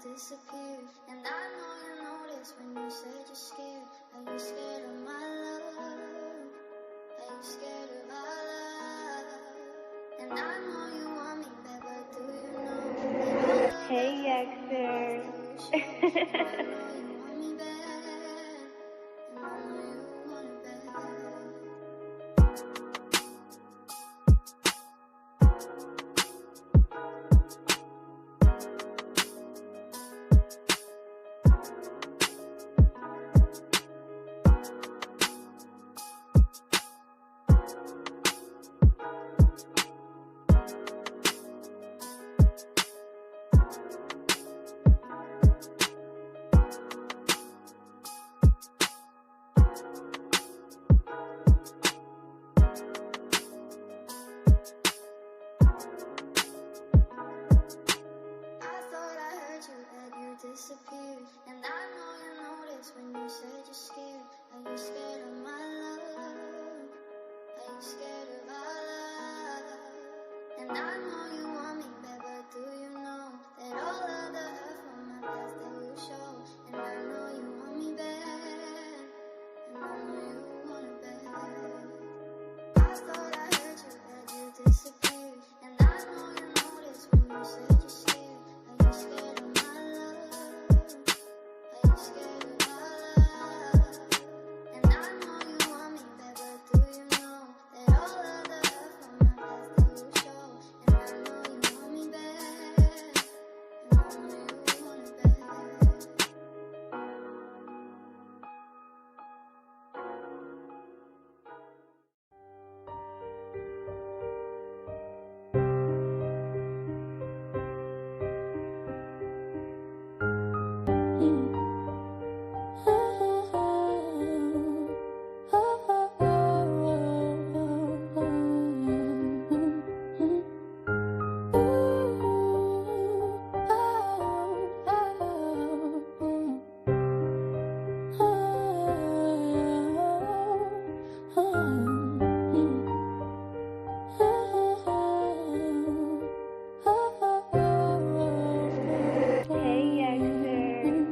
disappeared. And I know you noticed when you said you're scared. Are you scared of my love? Are you scared of our love? And I know you want me back, but do you know that all Hey, Yekcyr. disappeared. And I know you noticed when you said you're scared. Are you scared of my love? Are you scared of our love? And I know you want me back, but do you know that all of the hurt from my past that you show? And I know you want me back, and I know you want it back. I thought I heard you, but you disappeared. And I know you noticed when you said you're scared. Are you scared of my love? Are you scared of our love? And I know you want me back, but do you know that all of the hurt from my past that you show? And I know you want me back, and I know you want it back. Hey, Yekcyr.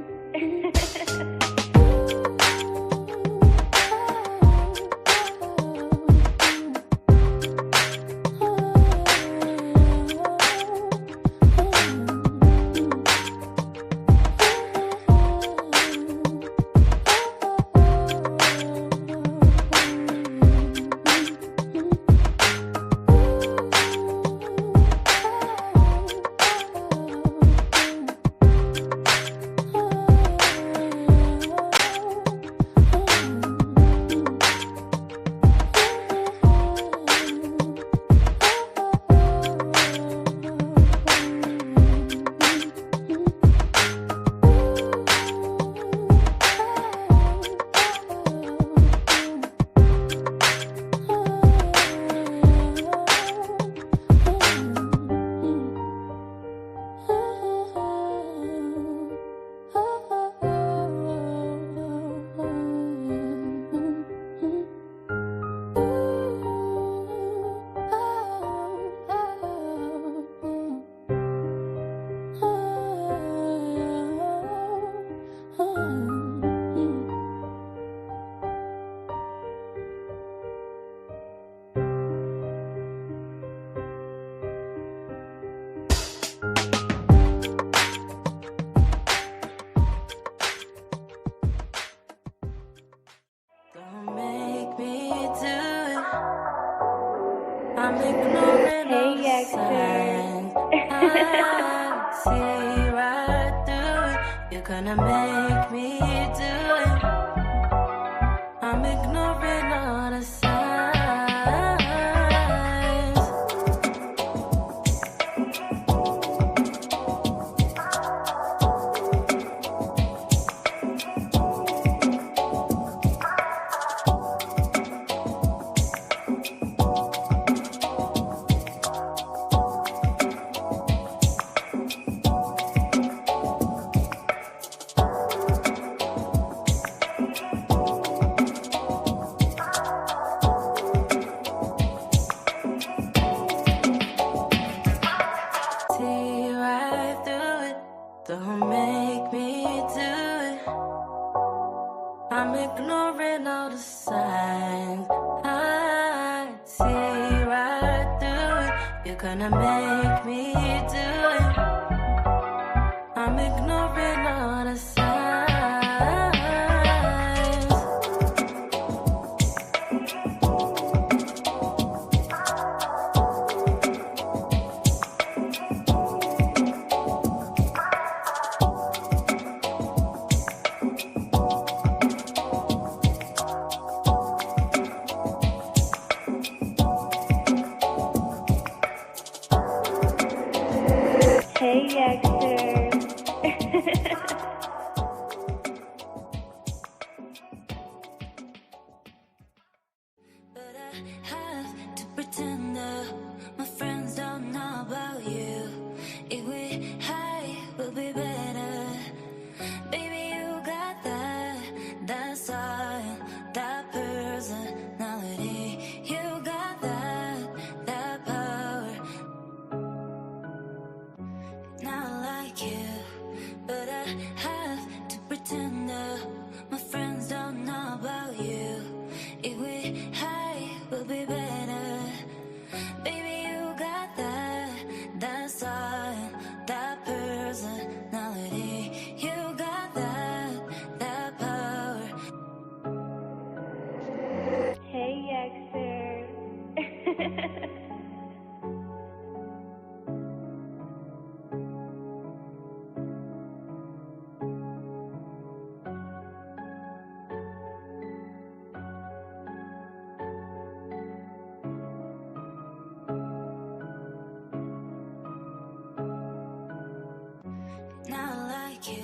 Don't make me do it. I'm ignoring Hey, all the Yekcyr. signs. I see right through it. You're gonna make me do it. I'm ignoring all the signs. See right through it. Don't make me do it. I'm ignoring all the signs. I see right through it. You're gonna make me do it. I'm ignoring all the signs. Hey, Yekcyr. But I have to pretend that my friends don't know about you. If we high, we'll be better. Baby, you got that style, that personality. You got that power. Not like you, but I have to pretend that my friends don't know about you. If we high, we'll be better. Baby, you got that style, that personality. You got that power. Hey, Yekcyr. Not like you.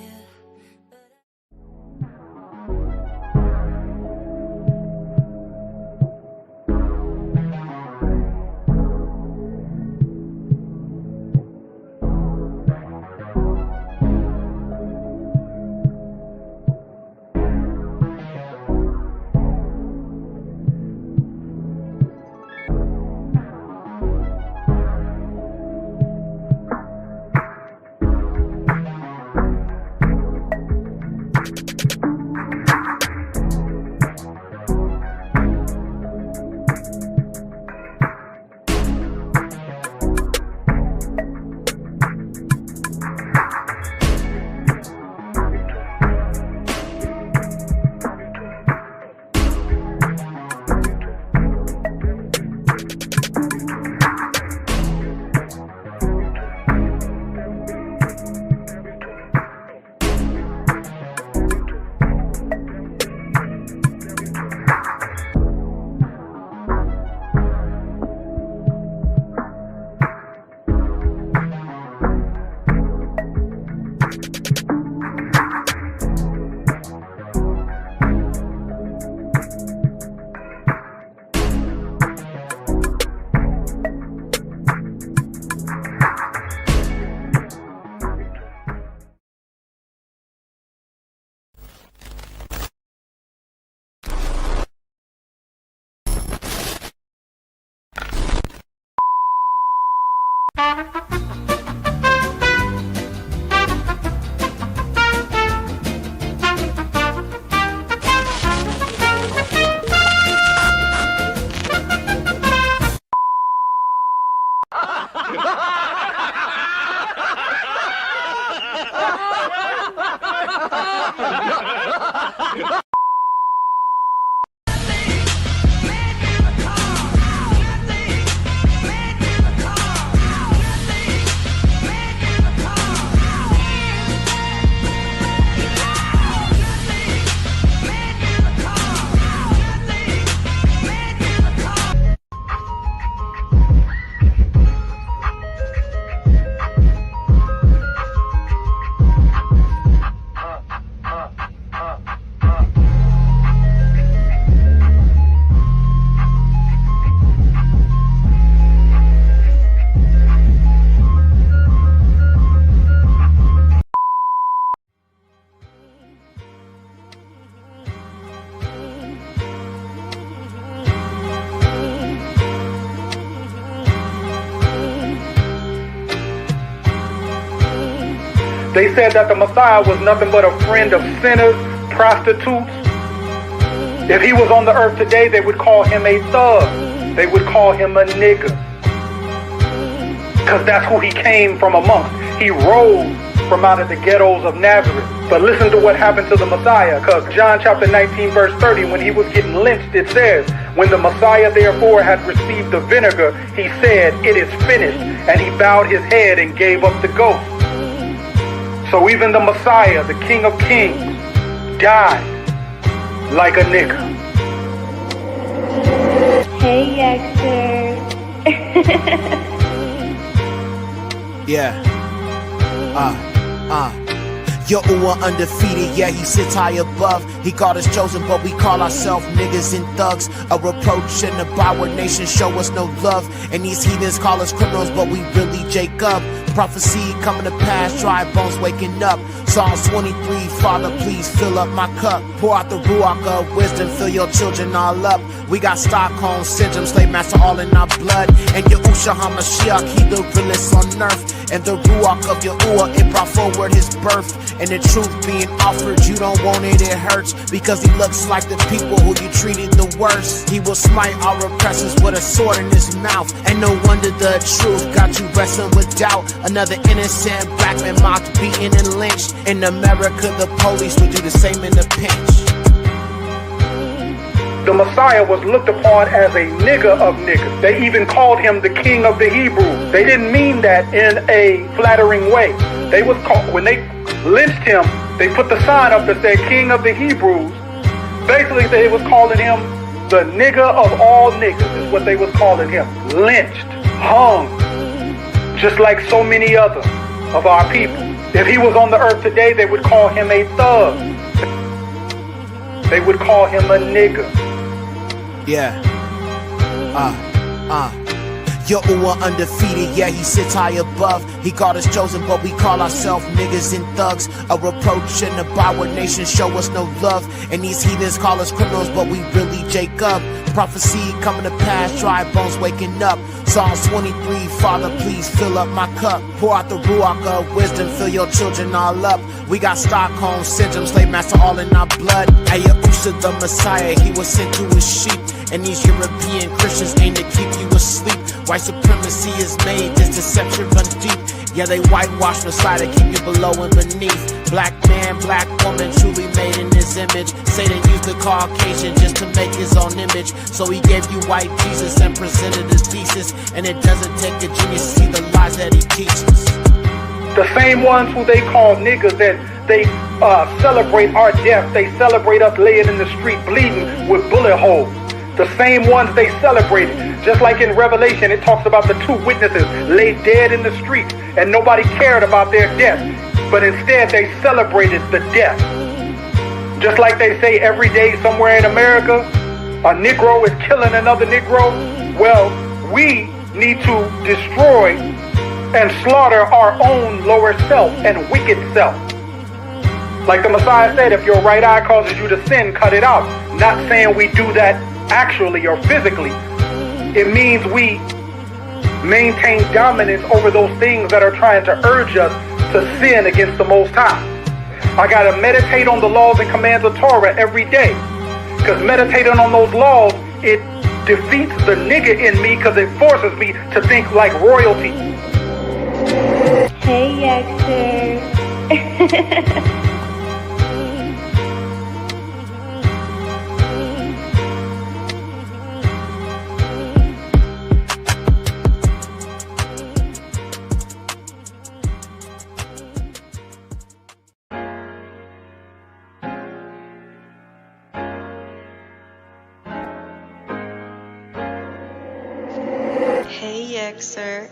They said that the Messiah was nothing but a friend of sinners, prostitutes. If he was on the earth today, they would call him a thug. They would call him a nigger. Because that's who he came from amongst. He rose from out of the ghettos of Nazareth. But listen to what happened to the Messiah. Because John chapter 19 verse 30, when he was getting lynched, it says, when the Messiah therefore had received the vinegar, he said, it is finished. And he bowed his head and gave up the ghost. So even the Messiah, the King of Kings, died like a nigga. Hey, Yekcyr. Yeah. Yahuwah undefeated, yeah, he sits high above. He called us chosen, but we call ourselves niggas and thugs. A reproach in the our nation, show us no love. And these heathens call us criminals, but we really Jacob. Prophecy coming to pass, dry bones waking up. Psalms 23, Father, please fill up my cup. Pour out the ruach of wisdom, fill your children all up. We got Stockholm syndrome, slave master all in our blood. And Yahushua HaMashiach, he the realest on earth. And the ruach of Yahuwah, it brought forward his birth. And the truth being offered, you don't want it, it hurts. Because he looks like the people who you treated the worst. He will smite our oppressors with a sword in his mouth. And no wonder the truth got you wrestling with doubt. Another innocent black man mocked, beaten, and lynched. In America, the police would do the same in a pinch. The Messiah was looked upon as a nigger of niggas. They even called him the King of the Hebrews. They didn't mean that in a flattering way. They was called, when they lynched him, they put the sign up that said King of the Hebrews. Basically, they was calling him the nigger of all niggas, is what they was calling him. Lynched, hung, just like so many other of our people. If he was on the earth today, they would call him a thug. They would call him a nigger. Yeah. Yahuwah undefeated, yeah, he sits high above. He called us chosen, but we call ourselves niggas and thugs. A reproach in the our nation, show us no love. And these heathens call us criminals, but we really Jacob. Prophecy coming to pass, dry bones waking up. Psalms 23, Father, please fill up my cup. Pour out the ruach of wisdom, fill your children all up. We got Stockholm syndrome, slave master all in our blood. Yekcyr the Messiah, he was sent to his sheep. And these European Christians aim to keep you asleep. White supremacy is made, this deception run deep. Yeah, they whitewash Messiah to keep you below and beneath. Black man, black woman, truly made in his image. Satan used the Caucasian just to make his own image. So he gave you white Jesus and presented his thesis. And it doesn't take a genius to see the lies that he teaches. The same ones who they call niggas, that they celebrate our death. They celebrate us laying in the street bleeding with bullet holes. The same ones they celebrated. Just like in Revelation, it talks about the two witnesses lay dead in the street and nobody cared about their death. But instead they celebrated the death. Just like they say every day somewhere in America, a Negro is killing another Negro. Well, we need to destroy and slaughter our own lower self and wicked self. Like the Messiah said, if your right eye causes you to sin, cut it out. Not saying we do that actually or physically. It means we maintain dominance over those things that are trying to urge us to sin against the Most High. I gotta meditate on the laws and commands of Torah every day. Because meditating on those laws, it defeats the nigger in me because it forces me to think like royalty. Hey, Yekcyr. Hey, Yekcyr.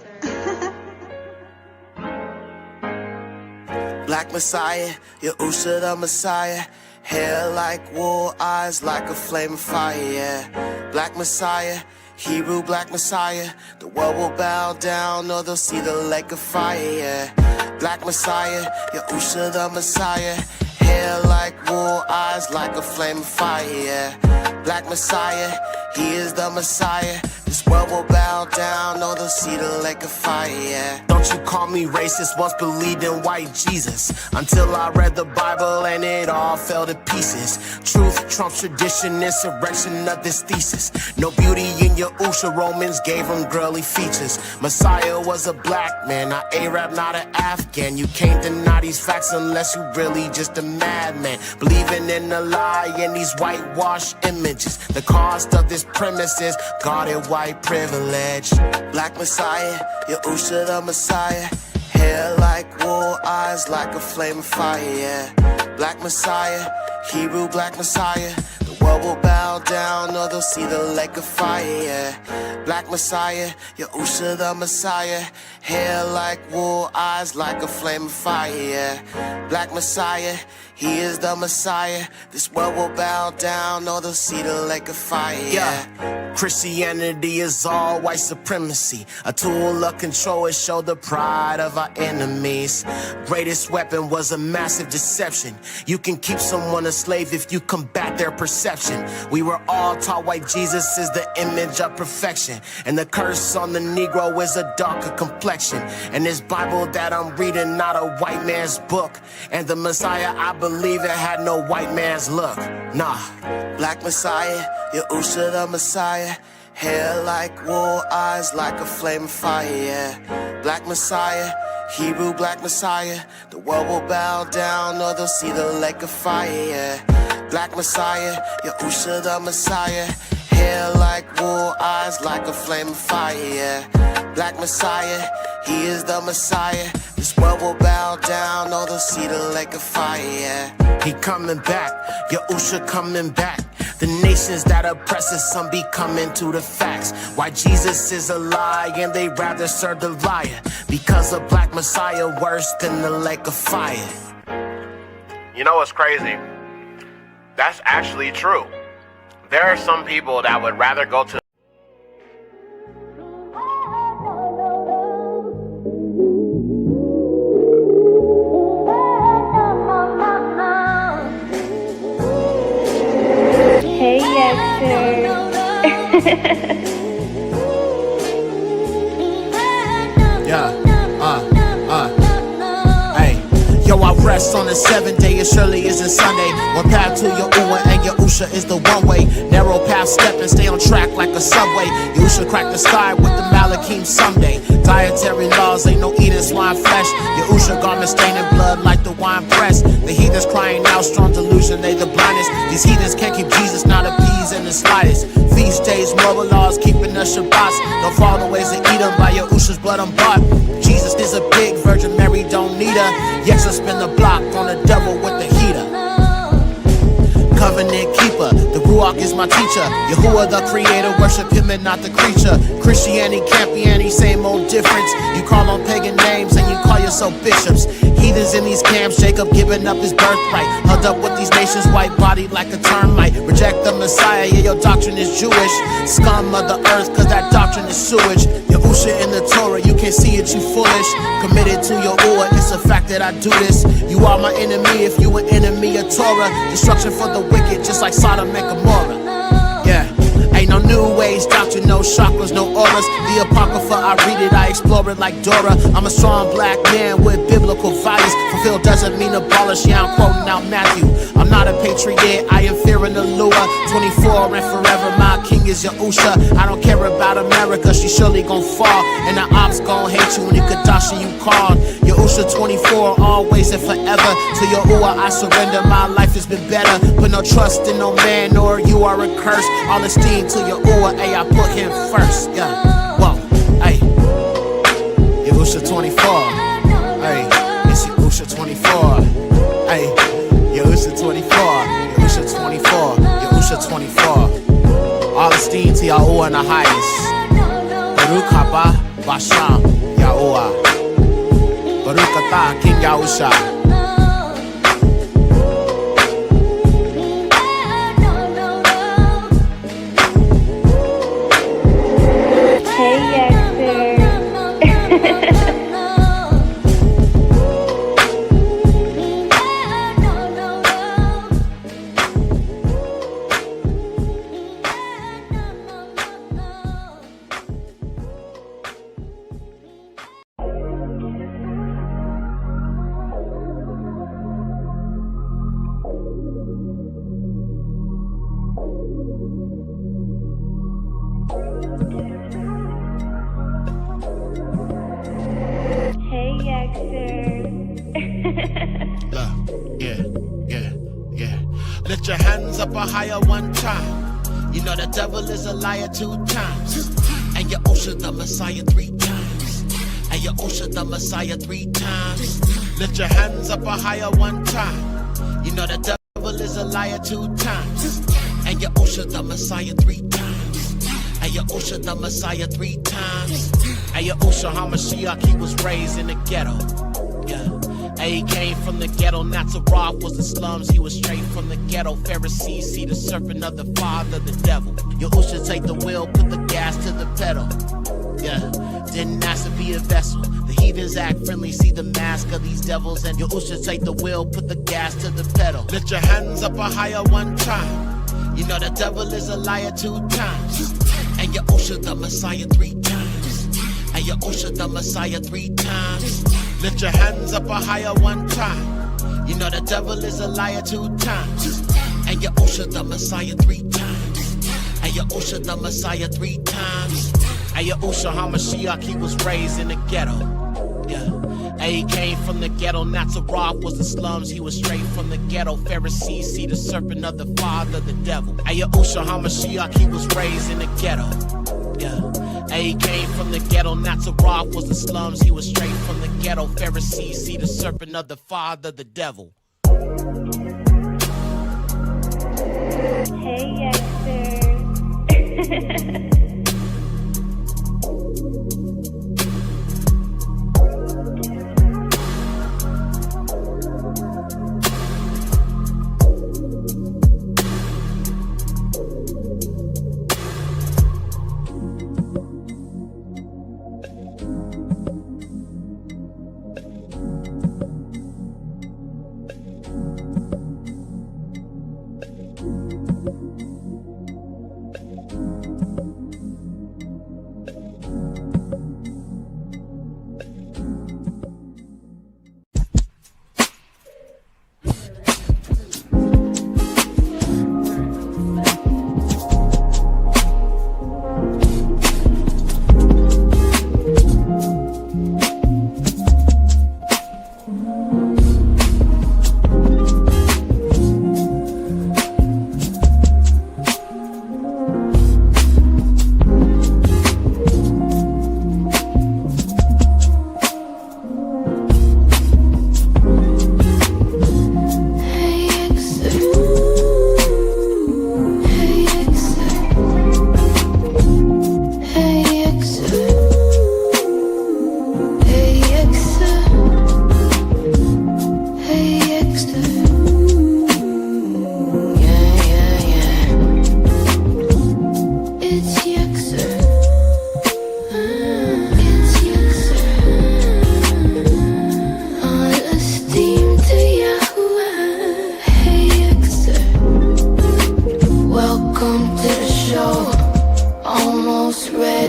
Black Messiah, Yahusha the Messiah. Hair like wool, eyes like a flame of fire, yeah. Black Messiah, Hebrew Black Messiah. The world will bow down or they'll see the lake of fire, yeah. Black Messiah, Yahusha the Messiah. Hair like wool, eyes like a flame of fire, yeah. Black Messiah, He is the Messiah. This world will bow down, or they'll see the lake of fire, yeah. Don't you call me racist, once believed in white Jesus, until I read the Bible and it all fell to pieces. Truth trumps tradition, insurrection of this thesis. No beauty in your Usha, Romans gave him girly features. Messiah was a black man, not Arab, not an Afghan. You can't deny these facts unless you really just a madman, believing in a lie and these whitewashed images. The cost of this premise is guarded white privilege. Black Messiah, Yahusha the Messiah. Hair like wool, eyes like a flame of fire, yeah. Black Messiah, Hebrew Black Messiah. The world will bow down, or they'll see the lake of fire, yeah. Black Messiah, Yahusha the Messiah. Hair like wool, eyes like a flame of fire, yeah. Black Messiah, he is the Messiah. This world will bow down, or they'll see the lake of fire, yeah. Christianity is all white supremacy, a tool of control. It showed the pride of our enemies. Greatest weapon was a massive deception. You can keep someone a slave if you combat their perception. We were all taught white Jesus is the image of perfection, and the curse on the Negro is a darker complexion. And this Bible that I'm reading, not a white man's book, and the Messiah, I believe it had no white man's look. Nah, Black Messiah, Yahusha the Messiah. Hair like wool, eyes like a flame of fire, yeah. Black Messiah, Hebrew Black Messiah. The world will bow down, or they'll see the lake of fire, yeah. Black Messiah, Yahusha the Messiah. Hair like wool, eyes like a flame of fire, yeah. Black Messiah, he is the Messiah. This world will bow down, or they'll see the lake of fire, yeah. He coming back, Yahusha coming back. The nations that oppress us, some be coming to the facts. Why Jesus is a lie and they rather serve the liar, because a black Messiah worse than the lake of fire. You know what's crazy? That's actually true. There are some people that would rather go to Hey, Yekcyr. Yo, I rest on the 7th day, it surely isn't Sunday. One path to Yahuwah and Yahusha is the one way. Narrow path, step and stay on track like a subway. Yahusha crack the sky with the Malakim someday. Dietary laws, ain't no eating swine flesh. Yahusha garment staining blood like the wine press. The heathens crying out, strong delusion, they the blindest. These heathens can't keep Jesus, not appease in the slightest. Feast days, moral laws, keeping the Shabbats. Don't follow the ways to eat them, by Yahusha's blood I'm bought. Jesus is a big Virgin Mary, don't need her. Yekcyr spin the block on the devil with the heater. Covenant keeper, the Ruach is my teacher. Yahuwah the creator, worship him and not the creature. Christianity can't be any same old difference. You call on pagan names and you call yourself bishops. Heathens in these camps, Jacob giving up his birthright. Hugged up with these nations, white body like a termite. Reject the Messiah, yeah, your doctrine is Jewish. Scum of the earth, cause that doctrine is sewage. Yahusha in the Torah, you can't see it, you foolish. Committed to Yahuwah, it's a fact that I do this. You are my enemy if you an enemy of Torah. Destruction for the wicked, just like Sodom and Gomorrah. Yeah, ain't no new ways, doctrine, no chakras, no auras. The Apocrypha, I read it, I explore it like Dora. I'm a strong black man with biblical values. Fulfill doesn't mean abolish, yeah, I'm quoting out Matthew. I'm not a patriot, I am fearing the lure. 24 and forever, my king is Yahusha. I don't care about America, she surely gon' fall. And the ops gon' hate you when the Kadashi you called. Yahusha 24, always and forever. To Yahuwah I surrender, my life has been better. Put no trust in no man, nor you are a curse. All esteem to Yahuwah, ayy, I put him first. Yeah, whoa, ayy. Yahusha 24, ayy, it's Yahusha 24, ayy. Yahusha 24, Yahusha 24, Yahusha 24. All esteem to Yahuwah in the highest. Baruch haba Basham Yahuwah. Baruch atah King Yahusha. Yeah. Lift your hands up a higher one time. You know the devil is a liar 2 times. And Yekcyr the Messiah 3 times. And Yekcyr the Messiah 3 times. Lift your hands up a higher one time. You know the devil is a liar 2 times. And Yekcyr the Messiah 3 times. And Yekcyr the Messiah 3 times. And Yekcyr HaMashiach, he was raised in the ghetto. Yeah. He came from the ghetto, Nazareth was the slums. He was straight from the ghetto. Pharisees see the serpent of the father, the devil. Yekcyr take the wheel, put the gas to the pedal. Yeah, didn't ask to be a vessel. The heathens act friendly, see the mask of these devils. And Yekcyr take the wheel, put the gas to the pedal. Lift your hands up a higher one time. You know the devil is a liar 2 times. And Yekcyr the Messiah 3 times. And Yekcyr the Messiah 3 times. Lift your hands up a higher one time. You know the devil is a liar 2 times. And Yekcyr the Messiah 3 times. And Yekcyr the Messiah 3 times. And Yekcyr HaMashiach, he was raised in the ghetto. Yeah. And he came from the ghetto, Nazareth was the slums. He was straight from the ghetto. Pharisees see the serpent of the father, the devil. And Yekcyr HaMashiach, he was raised in the ghetto. Yeah. And he came from the ghetto, Nazareth was the slums. He was straight from the ghetto. Pharisees see the serpent of the father, the devil. Hey, Yekcyr.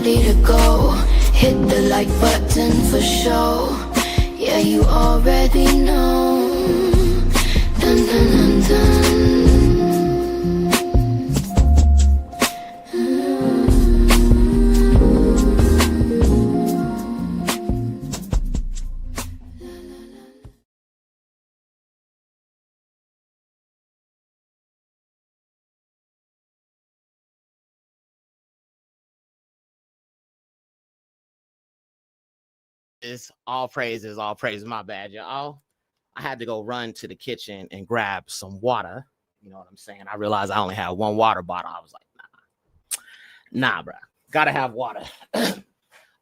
ready to go. Hit the like button for sure. Yeah, you already know. Dun dun dun dun. All praises, my bad, y'all. I had to go run to the kitchen and grab some water. You know what I'm saying? I realized I only had one water bottle. I was like, nah, bro. Gotta have water.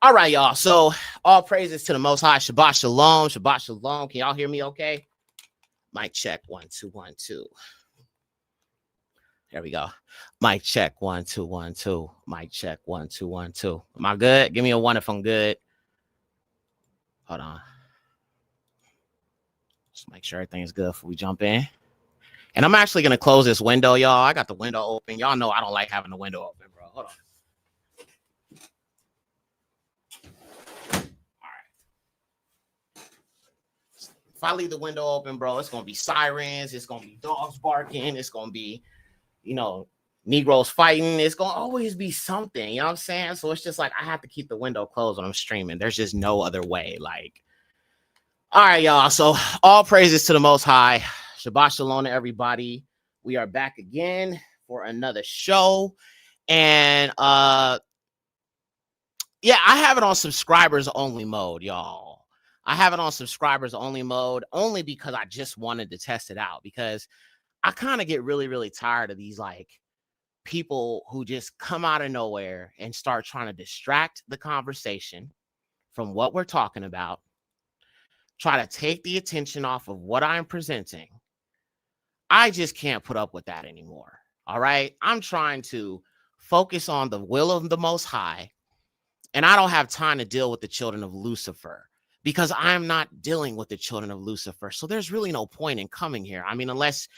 All right, y'all. So all praises to the Most High. Shabbat shalom. Shabbat shalom. Can y'all hear me okay? Mic check. 1 2 1 2. There we go. Mic check. 1 2 1 2. Mic check. 1 2 1 2. Am I good? Give me a 1 if I'm good. Hold on. Just make sure everything's good before we jump in. And I'm actually going to close this window, y'all. I got the window open. Y'all know I don't like having the window open, bro. Hold on. All right. If I leave the window open, bro, it's going to be sirens. It's going to be dogs barking. It's going to be, you know, Negroes fighting. It's going to always be something. You know what I'm saying? So it's just like I have to keep the window closed when I'm streaming. There's just no other way. Like, All right, y'all. So all praises to the Most High. Shabbat shalom to everybody. We are back again for another show. And yeah, I have it on subscribers only mode, y'all. I have it on subscribers only mode only because I just wanted to test it out, because I kind of get really, really tired of these like people who just come out of nowhere and start trying to distract the conversation from what we're talking about, try to take the attention off of what I'm presenting. I just can't put up with that anymore. All right. I'm trying to focus on the will of the Most High, and I don't have time to deal with the children of Lucifer, because I'm not dealing with the children of Lucifer. So there's really no point in coming here. I mean, unless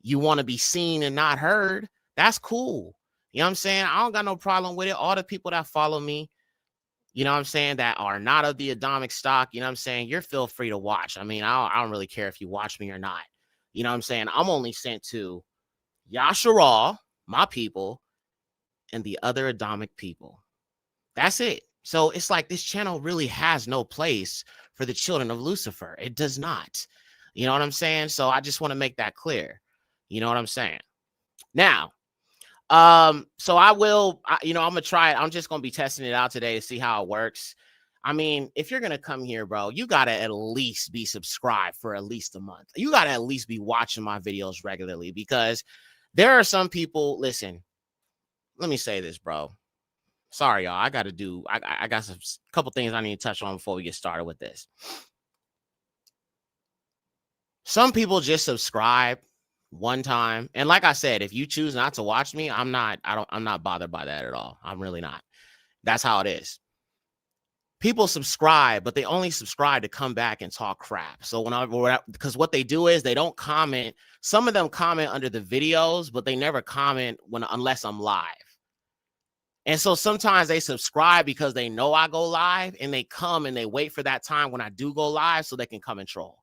you want to be seen and not heard, that's cool. You know what I'm saying? I don't got no problem with it. All the people that follow me, you know what I'm saying, that are not of the Adamic stock, you know what I'm saying, you're feel free to watch. I mean, I don't really care if you watch me or not. You know what I'm saying? I'm only sent to Yasharal, my people, and the other Adamic people. That's it. So it's like this channel really has no place for the children of Lucifer. It does not. You know what I'm saying? So I just want to make that clear. You know what I'm saying? Now, so I'm gonna try it. I'm just gonna be testing it out today to see how it works. I mean, if you're gonna come here, bro, you gotta at least be subscribed for at least a month. You gotta at least be watching my videos regularly, because there are some people. Listen, let me say this, bro. Sorry, y'all. I got a couple things I need to touch on before we get started with this. Some people just subscribe one time, and like I said, if you choose not to watch me, I'm not bothered by that at all. I'm really not. That's how it is. People subscribe, but they only subscribe to come back and talk crap. So because what they do is they don't comment. Some of them comment under the videos, but they never comment unless I'm live. And so sometimes they subscribe because they know I go live, and they come and they wait for that time when I do go live so they can come and troll.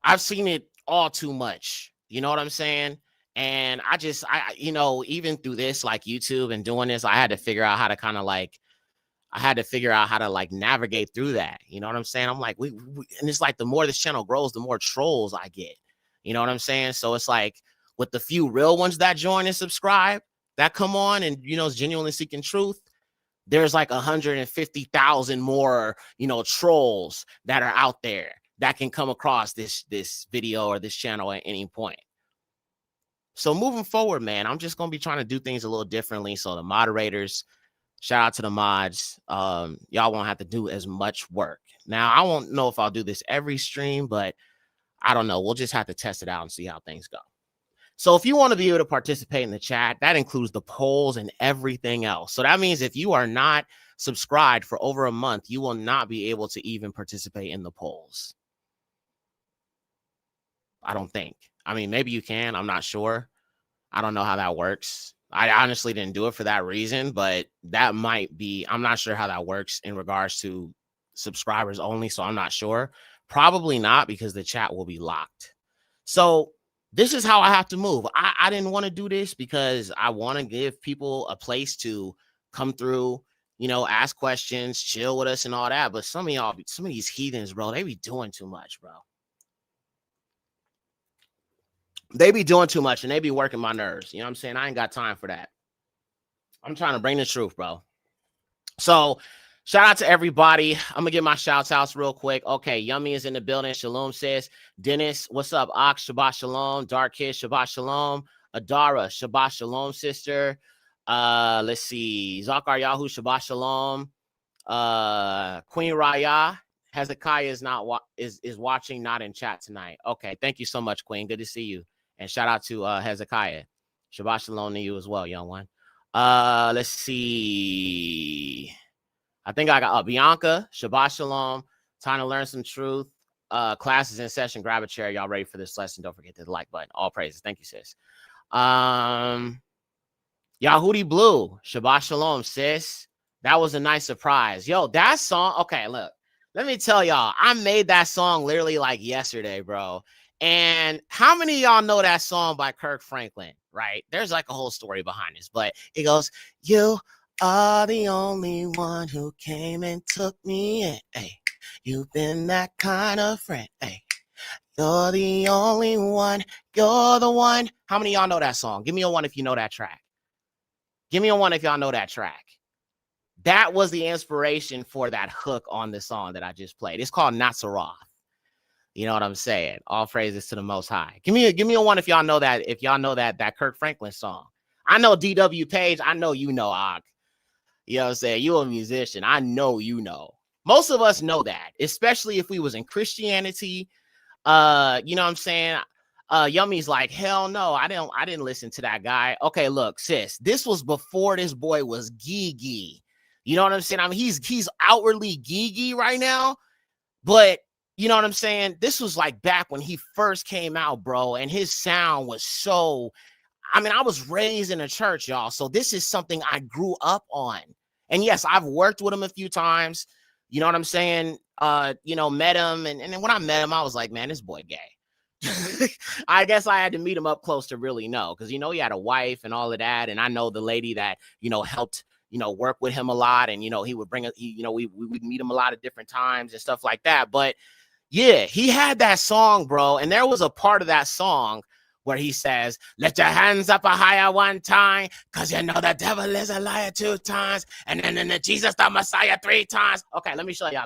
I've seen it all too much. You know what I'm saying? And even through this, like YouTube and doing this, I had to figure out how to navigate through that. You know what I'm saying? I'm like, and it's like the more this channel grows, the more trolls I get. You know what I'm saying? So it's like with the few real ones that join and subscribe, that come on and, genuinely seeking truth, there's like 150,000 more, trolls that are out there that can come across this video or this channel at any point. So moving forward, man, I'm just going to be trying to do things a little differently. So the moderators, shout out to the mods. Y'all won't have to do as much work. Now, I won't know if I'll do this every stream, but I don't know. We'll just have to test it out and see how things go. So if you want to be able to participate in the chat, that includes the polls and everything else. So that means if you are not subscribed for over a month, you will not be able to even participate in the polls. I don't think. I mean, maybe you can. I'm not sure. I don't know how that works. I honestly didn't do it for that reason, but that might be, I'm not sure how that works in regards to subscribers only. So I'm not sure. Probably not, because the chat will be locked. So this is how I have to move. I didn't want to do this because I want to give people a place to come through, ask questions, chill with us and all that. But some of these heathens, bro, they be doing too much, bro. They be doing too much and they be working my nerves. You know what I'm saying? I ain't got time for that. I'm trying to bring the truth, bro. So shout out to everybody. I'm going to get my shouts outs real quick. Okay. Yummy is in the building. Shalom says. Dennis, what's up? Ox, Shabbat Shalom. Dark Kid, Shabbat Shalom. Adara, Shabbat Shalom, sister. Let's see. Zakar Yahu, Shabbat Shalom. Queen Raya. Hezekiah is watching, not in chat tonight. Okay. Thank you so much, Queen. Good to see you. And shout out to Hezekiah. Shabbat Shalom to you as well, young one. Let's see. I think I got Bianca. Shabbat Shalom. Time to learn some truth. Classes in session. Grab a chair. Y'all ready for this lesson? Don't forget the like button. All praises. Thank you, sis. Yahudi Blue. Shabbat Shalom, sis. That was a nice surprise. Yo, that song. Okay, look. Let me tell y'all. I made that song literally like yesterday, bro. And how many of y'all know that song by Kirk Franklin, right? There's like a whole story behind this, but it goes, you are the only one who came and took me in. Hey, you've been that kind of friend. Hey, you're the only one. You're the one. How many of y'all know that song? Give me a one if you know that track. Give me a one if y'all know that track. That was the inspiration for that hook on the song that I just played. It's called Nazareth. You know what I'm saying? All praises to the Most High. Give me a one if y'all know that. If y'all know that Kirk Franklin song. I know D.W. Page. I know you know Og. You know what I'm saying? You're a musician. I know you know. Most of us know that, especially if we was in Christianity. You know what I'm saying? Yummy's like, hell no, I didn't listen to that guy. Okay, look, sis, this was before this boy was geeky. You know what I'm saying? I mean, he's outwardly geeky right now, but you know what I'm saying? This was like back when he first came out, bro, and his sound was so. I mean, I was raised in a church, y'all. So this is something I grew up on. And yes, I've worked with him a few times. You know what I'm saying? You know, met him. And then when I met him, I was like, man, this boy gay. I guess I had to meet him up close to really know. Because, you know, he had a wife and all of that. And I know the lady that, you know, helped, you know, work with him a lot. And, you know, he would bring, you know, we would meet him a lot of different times and stuff like that. But yeah, he had that song, bro. And there was a part of that song where he says, let your hands up a higher one time, because you know the devil is a liar 2 times, and then Jesus the Messiah 3 times. Okay, let me show y'all.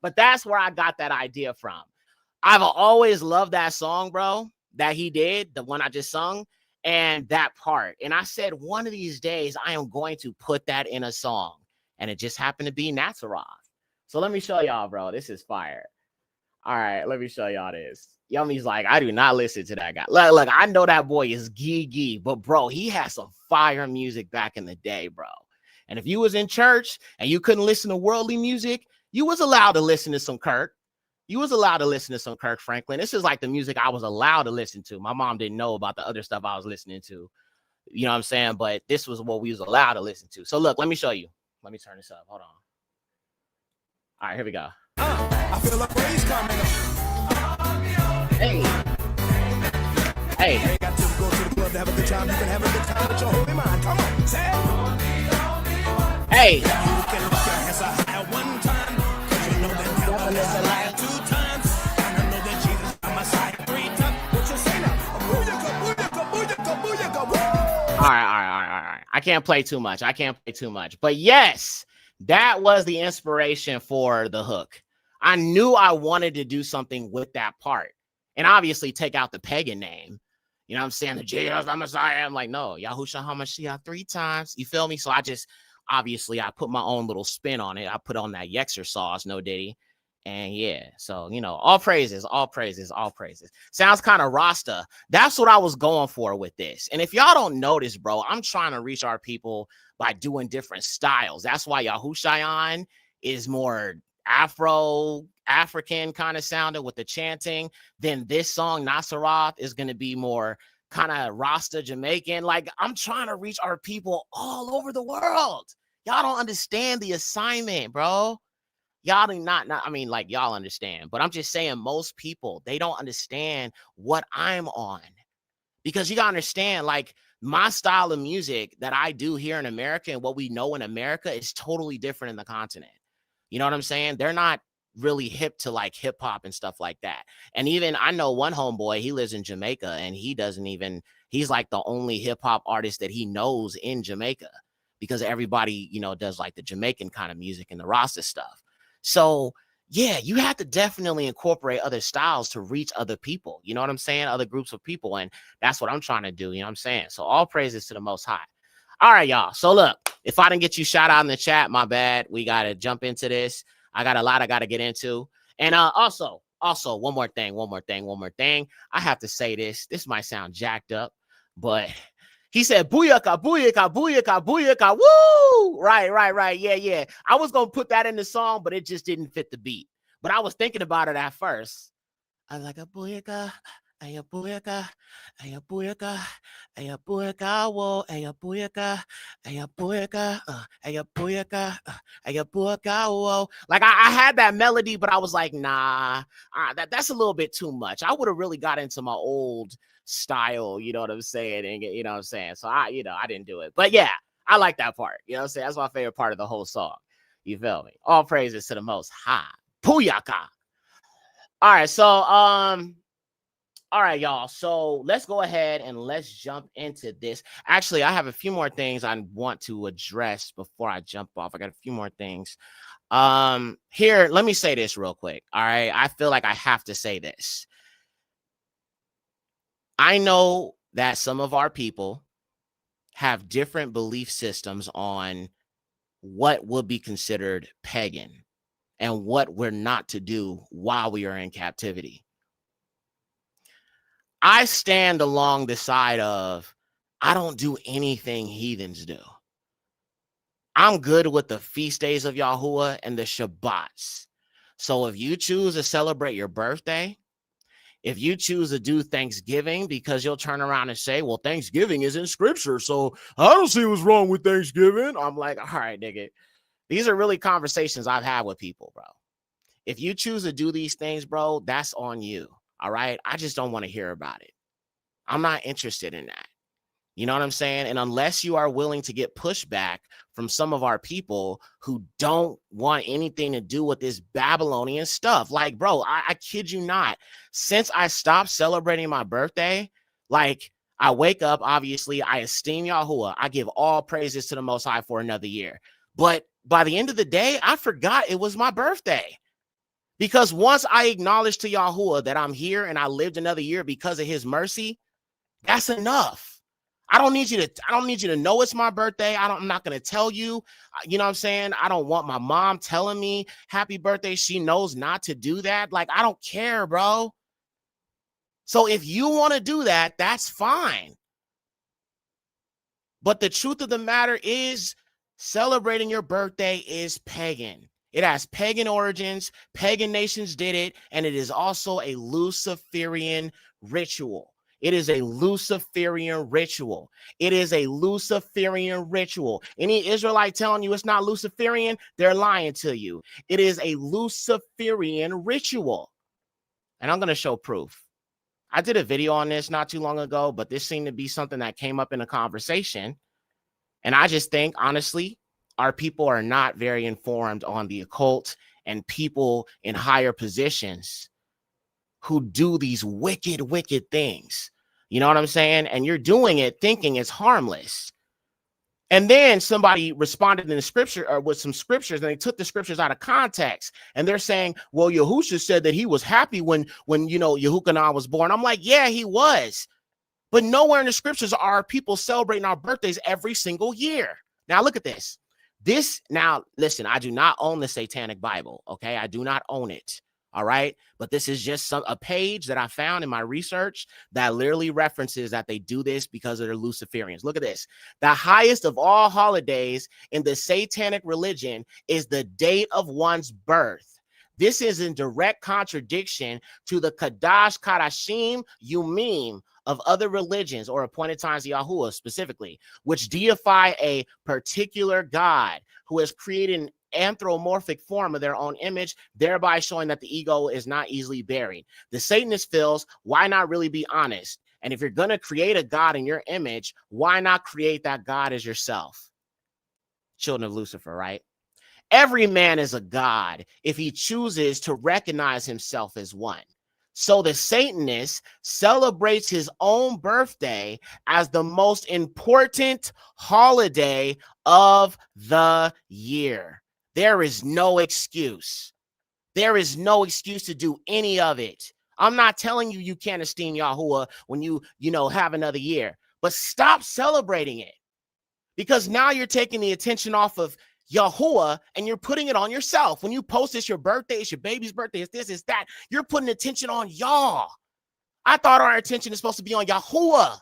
But that's where I got that idea from. I've always loved that song, bro, that he did, the one I just sung, and that part. And I said, one of these days, I am going to put that in a song. And it just happened to be Nazareth. So let me show y'all, bro. This is fire. All right, let me show y'all this. Yummy's like, I do not listen to that guy. Look, I know that boy is gee, but bro, he had some fire music back in the day, bro. And if you was in church and you couldn't listen to worldly music, you was allowed to listen to some Kirk. You was allowed to listen to some Kirk Franklin. This is like the music I was allowed to listen to. My mom didn't know about the other stuff I was listening to. You know what I'm saying? But this was what we was allowed to listen to. So look, let me show you. Let me turn this up. Hold on. All right, here we go. I feel a praise coming up. Hey. Hey. You ain't got to go to the club to have a good time. You can have a good time with your holy mind. Come on, say it. Hey. You can lift your hands up high one time, because you know that devil is a liar 2 times. And I know that Jesus is my side 3 times. What you say now? Booyaka. All right. I can't play too much. But yes, that was the inspiration for the hook. I knew I wanted to do something with that part. And obviously take out the pagan name. You know what I'm saying? The Jesus, the Messiah. I'm like, no, Yahushua HaMashiach 3 times. You feel me? So I just, obviously, I put my own little spin on it. I put on that Yekcyr sauce, no diddy. And yeah, so, you know, all praises. Sounds kind of Rasta. That's what I was going for with this. And if y'all don't notice, bro, I'm trying to reach our people by doing different styles. That's why Yahushayan is more African kind of sounding with the chanting. Then this song, Nazareth, is going to be more kind of Rasta Jamaican. Like, I'm trying to reach our people all over the world. Y'all don't understand the assignment, bro. Y'all do not, I mean, like, y'all understand, but I'm just saying most people, they don't understand what I'm on. Because you gotta understand, like, my style of music that I do here in America and what we know in America is totally different in the continent. You know what I'm saying? They're not really hip to like hip hop and stuff like that. And even I know one homeboy, he lives in Jamaica and he's like the only hip hop artist that he knows in Jamaica because everybody, you know, does like the Jamaican kind of music and the Rasta stuff. So yeah, you have to definitely incorporate other styles to reach other people. You know what I'm saying? Other groups of people. And that's what I'm trying to do. You know what I'm saying? So all praises to the Most High. All right, y'all. So look, if I didn't get you shout out in the chat, my bad. We got to jump into this. I got a lot I got to get into. And also, one more thing. I have to say this. This might sound jacked up, but he said, booyaka, booyaka, booyaka, booyaka. Woo! Right. Yeah. I was going to put that in the song, but it just didn't fit the beat. But I was thinking about it at first. I was like, a booyaka. Aya booyaka, aya booyaka, aya booyaka, whoa, aya booyaka, aya booyaka, aya booyaka, aya booyaka, whoa. Like I had that melody, but I was like, nah, that's a little bit too much. I would have really got into my old style, you know what I'm saying? And you know what I'm saying? So I didn't do it. But yeah, I like that part. You know what I'm saying? That's my favorite part of the whole song. You feel me? All praises to the Most High. Booyaka. All right, so all right, y'all. So let's go ahead and let's jump into this. Actually, I have a few more things I want to address before I jump off. I got a few more things. Here, let me say this real quick. All right, I feel like I have to say this. I know that some of our people have different belief systems on what would be considered pagan and what we're not to do while we are in captivity. I stand along the side of, I don't do anything heathens do. I'm good with the feast days of Yahuwah and the Shabbats. So if you choose to celebrate your birthday, if you choose to do Thanksgiving, because you'll turn around and say, well, Thanksgiving is in scripture, so I don't see what's wrong with Thanksgiving. I'm like, all right, nigga. These are really conversations I've had with people, bro. If you choose to do these things, bro, that's on you. All right. I just don't want to hear about it. I'm not interested in that. You know what I'm saying? And unless you are willing to get pushback from some of our people who don't want anything to do with this Babylonian stuff, like, bro, I kid you not. Since I stopped celebrating my birthday, like, I wake up, obviously, I esteem Yahuwah. I give all praises to the Most High for another year. But by the end of the day, I forgot it was my birthday. Because once I acknowledge to Yahuwah that I'm here and I lived another year because of his mercy, that's enough. I don't need you to know it's my birthday. I'm not going to tell you, you know what I'm saying? I don't want my mom telling me happy birthday. She knows not to do that. Like, I don't care, bro. So if you want to do that, that's fine. But the truth of the matter is, celebrating your birthday is pagan. It has pagan origins. Pagan nations did it. And it is also a Luciferian ritual. It is a Luciferian ritual. It is a Luciferian ritual. Any Israelite telling you it's not Luciferian, they're lying to you. It is a Luciferian ritual. And I'm going to show proof. I did a video on this not too long ago, but this seemed to be something that came up in a conversation. And I just think, honestly, our people are not very informed on the occult and people in higher positions who do these wicked, wicked things. You know what I'm saying? And you're doing it thinking it's harmless. And then somebody responded in the scripture or with some scriptures, and they took the scriptures out of context. And they're saying, well, Yahusha said that he was happy when Yehukanah was born. I'm like, yeah, he was. But nowhere in the scriptures are people celebrating our birthdays every single year. Now, look at this. Now, listen, I do not own the Satanic Bible, okay? I do not own it. All right. But this is just a page that I found in my research that literally references that they do this because of their Luciferians. Look at this. The highest of all holidays in the Satanic religion is the date of one's birth. This is in direct contradiction to the Kadash Kadashim Yumim of other religions or appointed times of Yahuwah specifically, which deify a particular God who has created an anthropomorphic form of their own image, thereby showing that the ego is not easily buried. The Satanist feels, why not really be honest? And if you're going to create a God in your image, why not create that God as yourself? Children of Lucifer, right? Every man is a god if he chooses to recognize himself as one. So the Satanist celebrates his own birthday as the most important holiday of the year. There is no excuse. There is no excuse to do any of it. I'm not telling you you can't esteem Yahuwah when you have another year, but stop celebrating it, because now you're taking the attention off of Yahuwah and you're putting it on yourself. When you post it's your birthday, it's your baby's birthday, it's this, it's that, you're putting attention on y'all. I thought our attention is supposed to be on Yahuwah.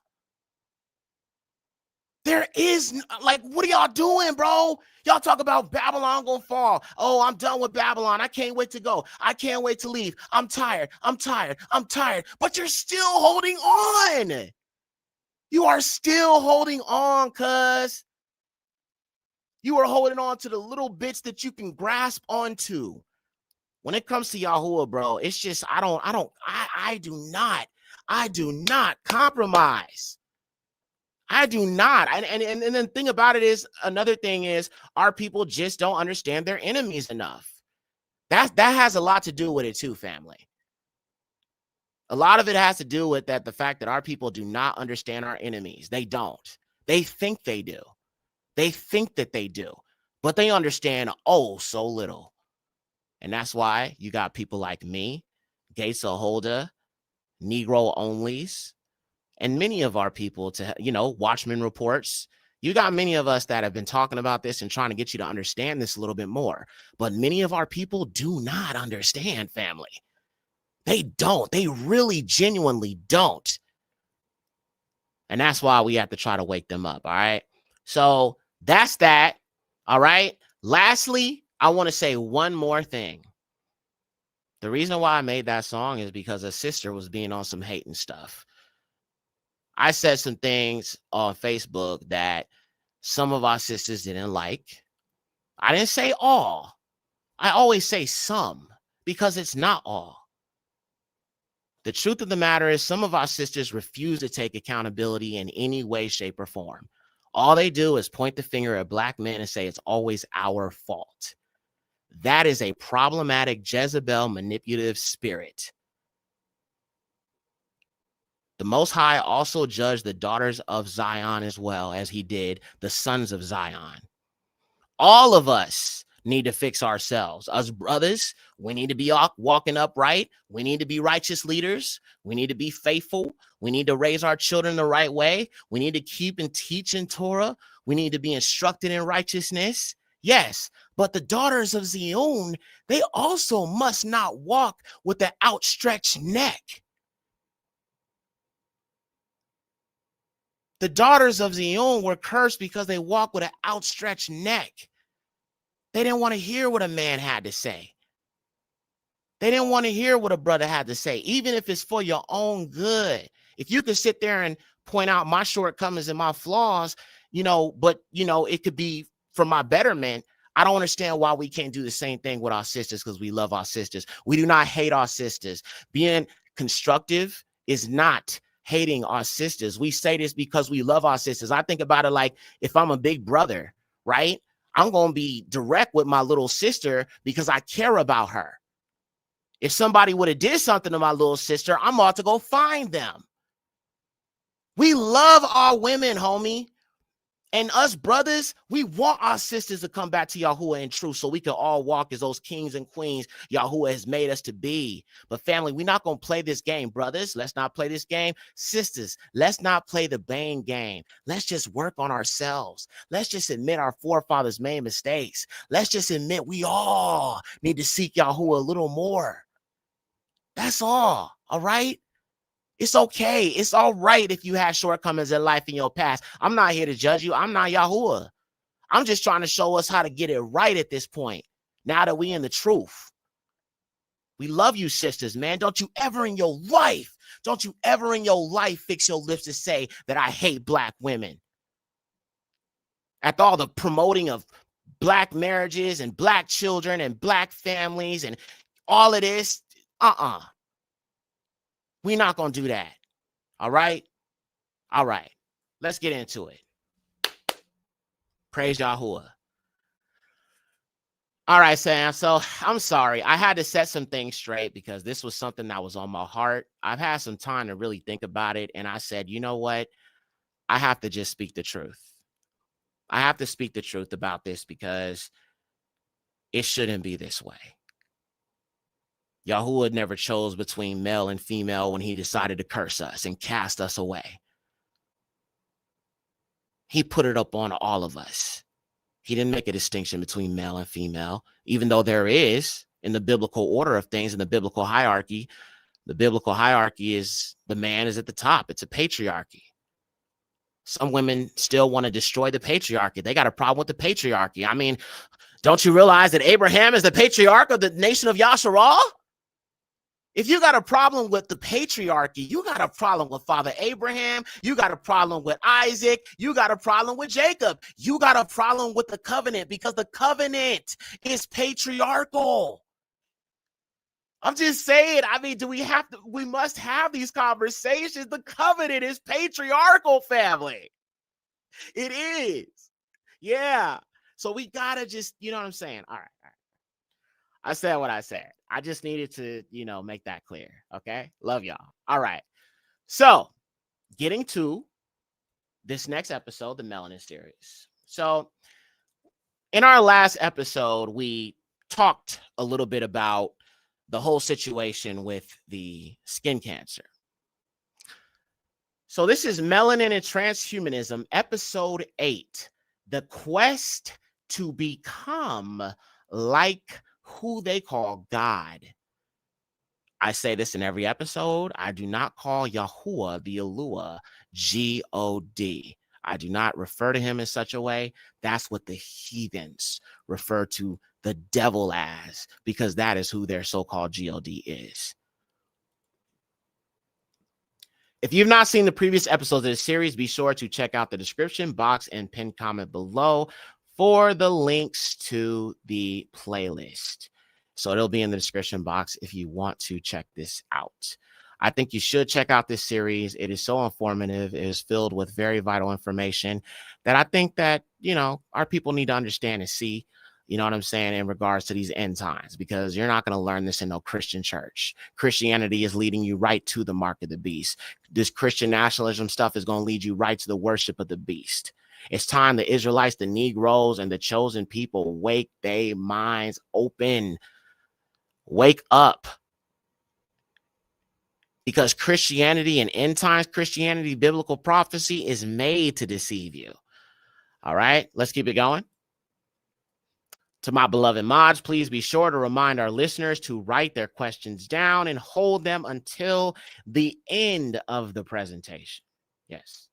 There is, like, what are y'all doing, bro? Y'all talk about Babylon gonna fall. Oh, I'm done with Babylon. I can't wait to go. I can't wait to leave. I'm tired. But you're still holding on. You are still holding on, cuz. You are holding on to the little bits that you can grasp onto. When it comes to Yahuwah, bro, it's just, I do not compromise. I do not. And the thing about it is, another thing is, our people just don't understand their enemies enough. That has a lot to do with it too, family. A lot of it has to do with the fact that our people do not understand our enemies. They don't. They think they do. They think that they do, but they understand oh so little. And that's why you got people like me, Gates of Holder, Negro onlys, and many of our people to, Watchmen reports. You got many of us that have been talking about this and trying to get you to understand this a little bit more. But many of our people do not understand, family. They don't. They really genuinely don't. And that's why we have to try to wake them up. All right. So that's that. All right. Lastly, I want to say one more thing. The reason why I made that song is because a sister was being on some hating stuff. I said some things on Facebook that some of our sisters didn't like. I didn't say all. I always say some because it's not all. The truth of the matter is some of our sisters refuse to take accountability in any way, shape, or form. All they do is point the finger at black men and say it's always our fault. That is a problematic Jezebel manipulative spirit. The Most High also judged the daughters of Zion as well as he did the sons of Zion. All of us need to fix ourselves. Us brothers, we need to be walking upright. We need to be righteous leaders. We need to be faithful. We need to raise our children the right way. We need to keep and teach in Torah. We need to be instructed in righteousness. Yes, but the daughters of Zion, they also must not walk with an outstretched neck. The daughters of Zion were cursed because they walked with an outstretched neck. They didn't want to hear what a man had to say. They didn't want to hear what a brother had to say, even if it's for your own good. If you could sit there and point out my shortcomings and my flaws, but it could be for my betterment. I don't understand why we can't do the same thing with our sisters because we love our sisters. We do not hate our sisters. Being constructive is not hating our sisters. We say this because we love our sisters. I think about it like if I'm a big brother, right? I'm going to be direct with my little sister because I care about her. If somebody would have did something to my little sister, I'm about to go find them. We love our women, homie. And us brothers, we want our sisters to come back to Yahuwah in truth so we can all walk as those kings and queens Yahuwah has made us to be. But family, we're not going to play this game, brothers. Let's not play this game. Sisters, let's not play the Bane game. Let's just work on ourselves. Let's just admit our forefathers made mistakes. Let's just admit we all need to seek Yahuwah a little more. That's all right? It's okay. It's all right if you had shortcomings in life in your past. I'm not here to judge you. I'm not Yahuwah. I'm just trying to show us how to get it right at this point. Now that we in the truth. We love you, sisters, man. Don't you ever in your life fix your lips to say that I hate black women. After all the promoting of black marriages and black children and black families and all of this, we're not going to do that. All right. Let's get into it. Praise Yahuwah. All right, Sam. So I'm sorry. I had to set some things straight because this was something that was on my heart. I've had some time to really think about it. And I said, you know what? I have to just speak the truth. I have to speak the truth about this because it shouldn't be this way. Yahuwah never chose between male and female when he decided to curse us and cast us away. He put it up on all of us. He didn't make a distinction between male and female, even though there is in the biblical order of things, in the biblical hierarchy. The biblical hierarchy is the man is at the top. It's a patriarchy. Some women still want to destroy the patriarchy. They got a problem with the patriarchy. I mean, don't you realize that Abraham is the patriarch of the nation of Yasharal? If you got a problem with the patriarchy, you got a problem with Father Abraham. You got a problem with Isaac. You got a problem with Jacob. You got a problem with the covenant because the covenant is patriarchal. I'm just saying, I mean, we must have these conversations. The covenant is patriarchal, family. It is. Yeah. So we gotta just, you know what I'm saying? All right. I said what I said. I just needed to, make that clear. Okay. Love y'all. All right. So getting to this next episode, the Melanin Series. So in our last episode, we talked a little bit about the whole situation with the skin cancer. So this is Melanin and Transhumanism, episode 8, the quest to become like who they call God. I say this in every episode. I do not call Yahuwah the Eluah, G-O-D. I do not refer to him in such a way. That's what the heathens refer to the devil as, because that is who their so-called G-O-D is. If you've not seen the previous episodes of the series, be sure to check out the description box and pinned comment below for the links to the playlist. So it'll be in the description box if you want to check this out. I think you should check out this series. It is so informative. It is filled with very vital information that I think that, our people need to understand and see, you know what I'm saying, in regards to these end times, because you're not going to learn this in no Christian church. Christianity is leading you right to the mark of the beast. This Christian nationalism stuff is going to lead you right to the worship of the beast. It's time the Israelites, the Negroes, and the chosen people wake their minds open. Wake up. Because Christianity and end times Christianity, biblical prophecy is made to deceive you. All right, let's keep it going. To my beloved mods, please be sure to remind our listeners to write their questions down and hold them until the end of the presentation. Yes.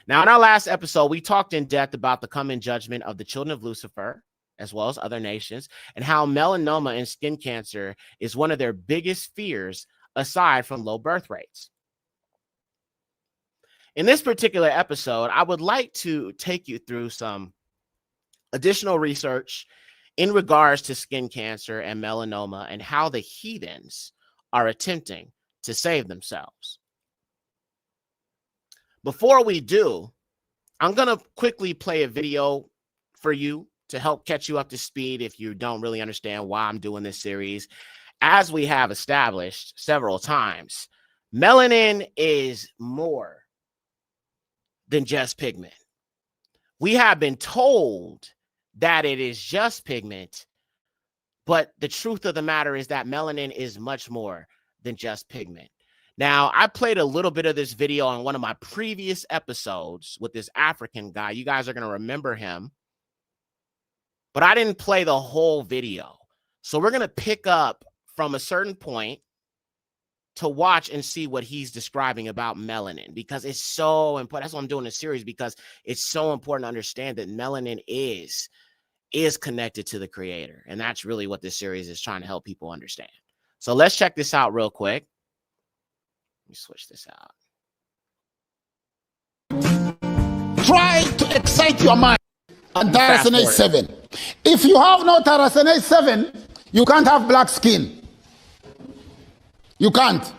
Now, in our last episode, we talked in depth about the coming judgment of the children of Lucifer, as well as other nations, and how melanoma and skin cancer is one of their biggest fears, aside from low birth rates. In this particular episode, I would like to take you through some additional research in regards to skin cancer and melanoma and how the heathens are attempting to save themselves. Before we do, I'm going to quickly play a video for you to help catch you up to speed if you don't really understand why I'm doing this series. As we have established several times, melanin is more than just pigment. We have been told that it is just pigment, but the truth of the matter is that melanin is much more than just pigment. Now, I played a little bit of this video on one of my previous episodes with this African guy. You guys are going to remember him, but I didn't play the whole video. So we're going to pick up from a certain point to watch and see what he's describing about melanin, because it's so important. That's why I'm doing this series, because it's so important to understand that melanin is connected to the creator. And that's really what this series is trying to help people understand. So let's check this out real quick. Let me switch this out. Try to excite your mind and tyrosine 7. If you have no tyrosine 7, you can't have black skin. You can't.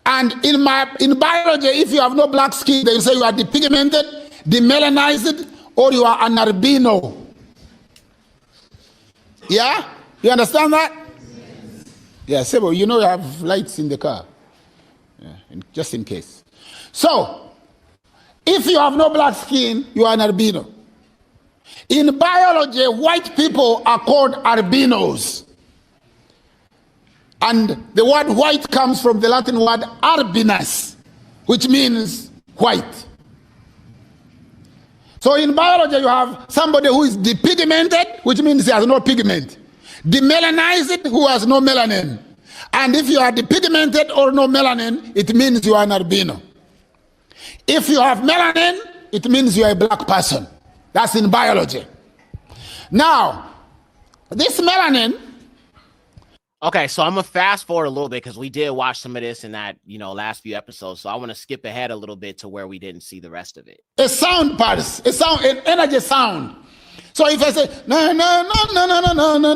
And in biology, if you have no black skin, they say you are depigmented, demelanized, or you are an albino. Yeah? You understand that? Yeah, Sebo, you know you have lights in the car. Yeah, just in case. So, if you have no black skin, you are an albino. In biology, white people are called albinos. And the word white comes from the Latin word albinus, which means white. So in biology, you have somebody who is depigmented, which means he has no pigment. Demelanized, who has no melanin. And if you are depigmented or no melanin, it means you are an albino. If you have melanin, it means you are a black person. That's in biology. Now, this melanin. Okay, so I'm going to fast forward a little bit because we did watch some of this in that, last few episodes. So I want to skip ahead a little bit to where we didn't see the rest of it. A sound pulse, an energy sound. So if I say na na na na na na na na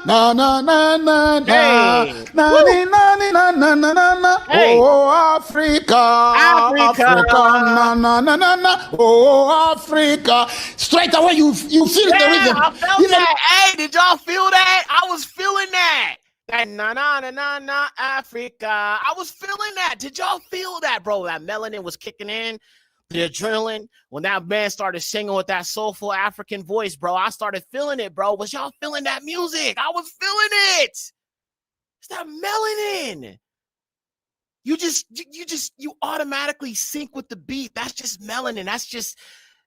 na na na na Hey. na na na na, Hey. oh Africa, Africa. na na na na na, oh Africa. Straight away you feel the rhythm. I felt Even that. Hey, did y'all feel that? I was feeling that. That na na na na na Africa. I was feeling that. Did y'all feel that, bro? That melanin was kicking in. The adrenaline, when that man started singing with that soulful African voice, bro, I started feeling it, bro. Was y'all feeling that music? I was feeling it. It's that melanin. You automatically sync with the beat. That's just melanin.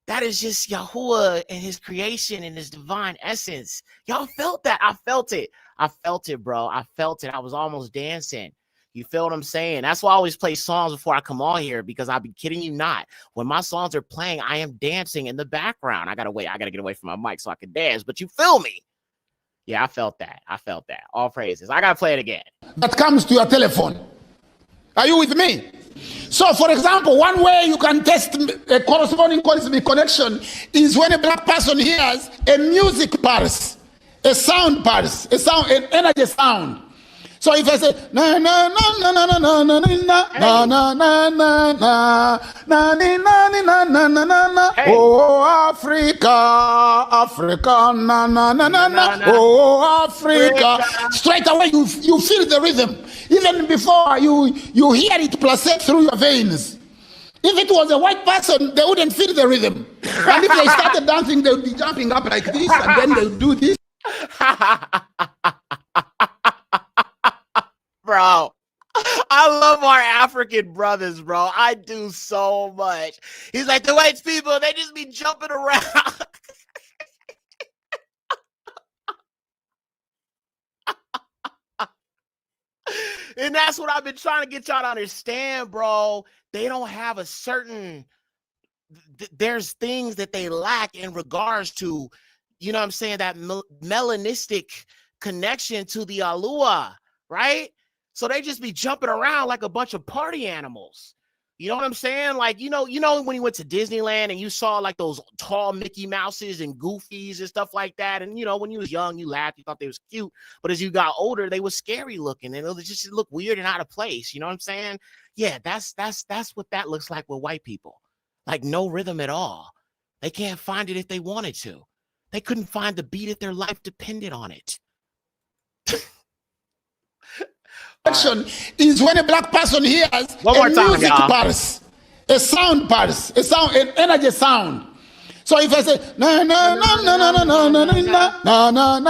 That is just Yahuwah and his creation and his divine essence. Y'all felt that. I felt it. I felt it, bro. I felt it. I was almost dancing. You feel what I'm saying? That's why I always play songs before I come on here, because I'll be kidding you not. When my songs are playing, I am dancing in the background. I gotta get away from my mic so I can dance, but you feel me? Yeah, I felt that. All praises. I gotta play it again. that comes to your telephone. Are you with me? So, for example, one way you can test a corresponding cosmic connection is when a black person hears a music pulse, a sound pulse, an energy sound. So if I say na na na na na na na na na na na na na na na na na na, oh Africa, Africa, na na na na na, oh Africa. Straight away you feel the rhythm, even before you hear it pulsate through your veins. If it was a white person, they wouldn't feel the rhythm, and if they started dancing, they would be jumping up like this, and then they would do this. Bro, I love our African brothers, bro. I do so much. He's like, the white people, they just be jumping around. And that's what I've been trying to get y'all to understand, bro. They don't have a certain, there's things that they lack in regards to, you know what I'm saying, that melanistic connection to the Alua, right? So they just be jumping around like a bunch of party animals. You know what I'm saying? Like, you know, when you went to Disneyland and you saw like those tall Mickey Mouses and Goofies and stuff like that. And, you know, when you was young, you laughed, you thought they was cute. But as you got older, they were scary looking and it just looked weird and out of place. You know what I'm saying? Yeah, that's what that looks like with white people. Like no rhythm at all. They can't find it if they wanted to. They couldn't find the beat if their life depended on it. Action is when a black person hears a music pulse, a sound pulse, an energy sound. So if I say na na na na na na na na na na na na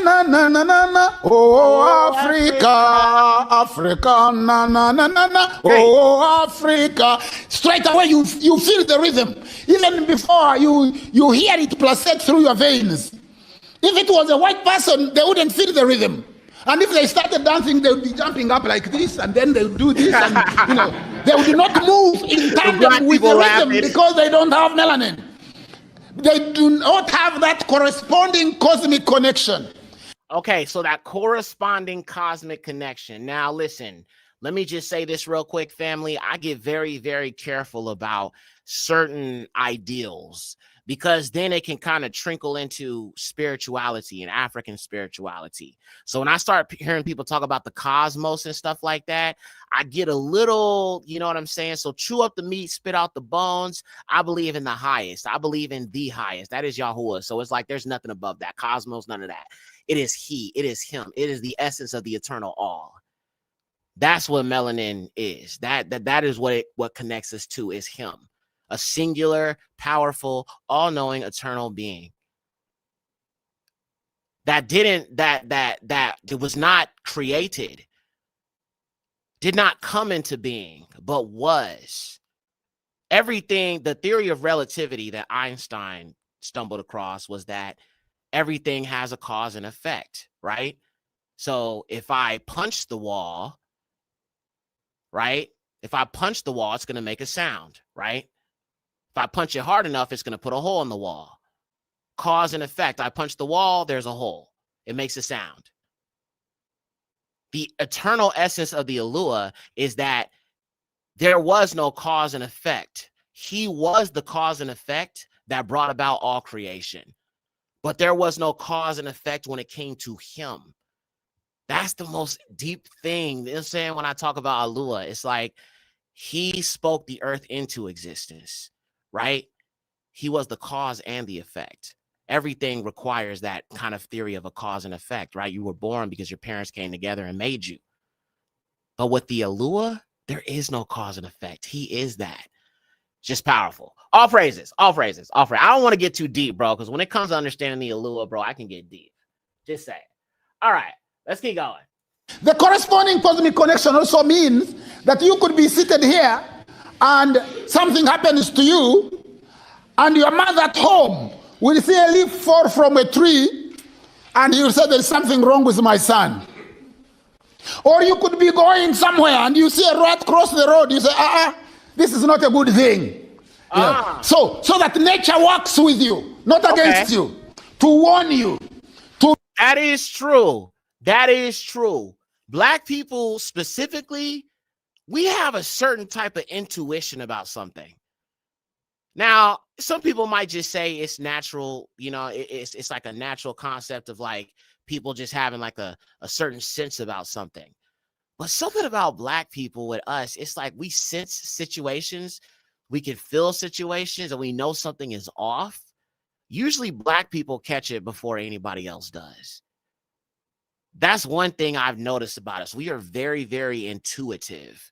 na na na na, oh Africa, Africa, na na na na na, oh Africa. Straight away you feel the rhythm, even before you hear it pulsate through your veins. If it was a white person, they wouldn't feel the rhythm. And if they started dancing, they would be jumping up like this, and then they would do this, and you know, they would not move in tandem with the rhythm because they don't have melanin. They do not have that corresponding cosmic connection. Okay, so that corresponding cosmic connection. Now, listen, let me just say this real quick, family. I get very, very careful about certain ideals, because then it can kind of trickle into spirituality and African spirituality. So when I start hearing people talk about the cosmos and stuff like that, I get a little, you know what I'm saying? So chew up the meat, spit out the bones. I believe in the highest. I believe in the highest. That is Yahuwah. So it's like there's nothing above that. Cosmos, none of that. It is he. It is him. It is the essence of the eternal all. That's what melanin is. That is what connects us to is him. A singular, powerful, all-knowing, eternal being that it was not created, did not come into being, but was. Everything, the theory of relativity that Einstein stumbled across was that everything has a cause and effect, right? So if I punch the wall, right? If I punch the wall, it's going to make a sound, right? If I punch it hard enough, it's going to put a hole in the wall. Cause and effect. I punch the wall, there's a hole. It makes a sound. The eternal essence of the Alua is that there was no cause and effect. He was the cause and effect that brought about all creation. But there was no cause and effect when it came to him. That's the most deep thing. You know what I'm saying? When I talk about Alua, it's like he spoke the earth into existence, right? He was the cause and the effect. Everything requires that kind of theory of a cause and effect, right? You were born because your parents came together and made you. But with the Alua, there is no cause and effect. He is that. Just powerful. All praises, all praises, all praises. I don't want to get too deep, bro, because when it comes to understanding the Alua, bro, I can get deep. Just saying. All right, let's keep going. The corresponding cosmic connection also means that you could be seated here and something happens to you, and your mother at home will see a leaf fall from a tree, and you'll say there's something wrong with my son. Or you could be going somewhere and you see a rat cross the road. You say, this is not a good thing. Yeah. So that nature works with you, not against you, to warn you. That is true. That is true. Black people specifically, we have a certain type of intuition about something. Now, some people might just say it's natural, you know, it's like a natural concept of like people just having like a certain sense about something. But something about Black people with us, it's like we sense situations, we can feel situations, and we know something is off. Usually Black people catch it before anybody else does. That's one thing I've noticed about us. We are very, very intuitive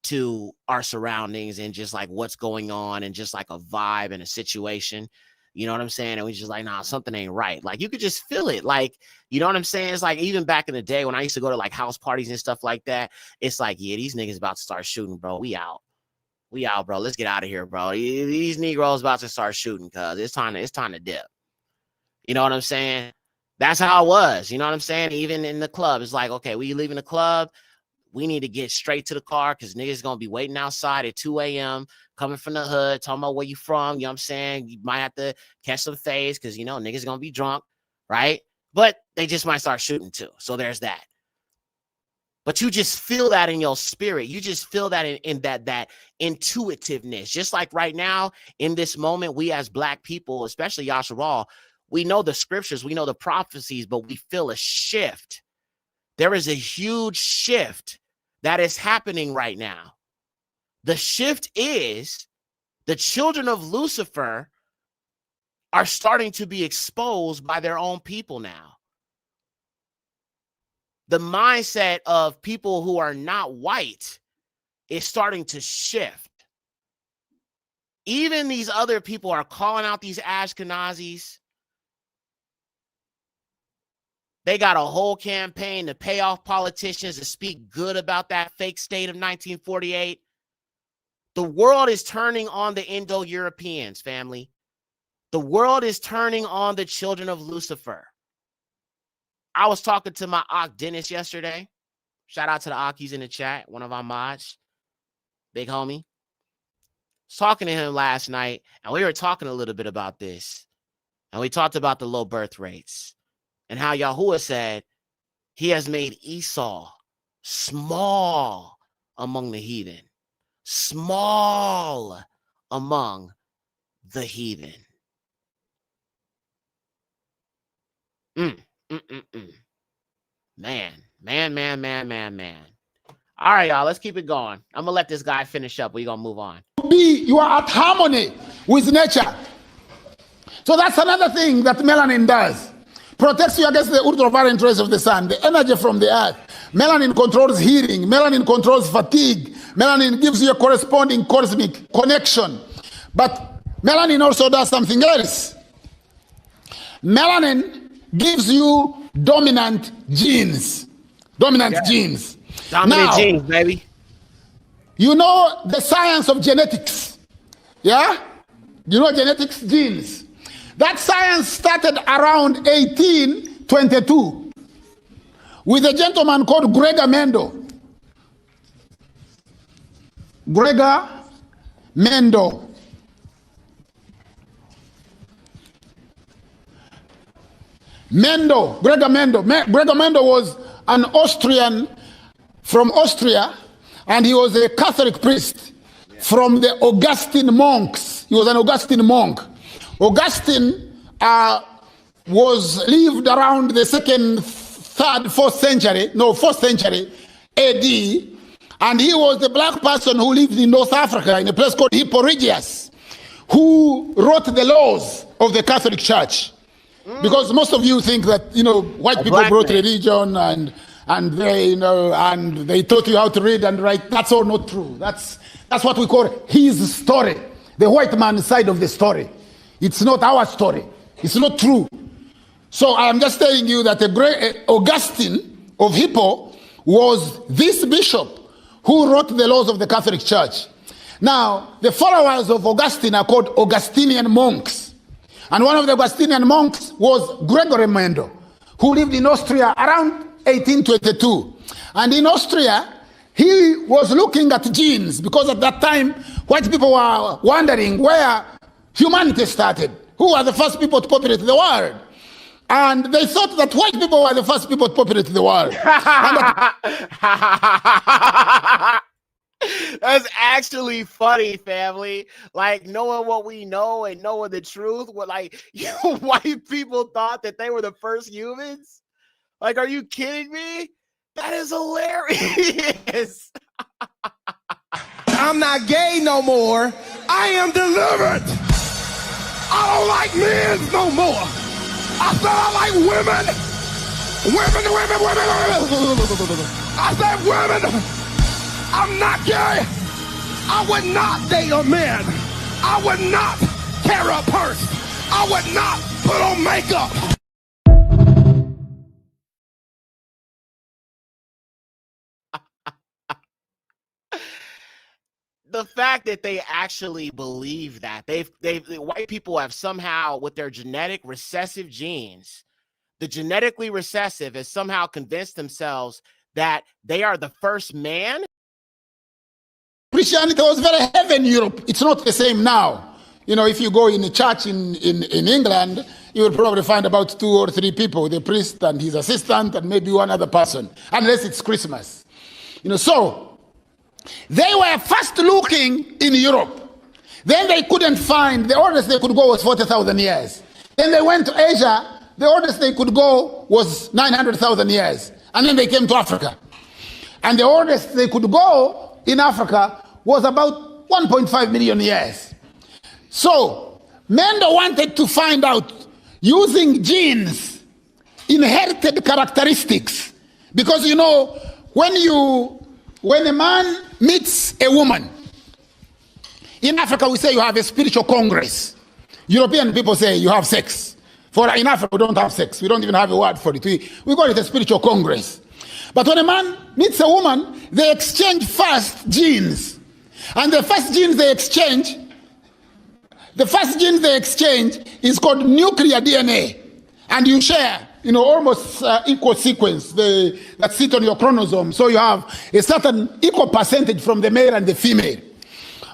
to our surroundings and just like what's going on and just like a vibe and a situation. You know what I'm saying? And we just like, nah, something ain't right. Like you could just feel it. Like, you know what I'm saying? It's like even back in the day when I used to go to like house parties and stuff like that, it's like, yeah, these niggas about to start shooting, bro. We out, bro. Let's get out of here, bro. These Negroes about to start shooting because it's time to dip. You know what I'm saying? That's how it was. You know what I'm saying? Even in the club, it's like, okay, we leaving the club. We need to get straight to the car because niggas going to be waiting outside at 2 a.m. coming from the hood, talking about where you from. You know what I'm saying? You might have to catch some phase because, you know, niggas going to be drunk, right? But they just might start shooting too. So there's that. But you just feel that in your spirit. You just feel that in that intuitiveness. Just like right now, in this moment, we as Black people, especially Yasharal, we know the scriptures, we know the prophecies, but we feel a shift. There is a huge shift that is happening right now. The shift is the children of Lucifer are starting to be exposed by their own people now. The mindset of people who are not white is starting to shift. Even these other people are calling out these Ashkenazis. They got a whole campaign to pay off politicians to speak good about that fake state of 1948. The world is turning on the Indo-Europeans, family. The world is turning on the children of Lucifer. I was talking to my Ak Dennis yesterday. Shout out to the Ak, he's in the chat, one of our mods. Big homie. I was talking to him last night, and we were talking a little bit about this. And we talked about the low birth rates. And how Yahuwah said he has made Esau small among the heathen. Small among the heathen. Man. All right, y'all, let's keep it going. I'm going to let this guy finish up. We're going to move on. You are at harmony with nature. So that's another thing that melanin does. Protects you against the ultraviolet rays of the sun, the energy from the earth. Melanin controls hearing. Melanin controls fatigue. Melanin gives you a corresponding cosmic connection. But melanin also does something else. Melanin gives you dominant genes. Dominant genes, baby. You know the science of genetics. Yeah? You know genetics, genes. That science started around 1822 with a gentleman called Gregor Mendel. Gregor Mendel. Gregor Mendel was an Austrian from Austria, and he was a Catholic priest from the Augustine monks. He was an Augustine monk Augustine was lived around the 2nd, 3rd, 4th century, no, 4th century AD, and he was the black person who lived in North Africa in a place called Horites, who wrote the laws of the Catholic Church. Because most of you think that, you know, white people brought religion and they, you know, and they taught you how to read and write. That's all not true. That's what we call his story, the white man's side of the story. It's not our story. It's not true. So I am just telling you that the great Augustine of Hippo was this bishop who wrote the laws of the Catholic Church. Now, the followers of Augustine are called Augustinian monks. And one of the Augustinian monks was Gregory Mendo, who lived in Austria around 1822. And in Austria, he was looking at genes, because at that time, white people were wondering where humanity started. Who were the first people to populate the world? And they thought that white people were the first people to populate the world. That's actually funny, family. Like, knowing what we know and knowing the truth, what, like, you know, white people thought that they were the first humans. Like, are you kidding me? That is hilarious. I'm not gay no more. I am delivered. I don't like men no more. I said I like women. Women. I said women. I'm not gay. I would not date a man. I would not carry a purse. I would not put on makeup. The fact that they actually believe that white people have somehow, with their genetic recessive genes, the genetically recessive has somehow convinced themselves that they are the first man. Christianity was very heavy in Europe. It's not the same now. You know, if you go in a church in England, you will probably find about 2 or 3 people, the priest and his assistant and maybe one other person, unless it's Christmas. You know, so they were first looking in Europe. Then they couldn't find, the oldest they could go was 40,000 years. Then they went to Asia, the oldest they could go was 900,000 years. And then they came to Africa. And the oldest they could go in Africa was about 1.5 million years. So Mendo wanted to find out, using genes, inherited characteristics. Because, you know, when a man meets a woman, in Africa we say you have a spiritual congress. European people say you have sex. In Africa we don't have sex. We don't even have a word for it. We call it a spiritual congress. But when a man meets a woman, they exchange first genes. And the first genes they exchange is called nuclear DNA. And you share, you know, almost equal sequence that sit on your chromosome. So you have a certain equal percentage from the male and the female.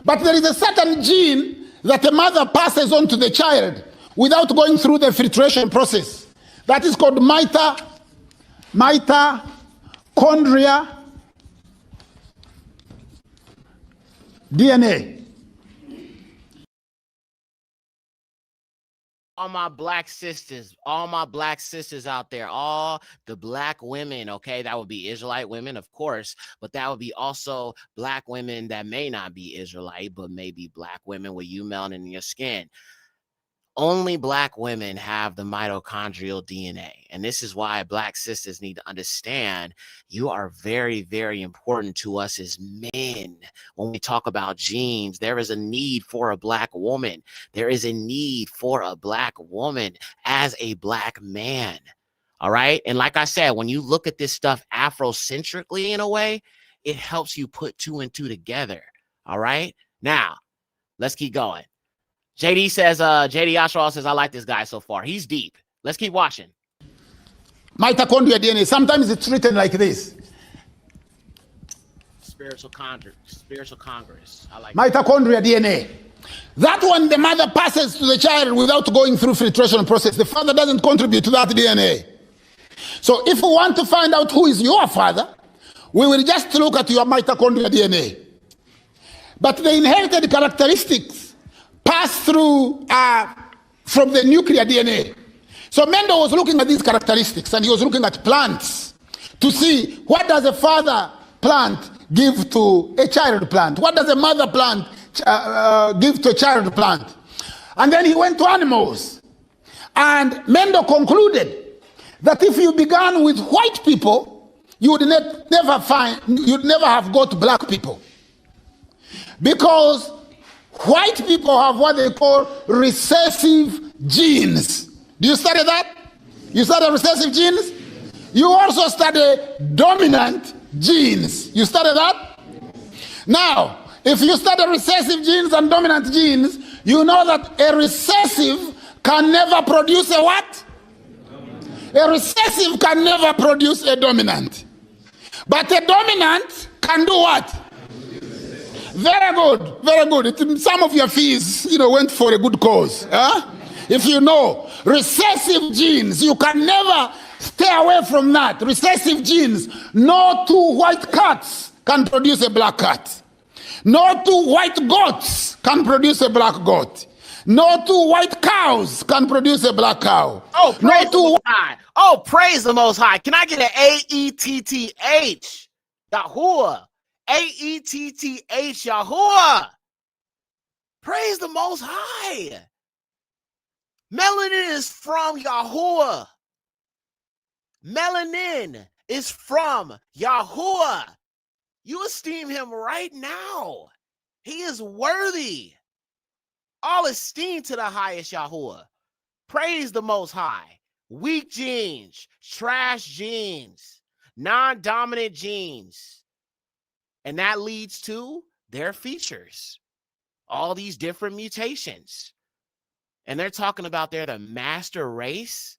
But there is a certain gene that the mother passes on to the child without going through the filtration process. That is called mitochondria DNA. All my black sisters out there, all the black women, okay, that would be Israelite women, of course, but that would be also black women that may not be Israelite, but maybe black women with you melanin in your skin. Only black women have the mitochondrial DNA. And this is why black sisters need to understand you are very, very important to us as men. When we talk about genes, there is a need for a black woman. There is a need for a black woman as a black man. All right. And like I said, when you look at this stuff Afrocentrically in a way, it helps you put 2 and 2 together. All right. Now, let's keep going. JD says, JD Oshaw says, I like this guy so far. He's deep. Let's keep watching. Mitochondria DNA. Sometimes it's written like this. Spiritual Congress. I like mitochondria DNA. That one the mother passes to the child without going through filtration process. The father doesn't contribute to that DNA. So if we want to find out who is your father, we will just look at your mitochondria DNA. But the inherited characteristics pass through from the nuclear DNA. So Mendel was looking at these characteristics, and he was looking at plants to see what does a father plant give to a child plant? What does a mother plant give to a child plant? And then he went to animals. And Mendel concluded that if you began with white people, you would you'd never have got black people. Because white people have what they call recessive genes. Do you study that? You study recessive genes? You also study dominant genes. You study that? Now, if you study recessive genes and dominant genes, you know that a recessive can never produce a what? A recessive can never produce a dominant. But a dominant can do what? Very good, very good. Some of your fees, went for a good cause. Huh? If you know recessive genes, you can never stay away from that. Recessive genes. No two white cats can produce a black cat. No two white goats can produce a black goat. No two white cows can produce a black cow. Oh, praise the Most High. Oh, praise the Most High. Can I get an A-E-T-T-H? Yahuwah. A-E-T-T-H, Yahuwah. Praise the Most High. Melanin is from Yahuwah. Melanin is from Yahuwah. You esteem him right now. He is worthy. All esteem to the highest Yahuwah. Praise the Most High. Weak genes, trash genes, non-dominant genes. And that leads to their features. All these different mutations. And they're talking about they're the master race.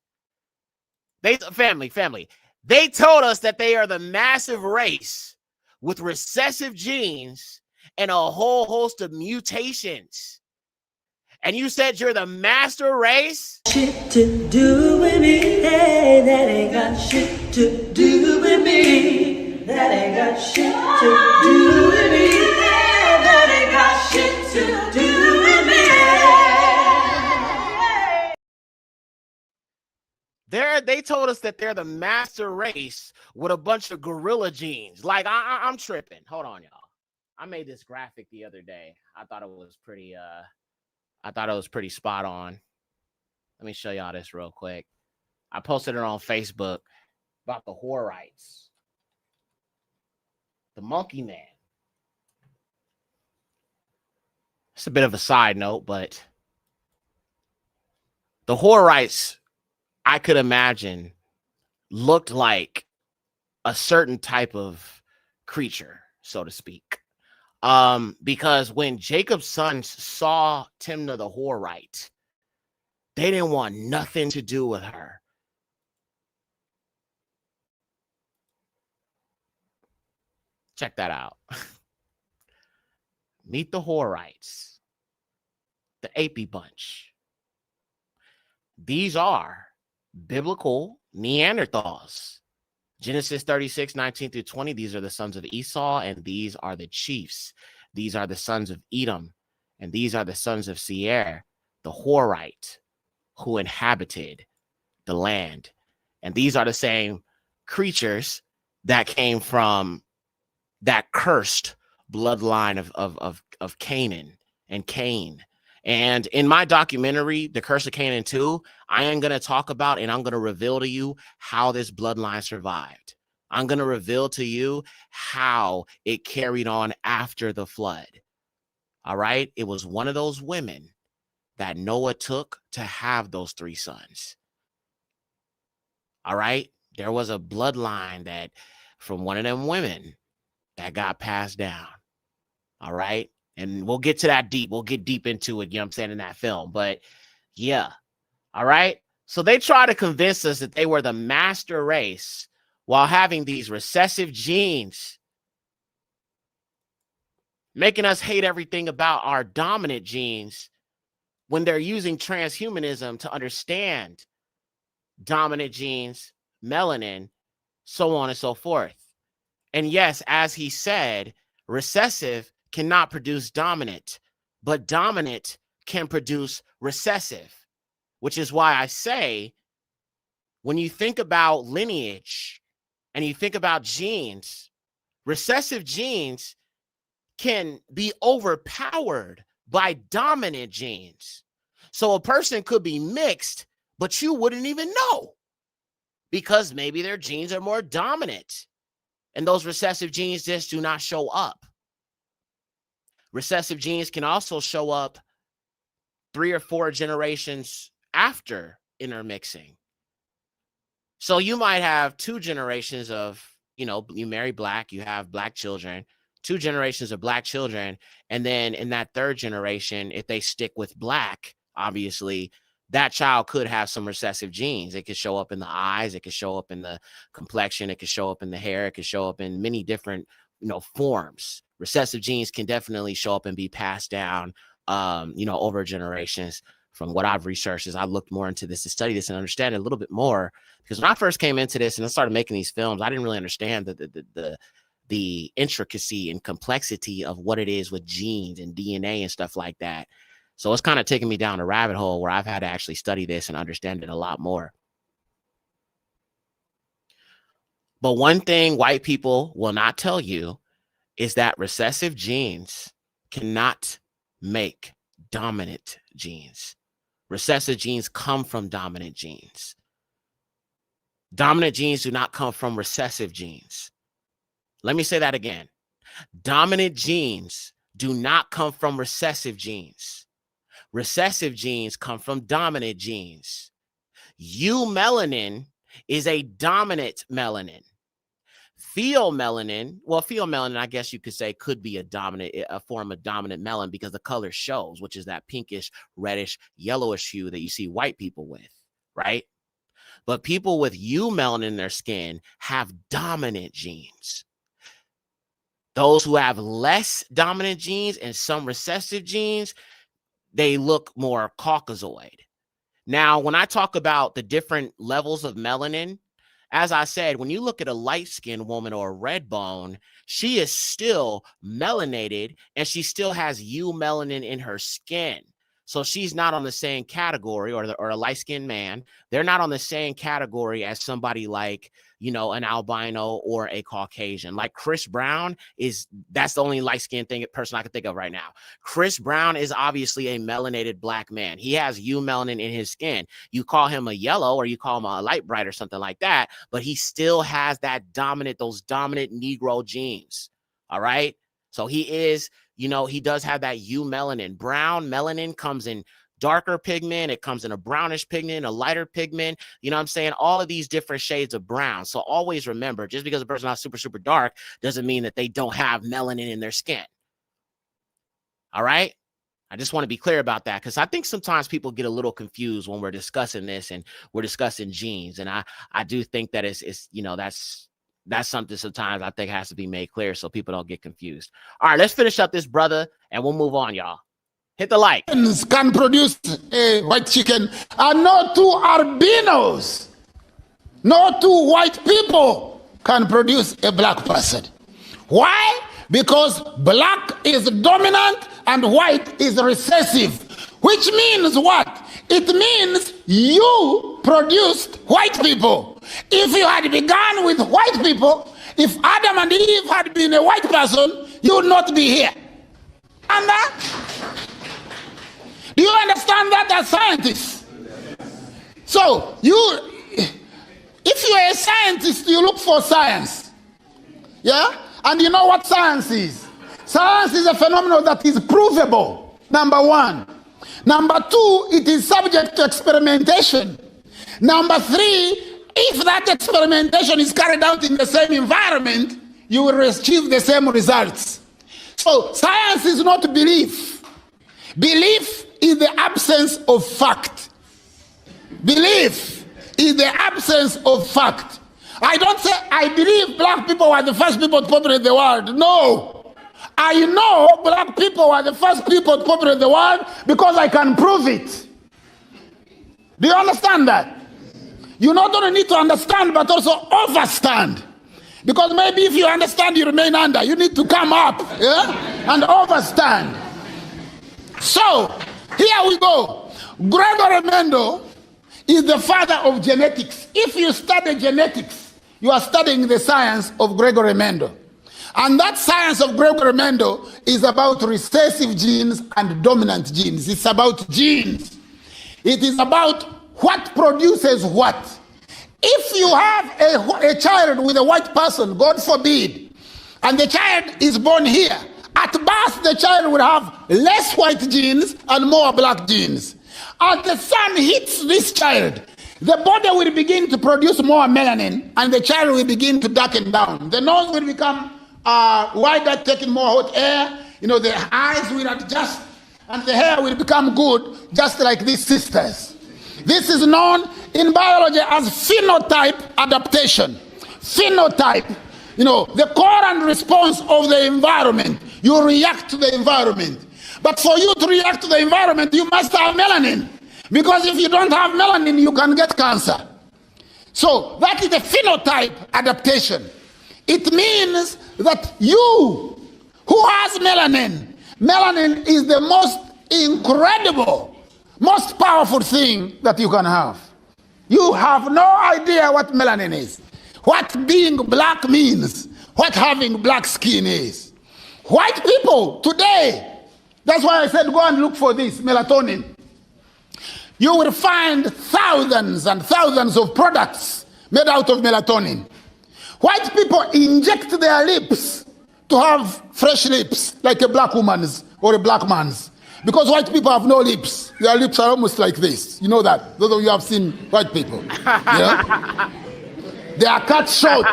Family. They told us that they are the massive race with recessive genes and a whole host of mutations. And you said you're the master race? Shit to do with me. Hey, that ain't got shit to do with me. That ain't got shit to do with me. Hey, that ain't got shit to do with me. They told us that they're the master race with a bunch of gorilla genes. Like, I'm tripping. Hold on, y'all. I made this graphic the other day. I thought it was pretty spot on. Let me show y'all this real quick. I posted it on Facebook about the Horites. The monkey man. It's a bit of a side note, but the Horites, I could imagine, looked like a certain type of creature, so to speak. Because when Jacob's sons saw Timnah the Horite, they didn't want nothing to do with her. Check that out. Meet the Horites, the Apey bunch. These are biblical Neanderthals. Genesis 36, 19 through 20, these are the sons of Esau, and these are the chiefs. These are the sons of Edom, and these are the sons of Seir, the Horite, who inhabited the land. And these are the same creatures that came from that cursed bloodline of Canaan and Cain. And in my documentary, The Curse of Canaan 2, I am going to talk about and I'm going to reveal to you how this bloodline survived. I'm going to reveal to you how it carried on after the flood. All right. It was one of those women that Noah took to have those three sons. All right. There was a bloodline that from one of them women that got passed down. All right. And we'll get to that deep. We'll get deep into it, you know what I'm saying, in that film. But yeah. All right. So they try to convince us that they were the master race while having these recessive genes, making us hate everything about our dominant genes when they're using transhumanism to understand dominant genes, melanin, so on and so forth. And yes, as he said, recessive cannot produce dominant, but dominant can produce recessive. which is why I say, when you think about lineage and you think about genes, recessive genes can be overpowered by dominant genes. So a person could be mixed, but you wouldn't even know because maybe their genes are more dominant and those recessive genes just do not show up. Recessive genes can also show up 3 or 4 generations after intermixing. So you might have 2 generations of, you marry black, you have black children, 2 generations of black children. And then in that 3rd generation, if they stick with black, obviously that child could have some recessive genes. It could show up in the eyes. It could show up in the complexion. It could show up in the hair. It could show up in many different, forms. Recessive genes can definitely show up and be passed down, over generations. From what I've researched, as I looked more into this to study this and understand it a little bit more, because when I first came into this and I started making these films, I didn't really understand the intricacy and complexity of what it is with genes and DNA and stuff like that. So it's kind of taking me down a rabbit hole where I've had to actually study this and understand it a lot more. But one thing white people will not tell you is that recessive genes cannot make dominant genes. Recessive genes come from dominant genes. Dominant genes do not come from recessive genes. Let me say that again. Dominant genes do not come from recessive genes. Recessive genes come from dominant genes. Melanin is a dominant melanin. Pheomelanin, I guess you could say, could be a form of dominant melanin because the color shows, which is that pinkish, reddish, yellowish hue that you see white people with, right? But people with melanin in their skin have dominant genes. Those who have less dominant genes and some recessive genes, they look more Caucasoid. Now, when I talk about the different levels of melanin, as I said, when you look at a light-skinned woman or a red bone, she is still melanated and she still has melanin in her skin. So she's not on the same category, or a light-skinned man. They're not on the same category as somebody like, an albino or a Caucasian. Like Chris Brown that's the only light-skinned person I can think of right now. Chris Brown is obviously a melanated black man. He has melanin in his skin. You call him a yellow or you call him a light bright or something like that, but he still has those dominant Negro genes. All right. So he is, he does have that melanin. Brown melanin comes in darker pigment. It comes in a brownish pigment, a lighter pigment. You know what I'm saying? All of these different shades of brown. So always remember, just because a person's not super, super dark doesn't mean that they don't have melanin in their skin. All right? I just want to be clear about that, because I think sometimes people get a little confused when we're discussing this and we're discussing genes. And I do think that it's that's something sometimes I think has to be made clear so people don't get confused. All right, let's finish up this brother and we'll move on, y'all. Hit the like. Can produce a white chicken, and no 2 albinos, no 2 white people can produce a black person. Why? Because black is dominant and white is recessive. Which means what? It means you produced white people. If you had begun with white people, if Adam and Eve had been a white person, you would not be here. And do you understand that as scientists? So if you're a scientist, you look for science. Yeah? And you know what science is? Science is a phenomenon that is provable, number 1. Number 2, it is subject to experimentation. Number 3, if that experimentation is carried out in the same environment, you will achieve the same results. So science is not belief. Belief is the absence of fact. Belief is the absence of fact. I don't say I believe black people were the first people to populate the world. No. I know black people were the first people to populate the world because I can prove it. Do you understand that? You not only need to understand, but also overstand. Because maybe if you understand, you remain under. You need to come up, yeah, and overstand. So, here we go. Gregory Mendel is the father of genetics. If you study genetics, you are studying the science of Gregory Mendel. And that science of Gregory Mendel is about recessive genes and dominant genes. It's about genes. It is about what produces what. If you have a child with a white person, God forbid, and the child is born here, at birth the child will have less white genes and more black genes. As the sun hits this child, the body will begin to produce more melanin, and the child will begin to darken down. The nose will become wider, taking more hot air. You know, the eyes will adjust, and the hair will become good, just like these sisters. This is known in biology as phenotype adaptation. Phenotype, you know, the current response of the environment. You react to the environment. But for you to react to the environment, you must have melanin. Because if you don't have melanin, you can get cancer. So that is a phenotype adaptation. It means that you who has melanin is the most incredible, most powerful thing that you can have. You have no idea what melanin is, what being black means, what having black skin is. White people today, that's why I said go and look for this, melatonin. You will find thousands and thousands of products made out of melatonin. White people inject their lips to have fresh lips, like a black woman's or a black man's. Because white people have no lips. Their lips are almost like this. You know that. Those of you have seen white people. Yeah? They are cut short.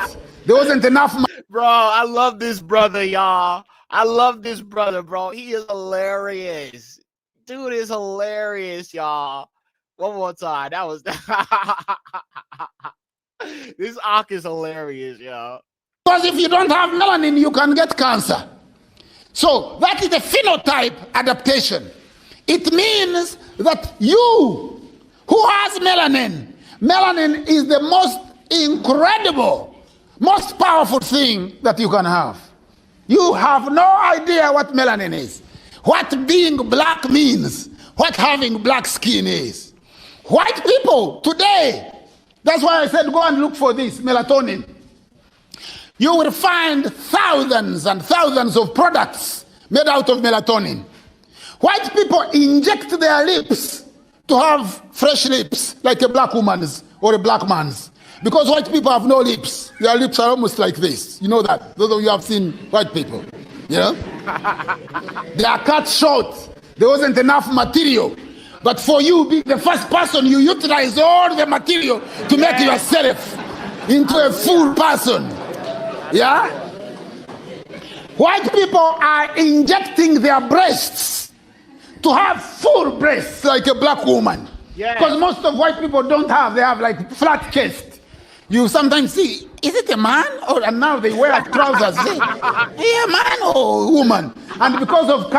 There wasn't enough. Bro, I love this brother, y'all. I love this brother, bro. He is hilarious. Dude is hilarious, y'all. One more time. That was this Ak is hilarious, y'all. Because if you don't have melanin, you can get cancer. So that is a phenotype adaptation. It means that you who has melanin is the most incredible, most powerful thing that you can have. You have no idea what melanin is, what being black means, what having black skin is. White people today, that's why I said go and look for this, melatonin. You will find thousands and thousands of products made out of melatonin. White people inject their lips to have fresh lips, like a black woman's or a black man's. Because white people have no lips. Their lips are almost like this. You know that. Those of you have seen white people. You know? They are cut short. There wasn't enough material. But for you, being the first person, you utilize all the material to make yourself into a full person. Yeah? White people are injecting their breasts to have full breasts like a black woman. Because most of white people don't have, they have like flat chest. You sometimes see, is it a man? And now they wear trousers. Is it a man or a woman? And because of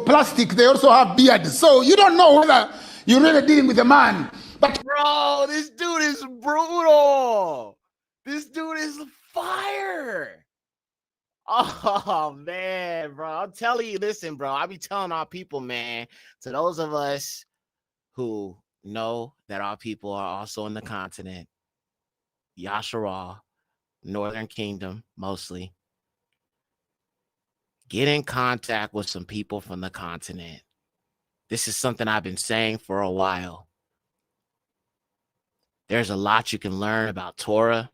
plastic, they also have beards. So you don't know whether you're really dealing with a man. But bro, this dude is brutal. This dude is fire. Oh man, bro. I'm telling you, listen, bro. I be telling our people, man, to those of us who know that our people are also in the continent, Yekcyr, Northern Kingdom, mostly. Get in contact with some people from the continent. This is something I've been saying for a while. There's a lot you can learn about Torah.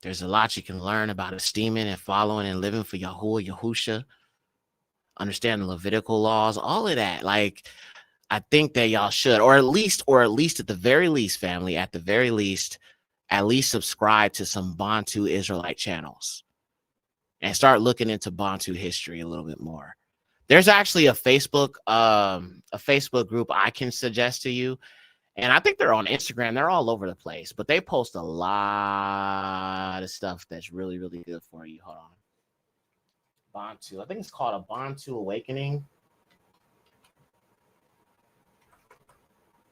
There's a lot you can learn about esteeming and following and living for Yahuwah, Yahusha. Understand the Levitical laws, all of that. Like, I think that y'all should, or at least at the very least, family, at the very least, at least subscribe to some Bantu Israelite channels and start looking into Bantu history a little bit more. There's actually a Facebook group I can suggest to you. And I think they're on Instagram. They're all over the place, but they post a lot of stuff that's really, really good for you. Hold on. Bantu. I think it's called a Bantu Awakening.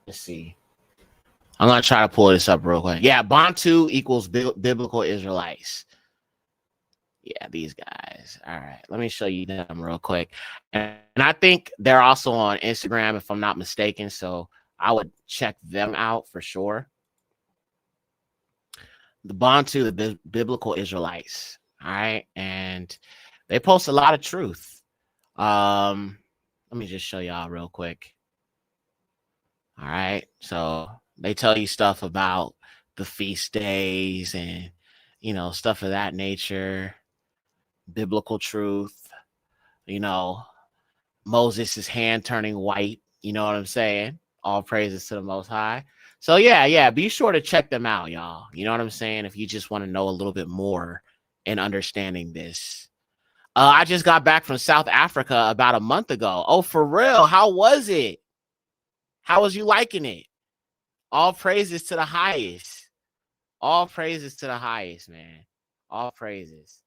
Let's see. I'm going to try to pull this up real quick. Yeah, Bantu equals Biblical Israelites. Yeah, these guys. All right, let me show you them real quick. And I think they're also on Instagram, if I'm not mistaken. So I would check them out for sure. The Bantu, the Biblical Israelites. All right. And they post a lot of truth. Let me just show y'all real quick. All right. So they tell you stuff about the feast days and, you know, stuff of that nature, biblical truth, you know, Moses' hand turning white. You know what I'm saying? All praises to the Most High. So yeah, be sure to check them out, y'all. You know what I'm saying? If you just want to know a little bit more in understanding this. I just got back from South Africa about a month ago. Oh, for real? How was it? How was you liking it? All praises to the highest. All praises to the highest, man. All praises.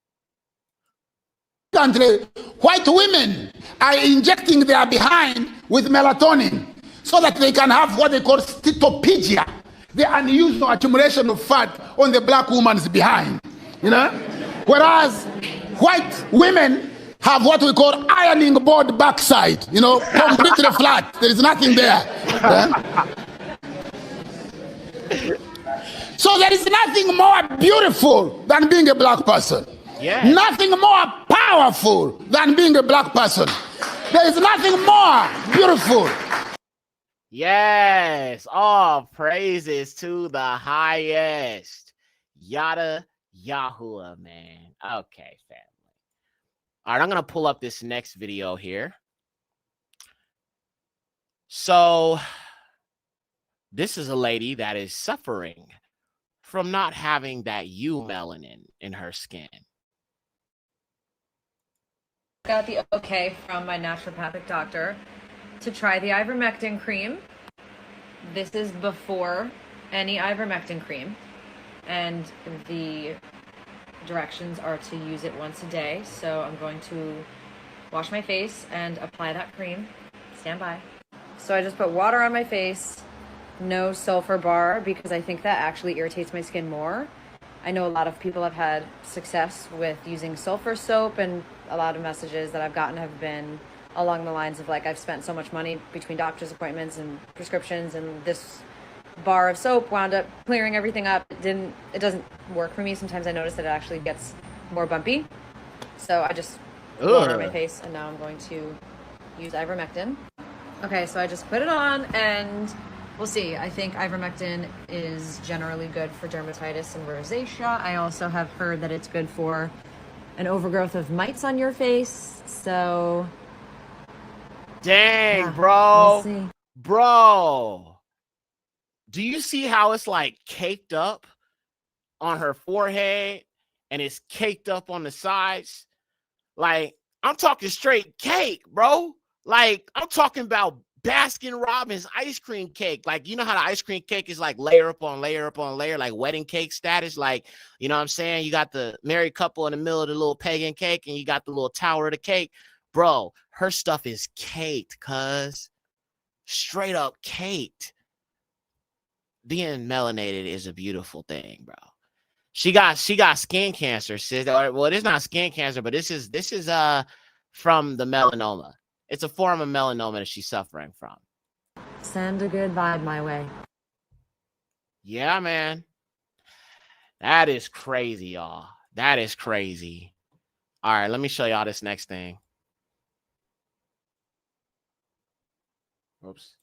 Country, white women are injecting their behind with melatonin so that they can have what they call cytopenia, the unusual accumulation of fat on the black woman's behind, you know? Whereas white women have what we call ironing board backside, you know, completely flat. There is nothing there. So there is nothing more beautiful than being a black person. Yeah. Nothing more powerful than being a black person. There is nothing more beautiful. Yes. All praises to the highest. Yada Yahuwah, man. Okay, family. All right, I'm going to pull up this next video here. So this is a lady that is suffering from not having that melanin in her skin. Got the okay from my naturopathic doctor to try the ivermectin cream. This is before any ivermectin cream, and the directions are to use it once a day. So I'm going to wash my face and apply that cream. Stand by. So I just put water on my face, no sulfur bar, because I think that actually irritates my skin more. I know a lot of people have had success with using sulfur soap, and a lot of messages that I've gotten have been along the lines of like, I've spent so much money between doctor's appointments and prescriptions, and this bar of soap wound up clearing everything up. It doesn't work for me. Sometimes I notice that it actually gets more bumpy. So I just water on my face, and now I'm going to use ivermectin. Okay, so I just put it on, and we'll see. I think ivermectin is generally good for dermatitis and rosacea. I also have heard that it's good for an overgrowth of mites on your face. So dang, yeah, bro. we'll see. Bro, do you see how it's like caked up on her forehead and it's caked up on the sides? Like, I'm talking straight cake, bro. Like, I'm talking about Baskin Robbins ice cream cake. Like, you know how the ice cream cake is like layer upon layer upon layer, like wedding cake status. Like, you know what I'm saying? You got the married couple in the middle of the little pagan cake, and you got the little tower of the cake. Bro, her stuff is caked, cuz. Straight up caked. Being melanated is a beautiful thing, bro. She got skin cancer, sis. Well, it's not skin cancer, but this is from the melanoma. It's a form of melanoma that she's suffering from. Send a good vibe my way. Yeah, man. That is crazy, y'all. That is crazy. All right, let me show y'all this next thing. Oops.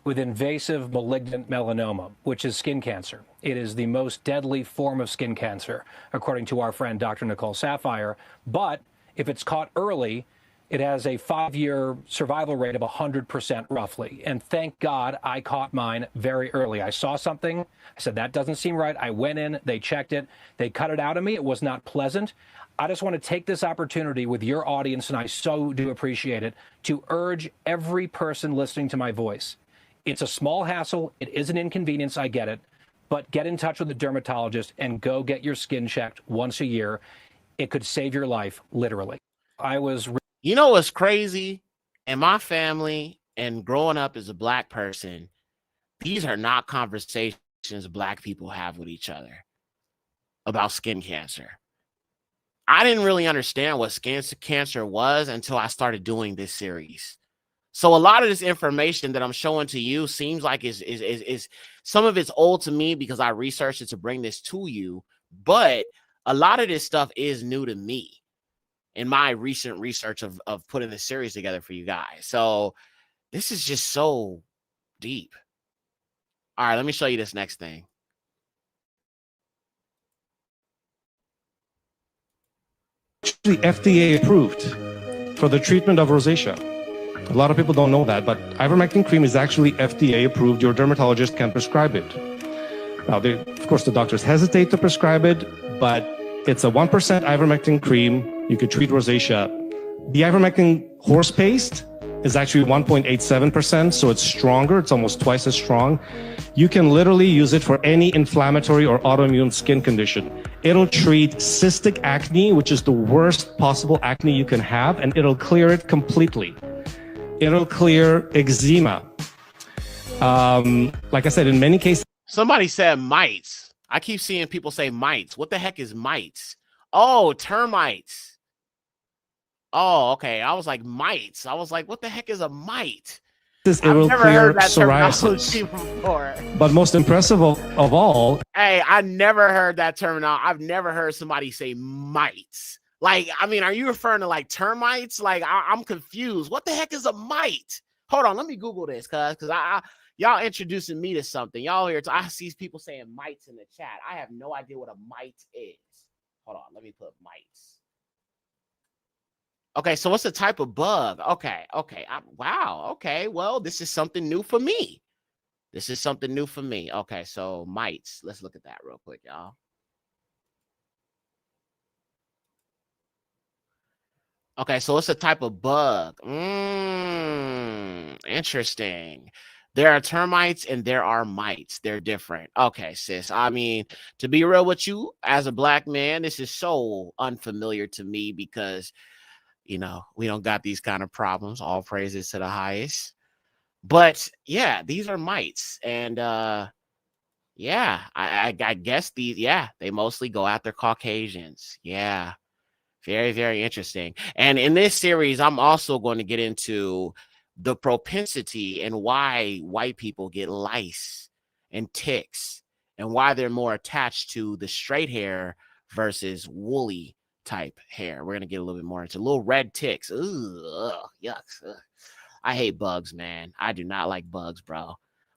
With invasive malignant melanoma, which is skin cancer. It is the most deadly form of skin cancer, according to our friend Dr. Nicole Saphier. But if it's caught early, it has a 5-year survival rate of 100% roughly. And thank God I caught mine very early. I saw something. I said, that doesn't seem right. I went in, they checked it. They cut it out of me. It was not pleasant. I just want to take this opportunity with your audience, and I so do appreciate it, to urge every person listening to my voice. It's a small hassle. It is an inconvenience. I get it. But get in touch with a dermatologist and go get your skin checked once a year. It could save your life, literally. You know what's crazy? In my family and growing up as a black person, these are not conversations black people have with each other about skin cancer. I didn't really understand what skin cancer was until I started doing this series. So a lot of this information that I'm showing to you seems like is some of it's old to me because I researched it to bring this to you, but a lot of this stuff is new to me in my recent research of putting this series together for you guys. So this is just so deep. All right, let me show you this next thing. Actually FDA approved for the treatment of rosacea. A lot of people don't know that, but ivermectin cream is actually FDA approved. Your dermatologist can prescribe it. Now, of course, the doctors hesitate to prescribe it, but it's a 1% ivermectin cream. You could treat rosacea. The ivermectin horse paste is actually 1.87%, so it's stronger. It's almost twice as strong. You can literally use it for any inflammatory or autoimmune skin condition. It'll treat cystic acne, which is the worst possible acne you can have, and it'll clear it completely. It'll clear eczema. Like I said, in many cases. Somebody said mites. I keep seeing people say mites. What the heck is mites? Oh, termites. Oh, okay. I was like mites. I was like, what the heck is a mite? It will clear psoriasis. Before. But most impressive of all. Hey, I never heard that terminology. I've never heard somebody say mites. Like, I mean, are you referring to like termites? Like, I'm confused. What the heck is a mite? Hold on, let me Google this, cause y'all introducing me to something. Y'all here, I see people saying mites in the chat. I have no idea what a mite is. Hold on, let me put mites. Okay, so what's the type of bug? Okay. Wow. Okay, well, this is something new for me. Okay, so mites. Let's look at that real quick, y'all. Okay, so it's a type of bug. Interesting. There are termites and there are mites. They're different. Okay, sis. I mean, to be real with you, as a black man, this is so unfamiliar to me because, you know, we don't got these kind of problems. All praises to the highest. But yeah, these are mites. And yeah, I guess these, they mostly go after Caucasians. Yeah. Very, very interesting. And in this series, I'm also going to get into the propensity and why white people get lice and ticks and why they're more attached to the straight hair versus woolly type hair. We're going to get a little bit more into little red ticks. Ugh, yuck. Ugh. I hate bugs, man. I do not like bugs, bro.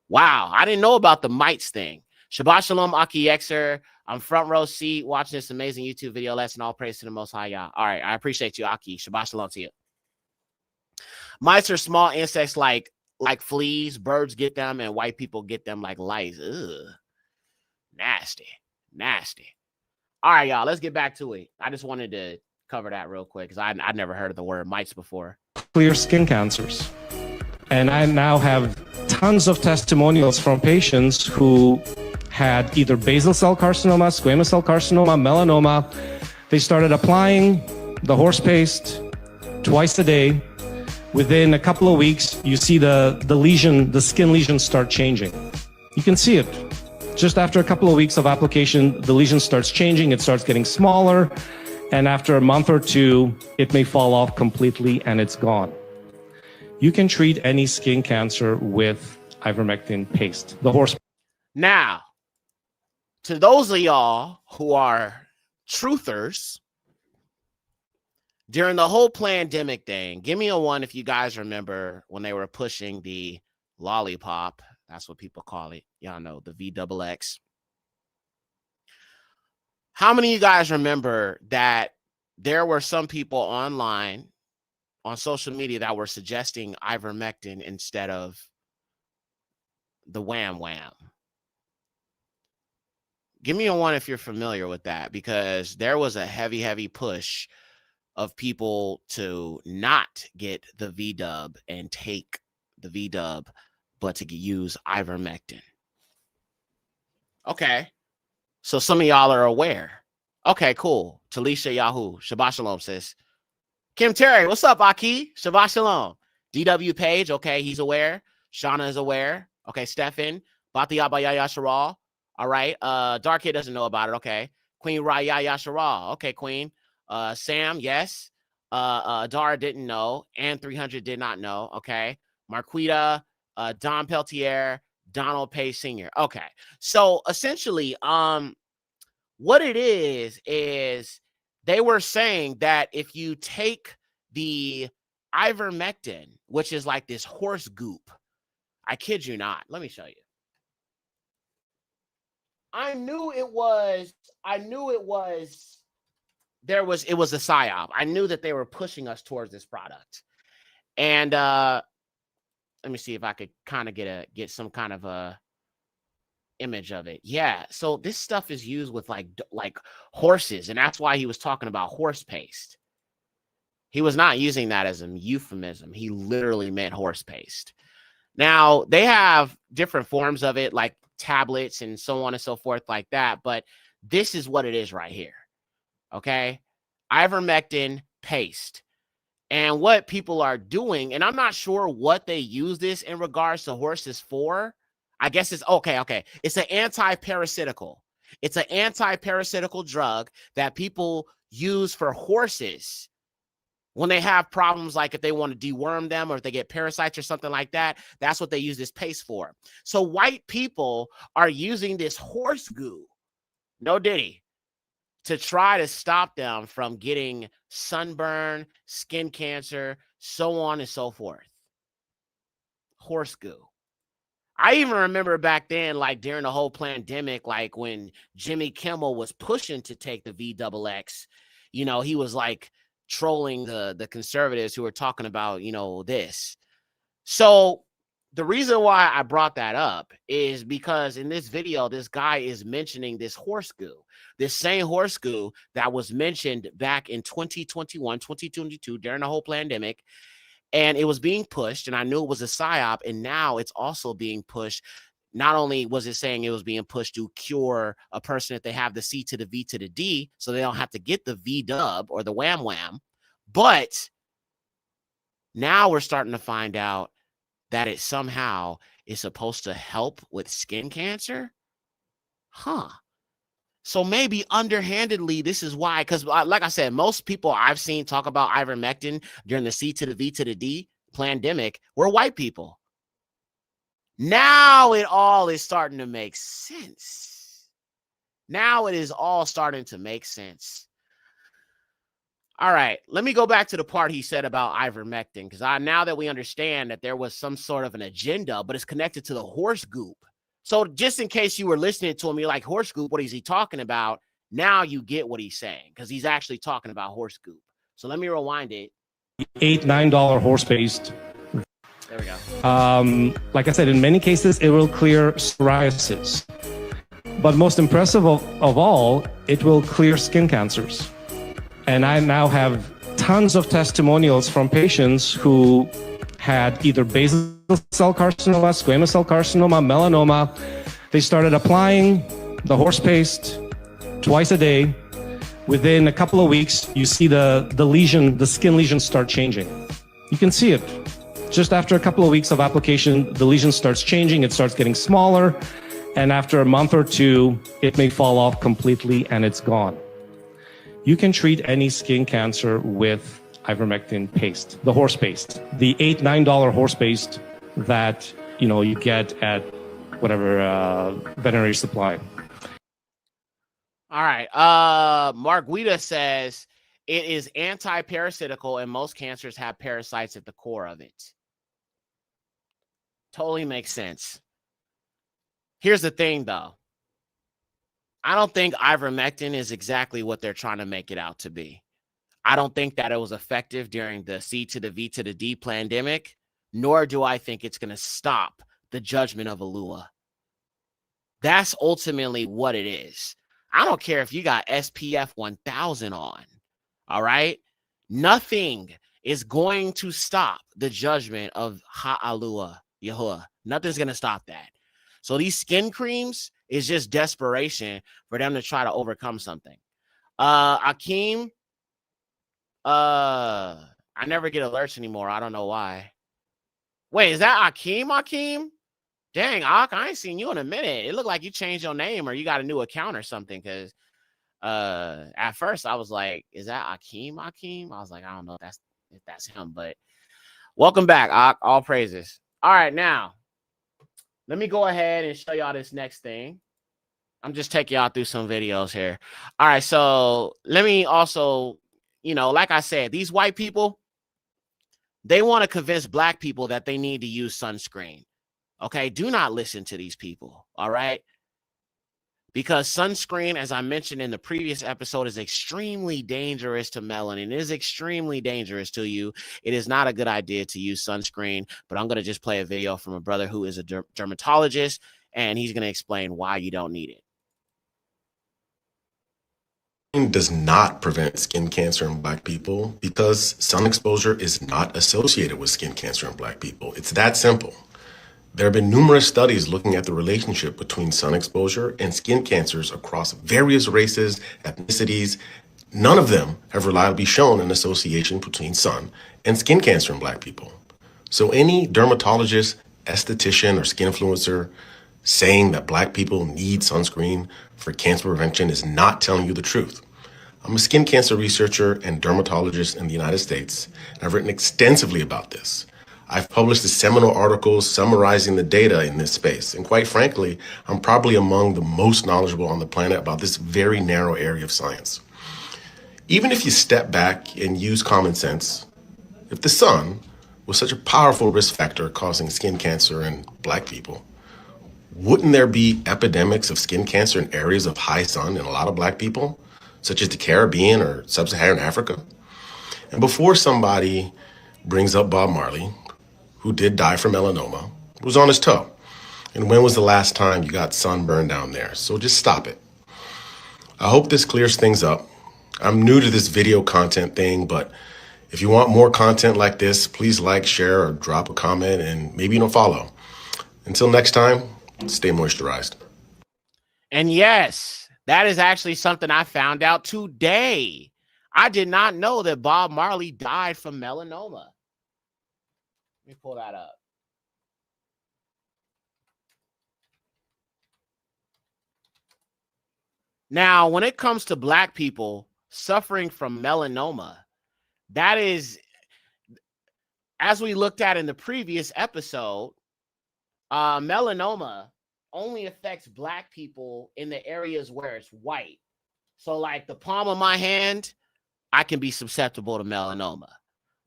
Wow. I didn't know about the mites thing. Shabbat Shalom, Aki Yekcyr. I'm front row seat watching this amazing YouTube video lesson. All praise to the Most High, y'all. All right, I appreciate you, Aki. Shabbat Shalom to you. Mice are small insects like fleas. Birds get them, and white people get them like lice. Ugh, nasty. All right, y'all. Let's get back to it. I just wanted to cover that real quick because I never heard of the word mites before. Clear skin cancers, and I now have tons of testimonials from patients who had either basal cell carcinoma, squamous cell carcinoma, melanoma. They started applying the horse paste twice a day. Within a couple of weeks, you see the skin lesions start changing. You can see it. Just after a couple of weeks of application, the lesion starts changing, it starts getting smaller, and after a month or two, it may fall off completely and it's gone. You can treat any skin cancer with ivermectin paste, the horse. Now, to those of y'all who are truthers, during the whole pandemic thing, give me a 1 if you guys remember when they were pushing the lollipop. That's what people call it. Y'all know, the VXX. How many of you guys remember that there were some people online on social media that were suggesting ivermectin instead of the wham wham? Give me a 1 if you're familiar with that, because there was a heavy push of people to not get the V-dub and take the V-dub, but to use ivermectin. Okay. So some of y'all are aware. Okay, cool. Talisha Yahoo. Shabbat Shalom, sis. Kim Terry, what's up, Aki? Shabbat Shalom. DW Page, okay, he's aware. Shauna is aware. Okay, Stefan. Bati Abaya Yasharal. All right. Dark Kid doesn't know about it. Okay. Queen Raya Yasharal. Okay, Queen. Sam, yes. Dara didn't know, and 300 did not know. Okay, Marquita, Don Peltier, Donald Page Sr. Okay, so essentially, what it is they were saying that if you take the ivermectin, which is like this horse goop, I kid you not. Let me show you. I knew it was a psyop. I knew that they were pushing us towards this product. And let me see if I could kind of get some kind of a image of it. Yeah, so this stuff is used with like horses, and that's why he was talking about horse paste. He was not using that as a euphemism. He literally meant horse paste. Now, they have different forms of it, like tablets and so on and so forth like that, but this is what it is right here. Okay? Ivermectin paste. And what people are doing, and I'm not sure what they use this in regards to horses for. I guess it's okay. It's an anti-parasitical. It's an anti-parasitical drug that people use for horses when they have problems, like if they want to deworm them or if they get parasites or something like that. That's what they use this paste for. So white people are using this horse goo, no diddy, to try to stop them from getting sunburn, skin cancer, so on and so forth. Horse goo. I even remember back then, like during the whole pandemic, like when Jimmy Kimmel was pushing to take the VXX, you know, he was like trolling the conservatives who were talking about, you know, this. So the reason why I brought that up is because in this video, this guy is mentioning this horse goo, this same horse goo that was mentioned back in 2021, 2022 during the whole pandemic. And it was being pushed, and I knew it was a psyop, and now it's also being pushed. Not only was it saying it was being pushed to cure a person if they have the C to the V to the D, so they don't have to get the V dub or the wham wham, but now we're starting to find out that it somehow is supposed to help with skin cancer. Huh. So maybe underhandedly, this is why, because like I said, most people I've seen talk about ivermectin during the C to the V to the D pandemic were white people. Now it all is starting to make sense. Now it is all starting to make sense. All right, let me go back to the part he said about ivermectin, because now that we understand that there was some sort of an agenda, but it's connected to the horse goop. So just in case you were listening to him, you're like, horse goop, what is he talking about? Now you get what he's saying, because he's actually talking about horse goop. So let me rewind it. $8-9 horse paste. There we go. Like I said, in many cases, it will clear psoriasis. But most impressive of all, it will clear skin cancers. And I now have tons of testimonials from patients who had either basal cell carcinoma, squamous cell carcinoma, melanoma. They started applying the horse paste twice a day. Within a couple of weeks, you see the lesion, the skin lesions start changing. You can see it. Just after a couple of weeks of application, the lesion starts changing, it starts getting smaller, and after a month or two, it may fall off completely and it's gone. You can treat any skin cancer with ivermectin paste, the horse paste, the $8-9 horse paste that you get at whatever veterinary supply. All right. Mark Guida says it is anti-parasitical, and most cancers have parasites at the core of it. Totally makes sense. Here's the thing, though. I don't think ivermectin is exactly what they're trying to make it out to be. I don't think that it was effective during the C to the V to the D pandemic, nor do I think it's going to stop the judgment of Alua. That's ultimately what it is. I don't care if you got SPF 1000 on, all right? Nothing is going to stop the judgment of Ha'alua, Yahuwah. Nothing's going to stop that. So these skin creams is just desperation for them to try to overcome something. Akeem, I never get alerts anymore. I don't know why. Wait, is that Akeem? Dang, Ak, I ain't seen you in a minute. It looked like you changed your name or you got a new account or something, because At first I was like, is that Akeem? I was like, I don't know if that's him, but welcome back. All praises. All right, now let me go ahead and show y'all this next thing. I'm just taking y'all through some videos here. All right, so let me also, like I said, these white people, they want to convince black people that they need to use sunscreen. Okay, do not listen to these people. All right. Because sunscreen, as I mentioned in the previous episode, is extremely dangerous to melanin. It is extremely dangerous to you. It is not a good idea to use sunscreen, but I'm going to just play a video from a brother who is a dermatologist, and he's going to explain why you don't need it. Does not prevent skin cancer in black people because sun exposure is not associated with skin cancer in black people. It's that simple. There have been numerous studies looking at the relationship between sun exposure and skin cancers across various races, ethnicities. None of them have reliably shown an association between sun and skin cancer in black people. So any dermatologist, esthetician, or skin influencer saying that black people need sunscreen for cancer prevention is not telling you the truth. I'm a skin cancer researcher and dermatologist in the United States, and I've written extensively about this. I've published a seminal articles summarizing the data in this space. And quite frankly, I'm probably among the most knowledgeable on the planet about this very narrow area of science. Even if you step back and use common sense, if the sun was such a powerful risk factor causing skin cancer in black people, wouldn't there be epidemics of skin cancer in areas of high sun in a lot of black people, such as the Caribbean or sub-Saharan Africa? And before somebody brings up Bob Marley, who did die from melanoma, was on his toe. And when was the last time you got sunburned down there? So just stop it. I hope this clears things up. I'm new to this video content thing, but if you want more content like this, please like, share, or drop a comment, and maybe follow. Until next time, stay moisturized. And yes, that is actually something I found out today. I did not know that Bob Marley died from melanoma. Let me pull that up. Now, when it comes to black people suffering from melanoma, that is, as we looked at in the previous episode, melanoma only affects black people in the areas where it's white. So like the palm of my hand, I can be susceptible to melanoma.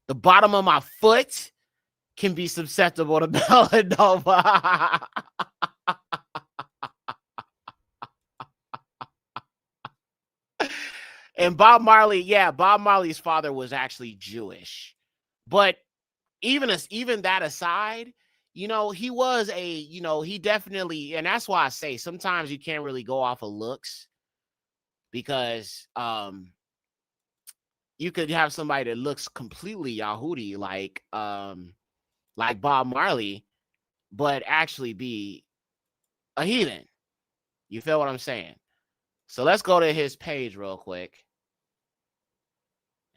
The bottom of my foot can be susceptible to melanoma. And Bob Marley, Bob Marley's father was actually Jewish. But even that aside, he was he definitely, and that's why I say sometimes you can't really go off of looks, because you could have somebody that looks completely Yahudi like Bob Marley, but actually be a heathen. You feel what I'm saying? So let's go to his page real quick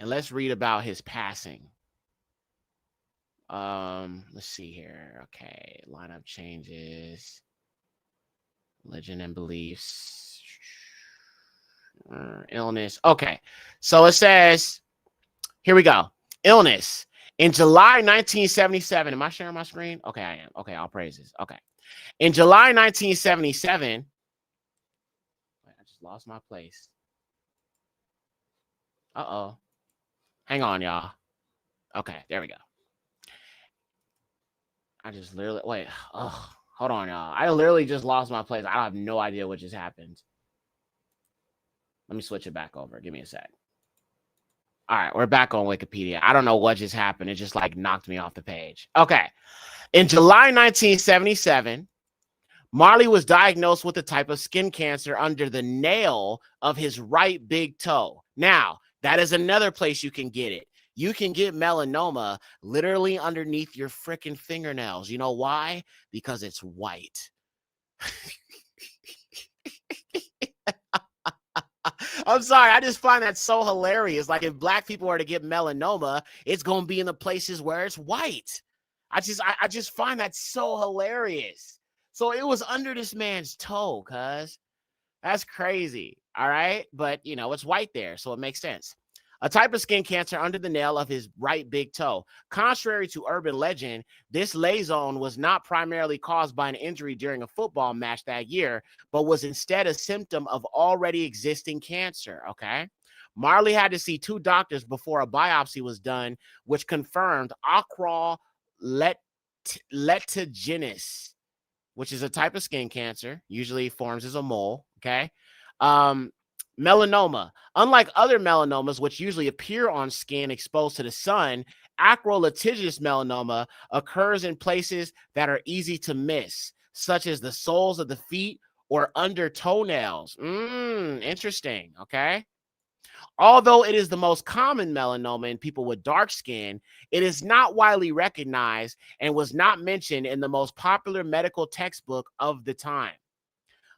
and let's read about his passing. Let's see here. Okay, lineup changes, religion and beliefs, illness. Okay, so it says, here we go. Illness. In July 1977, am I sharing my screen? Okay, I am. Okay, all praises. Okay. In July 1977, I just lost my place. Uh-oh. Hang on, y'all. Okay, there we go. I just literally, wait. Oh, hold on, y'all. I literally just lost my place. I have no idea what just happened. Let me switch it back over. Give me a sec. All right, we're back on Wikipedia. I don't know what just happened. It just knocked me off the page. Okay. In July 1977, Marley was diagnosed with a type of skin cancer under the nail of his right big toe. Now, that is another place you can get it. You can get melanoma literally underneath your freaking fingernails. You know why? Because it's white. I'm sorry. I just find that so hilarious. Like if black people are to get melanoma, it's going to be in the places where it's white. I just find that so hilarious. So it was under this man's toe, cuz. That's crazy. All right. But, you know, it's white there, so it makes sense. A type of skin cancer under the nail of his right big toe. Contrary to urban legend, this lesion was not primarily caused by an injury during a football match that year, but was instead a symptom of already existing cancer, okay? Marley had to see 2 doctors before a biopsy was done, which confirmed acral lentiginous, which is a type of skin cancer, usually forms as a mole, okay? Melanoma. Unlike other melanomas, which usually appear on skin exposed to the sun, acral lentiginous melanoma occurs in places that are easy to miss, such as the soles of the feet or under toenails. Interesting, okay? Although it is the most common melanoma in people with dark skin, it is not widely recognized and was not mentioned in the most popular medical textbook of the time.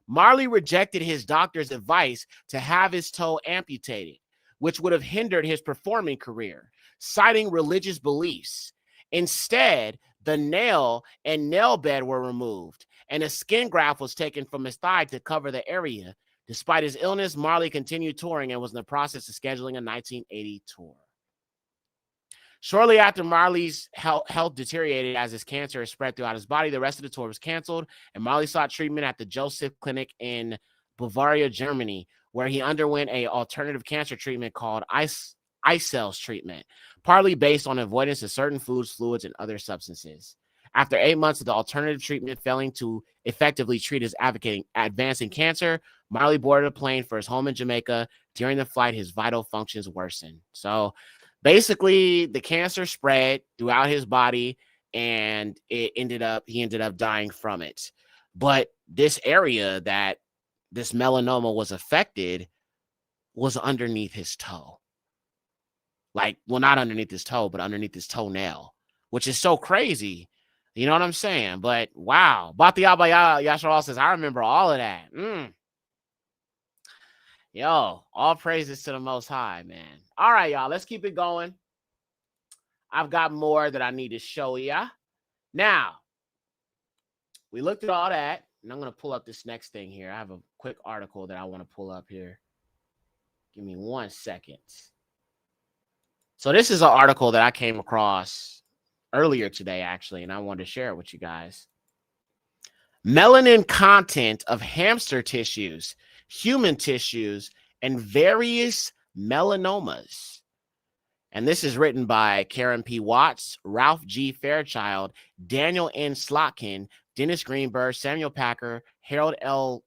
Marley rejected his doctor's advice to have his toe amputated, which would have hindered his performing career, citing religious beliefs. Instead, the nail and nail bed were removed, and a skin graft was taken from his thigh to cover the area. Despite his illness, Marley continued touring and was in the process of scheduling a 1980 tour. Shortly after Marley's health deteriorated as his cancer spread throughout his body, the rest of the tour was canceled, and Marley sought treatment at the Joseph Clinic in Bavaria, Germany, where he underwent an alternative cancer treatment called cells treatment, partly based on avoidance of certain foods, fluids, and other substances. After 8 months of the alternative treatment failing to effectively treat his advancing cancer, Marley boarded a plane for his home in Jamaica. During the flight, his vital functions worsened. So basically, the cancer spread throughout his body, and he ended up dying from it. But this area that this melanoma was affected was underneath his toe. Like, well, not underneath his toe, but underneath his toenail, which is so crazy. You know what I'm saying? But wow. Bati Abaya Yashar says, I remember all of that. Yo, all praises to the Most High, man. All right, y'all, let's keep it going. I've got more that I need to show ya. Now, we looked at all that, and I'm going to pull up this next thing here. I have a quick article that I want to pull up here. Give me 1 second. So this is an article that I came across earlier today, actually, and I wanted to share it with you guys. Melanin content of hamster tissues, human tissues, and various melanomas. And this is written by Karen P. Watts, Ralph G. Fairchild, Daniel N. Slotkin, Dennis Greenberg, Samuel Packer, Harold L.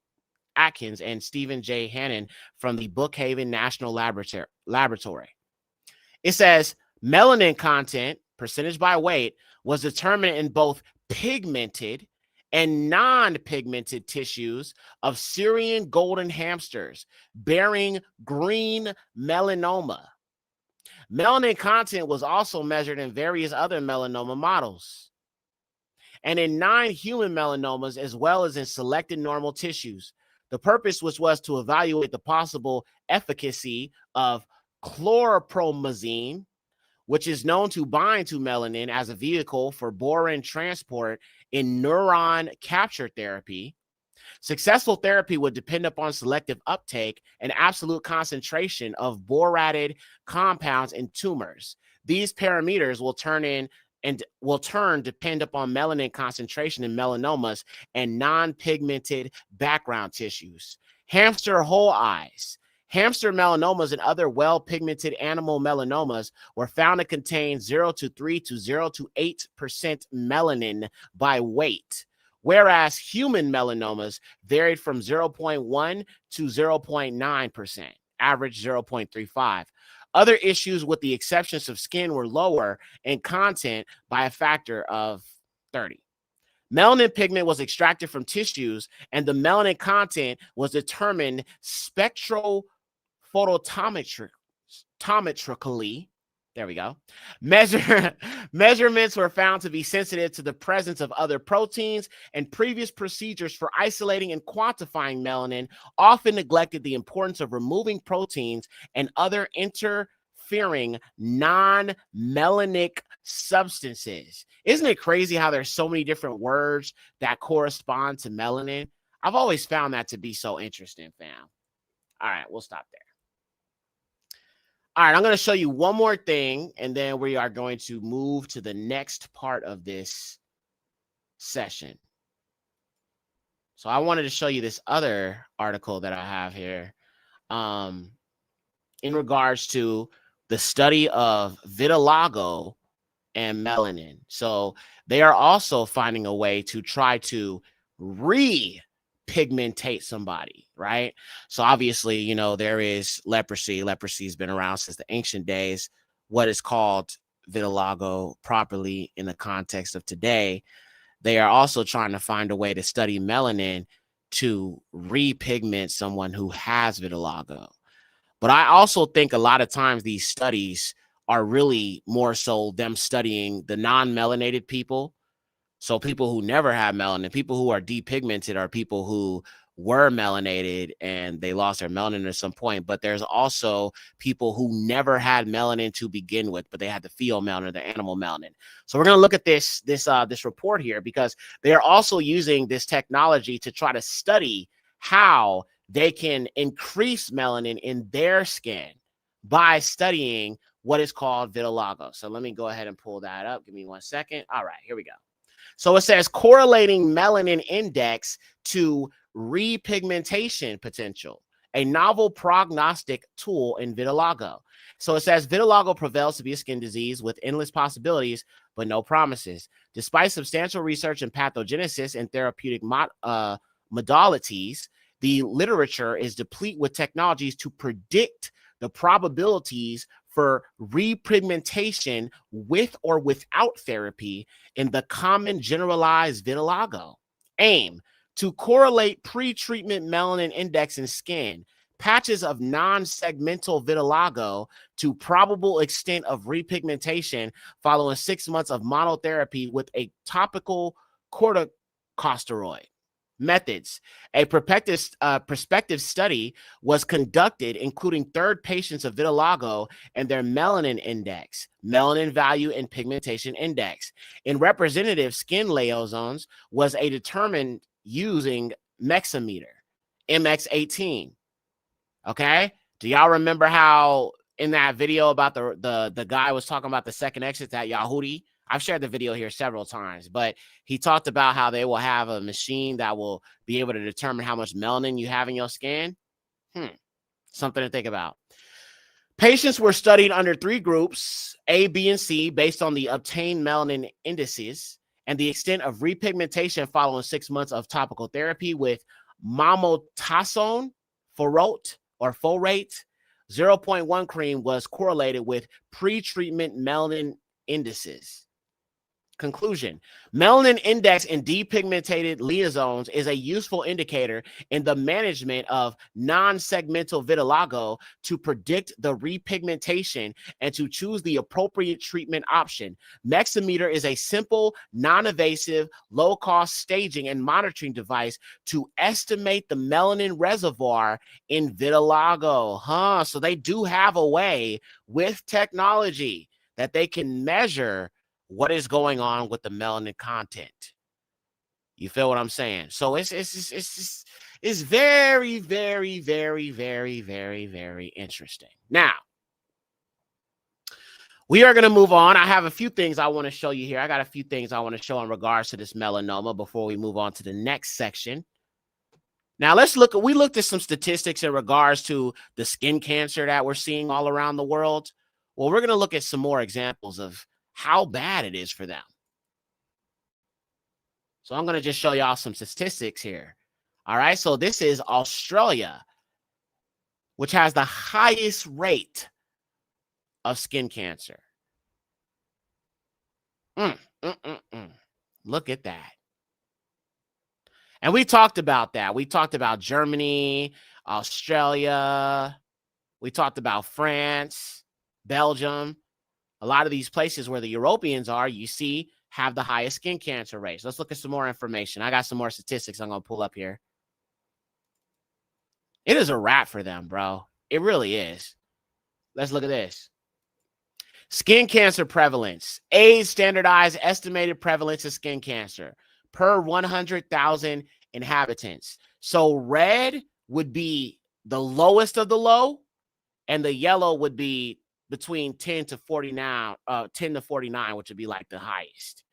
Atkins, and Stephen J. Hannon from the Brookhaven National Laboratory. It says melanin content, percentage by weight, was determined in both pigmented and non-pigmented tissues of Syrian golden hamsters bearing green melanoma. Melanin content was also measured in various other melanoma models and in 9 human melanomas, as well as in selected normal tissues. The purpose was to evaluate the possible efficacy of chlorpromazine, which is known to bind to melanin as a vehicle for boron transport in neuron capture therapy. Successful therapy would depend upon selective uptake and absolute concentration of borated compounds in tumors. These parameters will depend upon melanin concentration in melanomas and non-pigmented background tissues. Hamster whole eyes. Hamster melanomas and other well-pigmented animal melanomas were found to contain 0.3 to 0.8% melanin by weight, whereas human melanomas varied from 0.1 to 0.9%, average 0.35. Other issues, with the exceptions of skin, were lower in content by a factor of 30. Melanin pigment was extracted from tissues, and the melanin content was determined spectrophotometrically. There we go. Measurements were found to be sensitive to the presence of other proteins, and previous procedures for isolating and quantifying melanin often neglected the importance of removing proteins and other interfering non-melanic substances. Isn't it crazy how there's so many different words that correspond to melanin? I've always found that to be so interesting, fam. All right, we'll stop there. All right, I'm going to show you one more thing, and then we are going to move to the next part of this session. So I wanted to show you this other article that I have here in regards to the study of vitiligo and melanin. So they are also finding a way to try to repigmentate somebody, right? So obviously, you know, there is leprosy. Leprosy has been around since the ancient days. What is called vitiligo properly in the context of today, they are also trying to find a way to study melanin to repigment someone who has vitiligo. But I also think a lot of times these studies are really more so them studying the non-melanated people. So people who never had melanin, people who are depigmented are people who were melanated and they lost their melanin at some point. But there's also people who never had melanin to begin with, but they had the field melanin, the animal melanin. So we're going to look at this report here because they are also using this technology to try to study how they can increase melanin in their skin by studying what is called vitiligo. So let me go ahead and pull that up. Give me 1 second. All right, here we go. So it says correlating melanin index to repigmentation potential, a novel prognostic tool in vitiligo. So it says vitiligo prevails to be a skin disease with endless possibilities, but no promises. Despite substantial research in pathogenesis and therapeutic modalities, the literature is deplete with technologies to predict the probabilities for repigmentation with or without therapy in the common generalized vitiligo. Aim to correlate pre-treatment melanin index in skin, patches of non-segmental vitiligo to probable extent of repigmentation following 6 months of monotherapy with a topical corticosteroid. Methods. A prospective study was conducted, including third patients of vitiligo and their melanin index, melanin value, and pigmentation index. In representative skin lesions was a determined using Mexameter, MX18. Okay? Do y'all remember how in that video about the guy was talking about the second exit, that Yahudi? I've shared the video here several times, but he talked about how they will have a machine that will be able to determine how much melanin you have in your skin. Something to think about. Patients were studied under 3 groups, A, B, and C, based on the obtained melanin indices and the extent of repigmentation following 6 months of topical therapy with mometasone, folate, 0.1 cream was correlated with pre-treatment melanin indices. Conclusion. Melanin index in depigmented lesions is a useful indicator in the management of non-segmental vitiligo to predict the repigmentation and to choose the appropriate treatment option. Mexameter is a simple, non-invasive, low-cost staging and monitoring device to estimate the melanin reservoir in vitiligo. So they do have a way with technology that they can measure what is going on with the melanin content. You feel what I'm saying? So it's very, very, very, very, very, very interesting. Now, we are going to move on. I have a few things I want to show you here. I got a few things I want to show in regards to this melanoma before we move on to the next section. Now, we looked at some statistics in regards to the skin cancer that we're seeing all around the world. Well, we're going to look at some more examples of how bad it is for them. So I'm going to just show y'all some statistics here. All right. So this is Australia, which has the highest rate of skin cancer. Look at that. And we talked about that. We talked about Germany, Australia. We talked about France, Belgium. A lot of these places where the Europeans are, you see, have the highest skin cancer rates. Let's look at some more information. I got some more statistics I'm going to pull up here. It is a wrap for them, bro. It really is. Let's look at this. Skin cancer prevalence. AIDS standardized estimated prevalence of skin cancer per 100,000 inhabitants. So red would be the lowest of the low, and the yellow would be between 10 to 49, 10 to 49, which would be like the highest.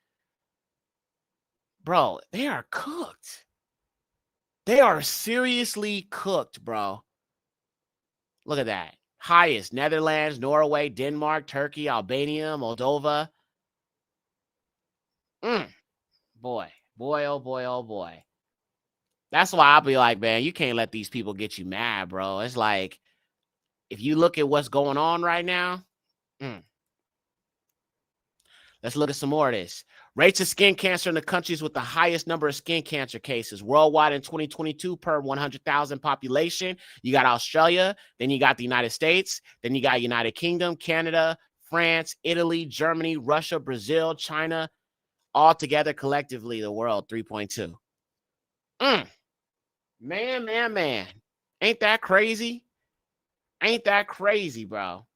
Bro, they are cooked. They are seriously cooked, bro. Look at that. Highest: Netherlands, Norway, Denmark, Turkey, Albania, Moldova. Boy, oh boy, oh boy. That's why I'll be like, man, you can't let these people get you mad, bro. It's like, if you look at what's going on right now, let's look at some more of this. Rates of skin cancer in the countries with the highest number of skin cancer cases worldwide in 2022 per 100,000 population. You got Australia, then you got the United States, then you got United Kingdom, Canada, France, Italy, Germany, Russia, Brazil, China, all together collectively the world 3.2. Man. Ain't that crazy? Ain't that crazy, bro?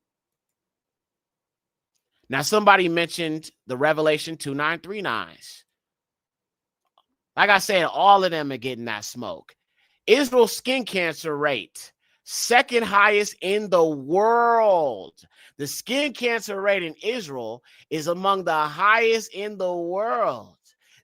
Now, somebody mentioned the Revelation 2939s. Like I said, all of them are getting that smoke. Israel's skin cancer rate, second highest in the world. The skin cancer rate in Israel is among the highest in the world.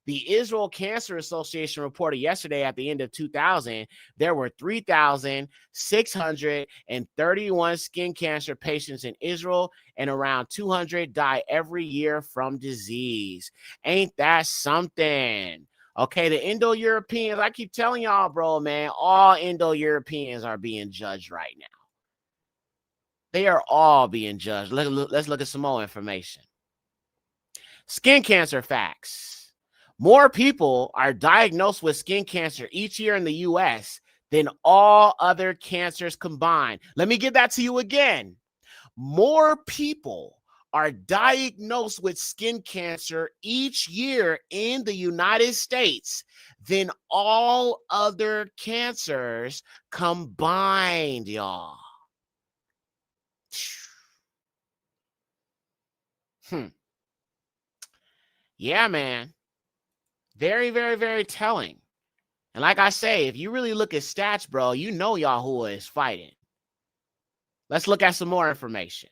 The Israel Cancer Association reported yesterday at the end of 2000, there were 3,631 skin cancer patients in Israel, and around 200 die every year from disease. Ain't that something? Okay, the Indo-Europeans, I keep telling y'all, bro, man, all Indo-Europeans are being judged right now. They are all being judged. Let's look at some more information. Skin cancer facts. More people are diagnosed with skin cancer each year in the U.S. than all other cancers combined. Let me give that to you again. More people are diagnosed with skin cancer each year in the United States than all other cancers combined, y'all. Yeah, man. Very, very, very telling. And like I say, if you really look at stats, bro, you know Yahuwah is fighting. Let's look at some more information.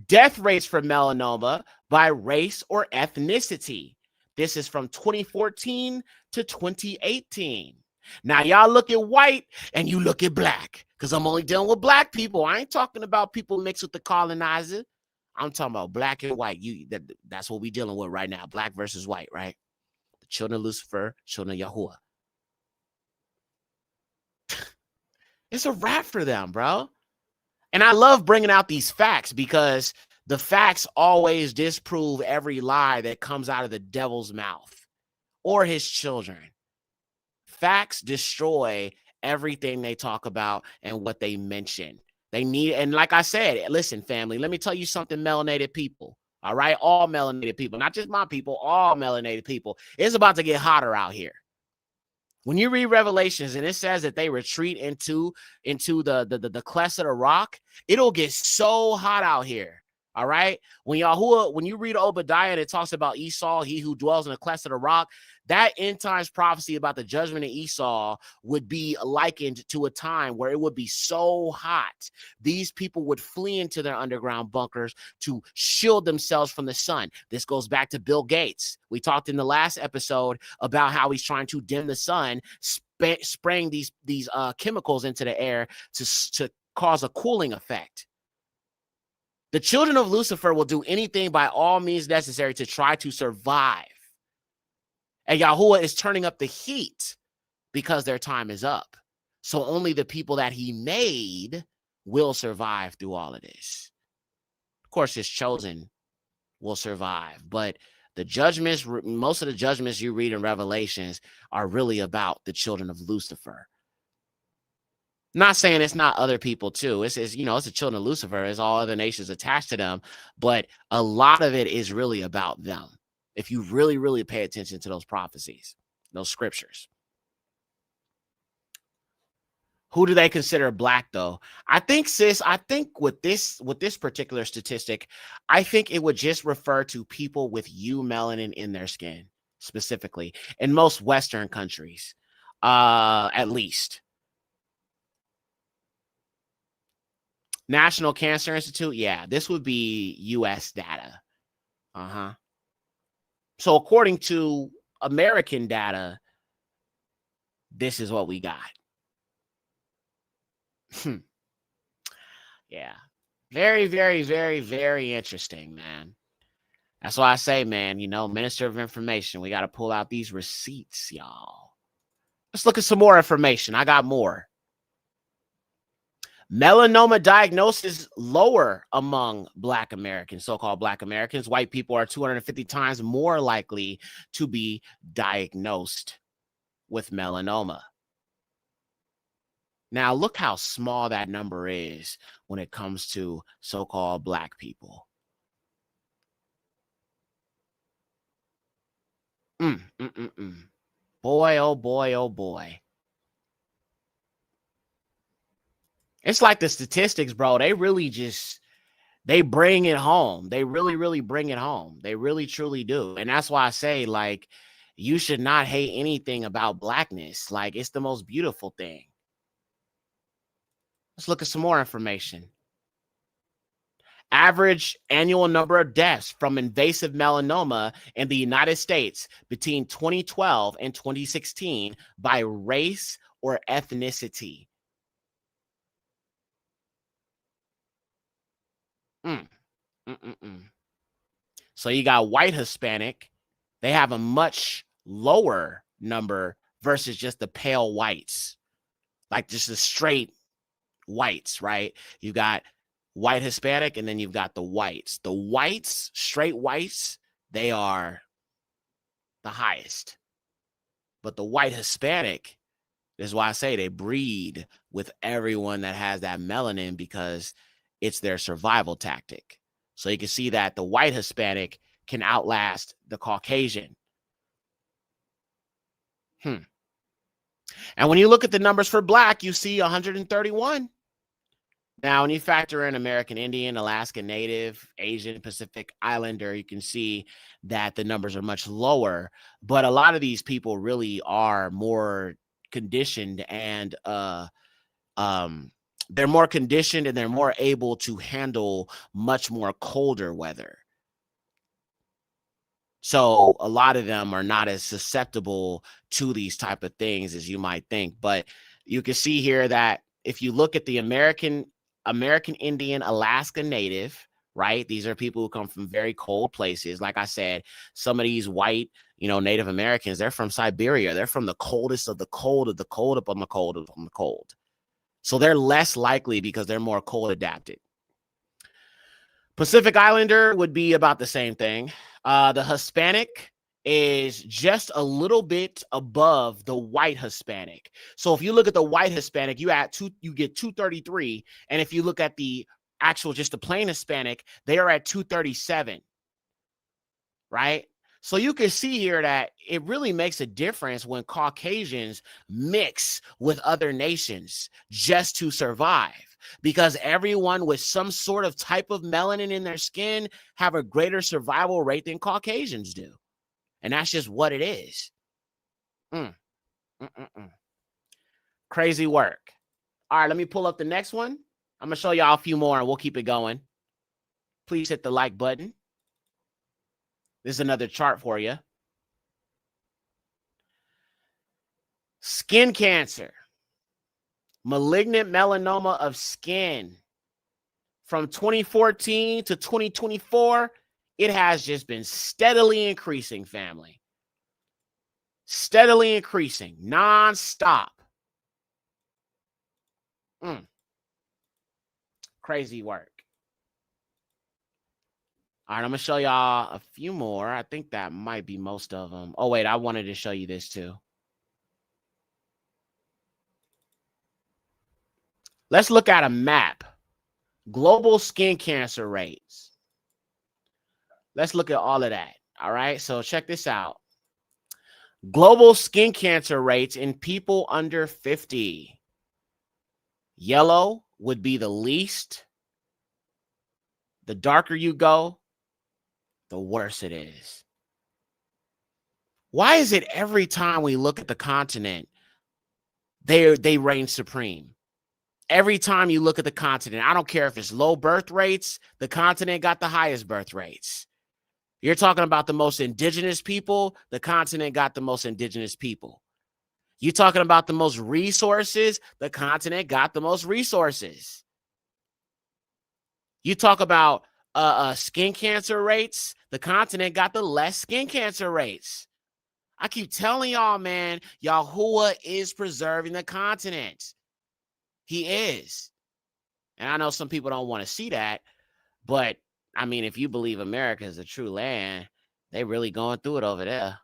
Death rates for melanoma by race or ethnicity. This is from 2014 to 2018. Now, y'all look at white and you look at black, because I'm only dealing with black people. I ain't talking about people mixed with the colonizer. I'm talking about black and white. That's what we're dealing with right now, black versus white, right? The children of Lucifer, children of Yahuwah. It's a wrap for them, bro. And I love bringing out these facts, because the facts always disprove every lie that comes out of the devil's mouth or his children. Facts destroy everything they talk about and what they mention. They need, and like I said, listen, family, let me tell you something, melanated people. All right, all melanated people, not just my people, all melanated people. It's about to get hotter out here. When you read Revelations and it says that they retreat into the clefts of the rock, it'll get so hot out here. All right. When you read Obadiah and it talks about Esau, he who dwells in the clefts of the rock, that end times prophecy about the judgment of Esau would be likened to a time where it would be so hot. These people would flee into their underground bunkers to shield themselves from the sun. This goes back to Bill Gates. We talked in the last episode about how he's trying to dim the sun, spraying these chemicals into the air to cause a cooling effect. The children of Lucifer will do anything by all means necessary to try to survive. And Yahuwah is turning up the heat because their time is up. So only the people that he made will survive through all of this. Of course, his chosen will survive. But the judgments, most of the judgments you read in Revelations are really about the children of Lucifer. Not saying it's not other people too. It's the children of Lucifer. It's all other nations attached to them. But a lot of it is really about them. If you really, really pay attention to those prophecies, those scriptures. Who do they consider black, though? I think, sis, with this particular statistic, I think it would just refer to people with melanin in their skin, specifically, in most Western countries, at least. National Cancer Institute. Yeah, this would be U.S. data. So according to American data, this is what we got. Yeah. Very, very, very, very interesting, man. That's why I say, man, you know, Minister of Information, we got to pull out these receipts, y'all. Let's look at some more information. I got more. Melanoma diagnosis lower among Black Americans, so-called Black Americans. White people are 250 times more likely to be diagnosed with melanoma. Now, look how small that number is when it comes to so-called Black people. Boy, oh boy, oh boy. It's like the statistics, bro. They really they bring it home. They really, really bring it home. They really, truly do. And that's why I say, like, you should not hate anything about Blackness. Like, it's the most beautiful thing. Let's look at some more information. Average annual number of deaths from invasive melanoma in the United States between 2012 and 2016 by race or ethnicity. So you got white Hispanic. They have a much lower number versus just the pale whites, like just the straight whites, right? You got white Hispanic, and then you've got the whites. The whites, straight whites, they are the highest. But the white Hispanic, that's why I say they breed with everyone that has that melanin, because it's their survival tactic. So you can see that the white Hispanic can outlast the Caucasian. And when you look at the numbers for Black, you see 131. Now, when you factor in American Indian, Alaska Native, Asian Pacific Islander, you can see that the numbers are much lower. But a lot of these people really are more conditioned, and they're more conditioned, and they're more able to handle much more colder weather. So a lot of them are not as susceptible to these type of things as you might think. But you can see here that if you look at the American Indian, Alaska Native, right? These are people who come from very cold places. Like I said, some of these white, Native Americans, they're from Siberia. They're from the coldest of the cold of the cold up on the cold up on the cold. So they're less likely because they're more cold adapted. Pacific Islander would be about the same thing. The Hispanic is just a little bit above the white Hispanic. So if you look at the white Hispanic, you get 233. And if you look at the actual, just the plain Hispanic, they are at 237, right? So you can see here that it really makes a difference when Caucasians mix with other nations just to survive, because everyone with some sort of type of melanin in their skin have a greater survival rate than Caucasians do. And that's just what it is. Crazy work. All right, let me pull up the next one. I'm going to show y'all a few more and we'll keep it going. Please hit the like button. This is another chart for you. Skin cancer. Malignant melanoma of skin. From 2014 to 2024, it has just been steadily increasing, family. Steadily increasing, nonstop. Crazy work. All right, I'm going to show y'all a few more. I think that might be most of them. Oh, wait, I wanted to show you this too. Let's look at a map. Global skin cancer rates. Let's look at all of that. All right, so check this out. Global skin cancer rates in people under 50. Yellow would be the least. The darker you go, the worse it is. Why is it every time we look at the continent, they reign supreme? every time you look at the continent, I don't care if it's low birth rates, the continent got the highest birth rates. You're talking about the most indigenous people, the continent got the most indigenous people. You're talking about the most resources, the continent got the most resources. You talk about skin cancer rates, the continent got the less skin cancer rates. I keep telling y'all, man, Yahuwah is preserving the continent. He is. And I know some people don't want to see that, but I mean, if you believe America is a true land, they really going through it over there.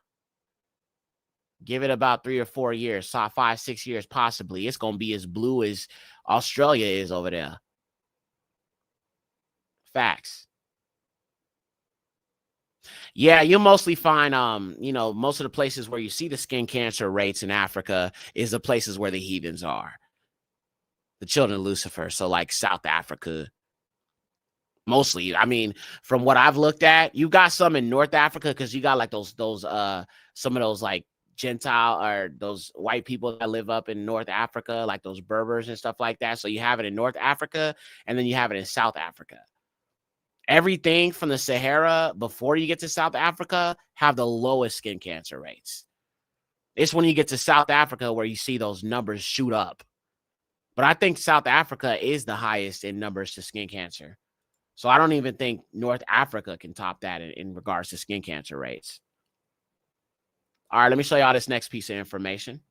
Give it about 3 or 4 years, 5, 6 years, possibly. It's going to be as blue as Australia is over there. Facts. Yeah, you'll mostly find, most of the places where you see the skin cancer rates in Africa is the places where the heathens are. The children of Lucifer. So like South Africa, mostly. I mean, from what I've looked at, you got some in North Africa because you got like those some of those like Gentile or those white people that live up in North Africa, like those Berbers and stuff like that. So you have it in North Africa and then you have it in South Africa. Everything from the Sahara before you get to South Africa have the lowest skin cancer rates. It's when you get to South Africa where you see those numbers shoot up. But I think South Africa is the highest in numbers to skin cancer. So I don't even think North Africa can top that in regards to skin cancer rates. All right, let me show y'all this next piece of information.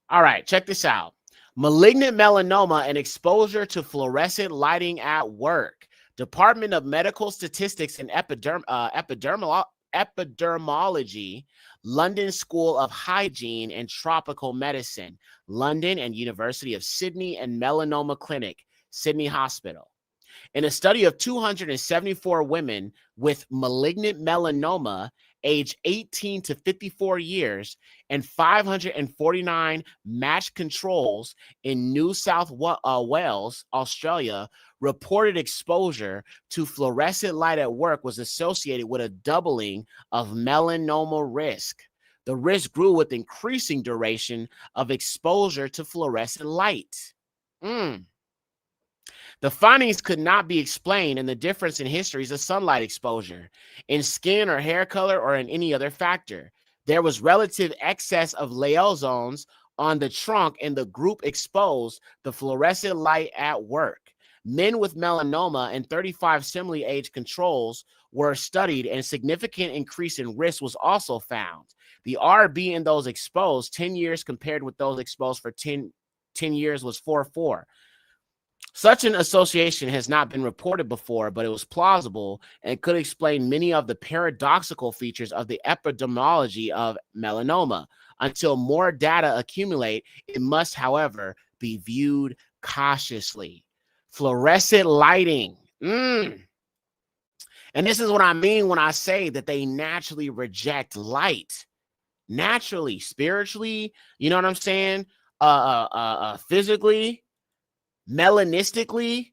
All right, check this out. Malignant melanoma and exposure to fluorescent lighting at work. Department of Medical Statistics and Epidemiology, London School of Hygiene and Tropical Medicine, London and University of Sydney and Melanoma Clinic, Sydney Hospital. In a study of 274 women with malignant melanoma aged 18 to 54 years and 549 matched controls in New South Wales, Australia, reported exposure to fluorescent light at work was associated with a doubling of melanoma risk. The risk grew with increasing duration of exposure to fluorescent light. The findings could not be explained in the difference in histories of sunlight exposure, in skin or hair color, or in any other factor. There was relative excess of liaisons on the trunk in the group exposed to fluorescent light at work. Men with melanoma and 35 similarly aged controls were studied, and significant increase in risk was also found. The RB in those exposed 10 years compared with those exposed for 10 years was 4.4. Such an association has not been reported before, but it was plausible and could explain many of the paradoxical features of the epidemiology of melanoma. Until more data accumulate, it must, however, be viewed cautiously. Fluorescent lighting. And this is what I mean when I say that they naturally reject light. Naturally, spiritually, you know what I'm saying? Physically, melanistically,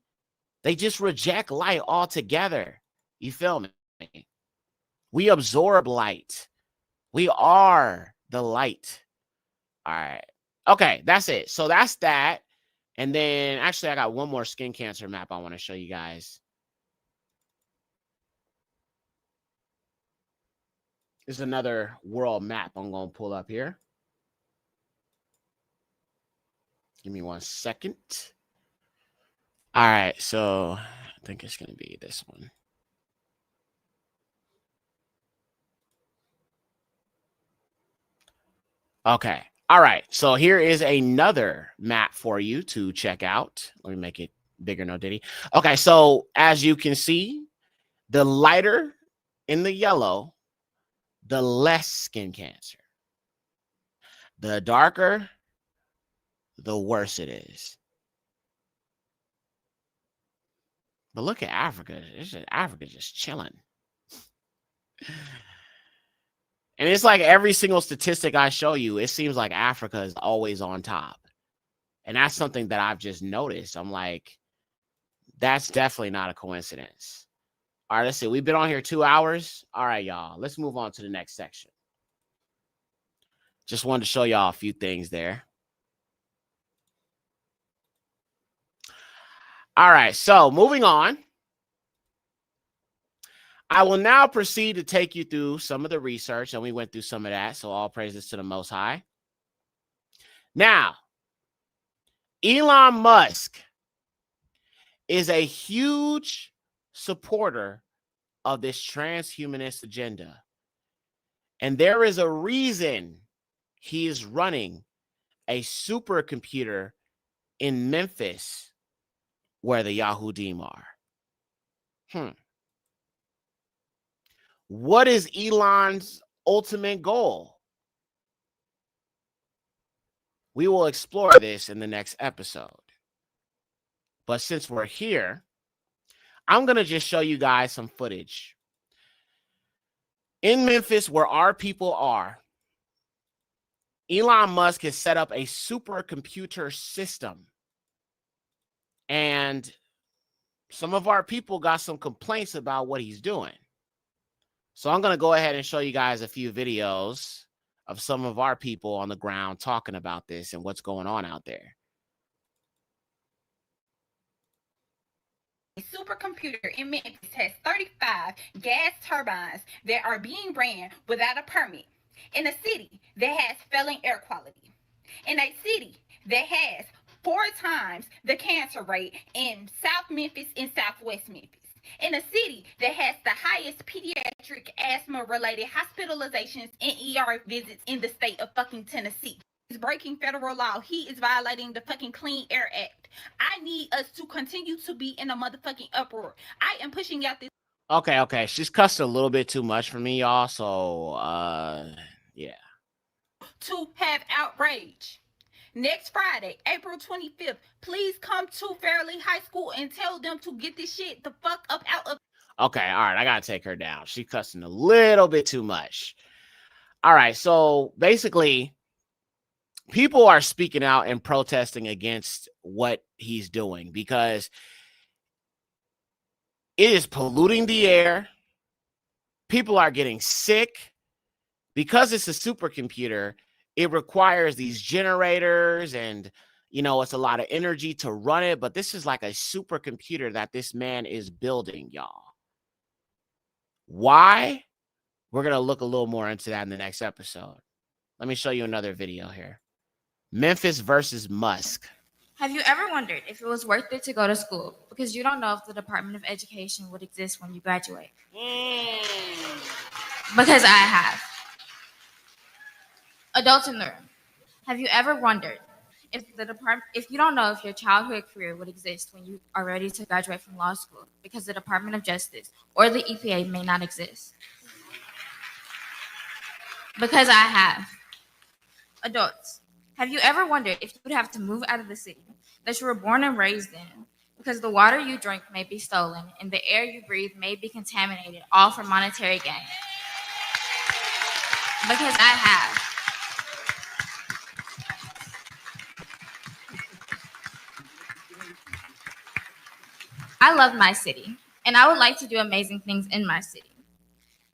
they just reject light altogether. You feel me? We absorb light. We are the light. All right. Okay, that's it. So that's that. And then actually I got one more skin cancer map I want to show you guys. This is another world map I'm going to pull up here. Give me 1 second. All right, so I think it's going to be this one. Okay. All right. So here is another map for you to check out. Let me make it bigger, no diddy. Okay. So as you can see, the lighter in the yellow, the less skin cancer. The darker, the worse it is. But look at Africa. Africa just chilling. And it's like every single statistic I show you, it seems like Africa is always on top. And that's something that I've just noticed. I'm like, that's definitely not a coincidence. All right, let's see. We've been on here 2 hours. All right, y'all. Let's move on to the next section. Just wanted to show y'all a few things there. All right, so moving on. I will now proceed to take you through some of the research, and we went through some of that, so all praises to the Most High. Now, Elon Musk is a huge supporter of this transhumanist agenda, and there is a reason he is running a supercomputer in Memphis where the Yahudim are. What is Elon's ultimate goal? We will explore this in the next episode. But since we're here, I'm going to just show you guys some footage. In Memphis, where our people are, Elon Musk has set up a supercomputer system. And some of our people got some complaints about what he's doing. So I'm going to go ahead and show you guys a few videos of some of our people on the ground talking about this and what's going on out there. A supercomputer in Memphis has 35 gas turbines that are being ran without a permit. In a city that has failing air quality. In a city that has 4 times the cancer rate in South Memphis and Southwest Memphis. In a city that has the highest pediatric asthma-related hospitalizations and ER visits in the state of fucking Tennessee. He's breaking federal law. He is violating the fucking Clean Air Act. I need us to continue to be in a motherfucking uproar. I am pushing out this. Okay. She's cussed a little bit too much for me, y'all. So, yeah. To have outrage. Next Friday, April 25th, please come to Fairleigh High School and tell them to get this shit the fuck up out of. Okay, all right, I gotta take her down. She's cussing a little bit too much. All right, so basically, people are speaking out and protesting against what he's doing because it is polluting the air. People are getting sick because it's a supercomputer. It requires these generators and, you know, it's a lot of energy to run it. But this is like a supercomputer that this man is building, y'all. Why? We're going to look a little more into that in the next episode. Let me show you another video here. Memphis versus Musk. Have you ever wondered if it was worth it to go to school because you don't know if the Department of Education would exist when you graduate? Because I have. Adults in the room, have you ever wondered if you don't know if your childhood career would exist when you are ready to graduate from law school because the Department of Justice or the EPA may not exist? Because I have. Adults, have you ever wondered if you would have to move out of the city that you were born and raised in because the water you drink may be stolen and the air you breathe may be contaminated, all for monetary gain? Because I have. I love my city, and I would like to do amazing things in my city.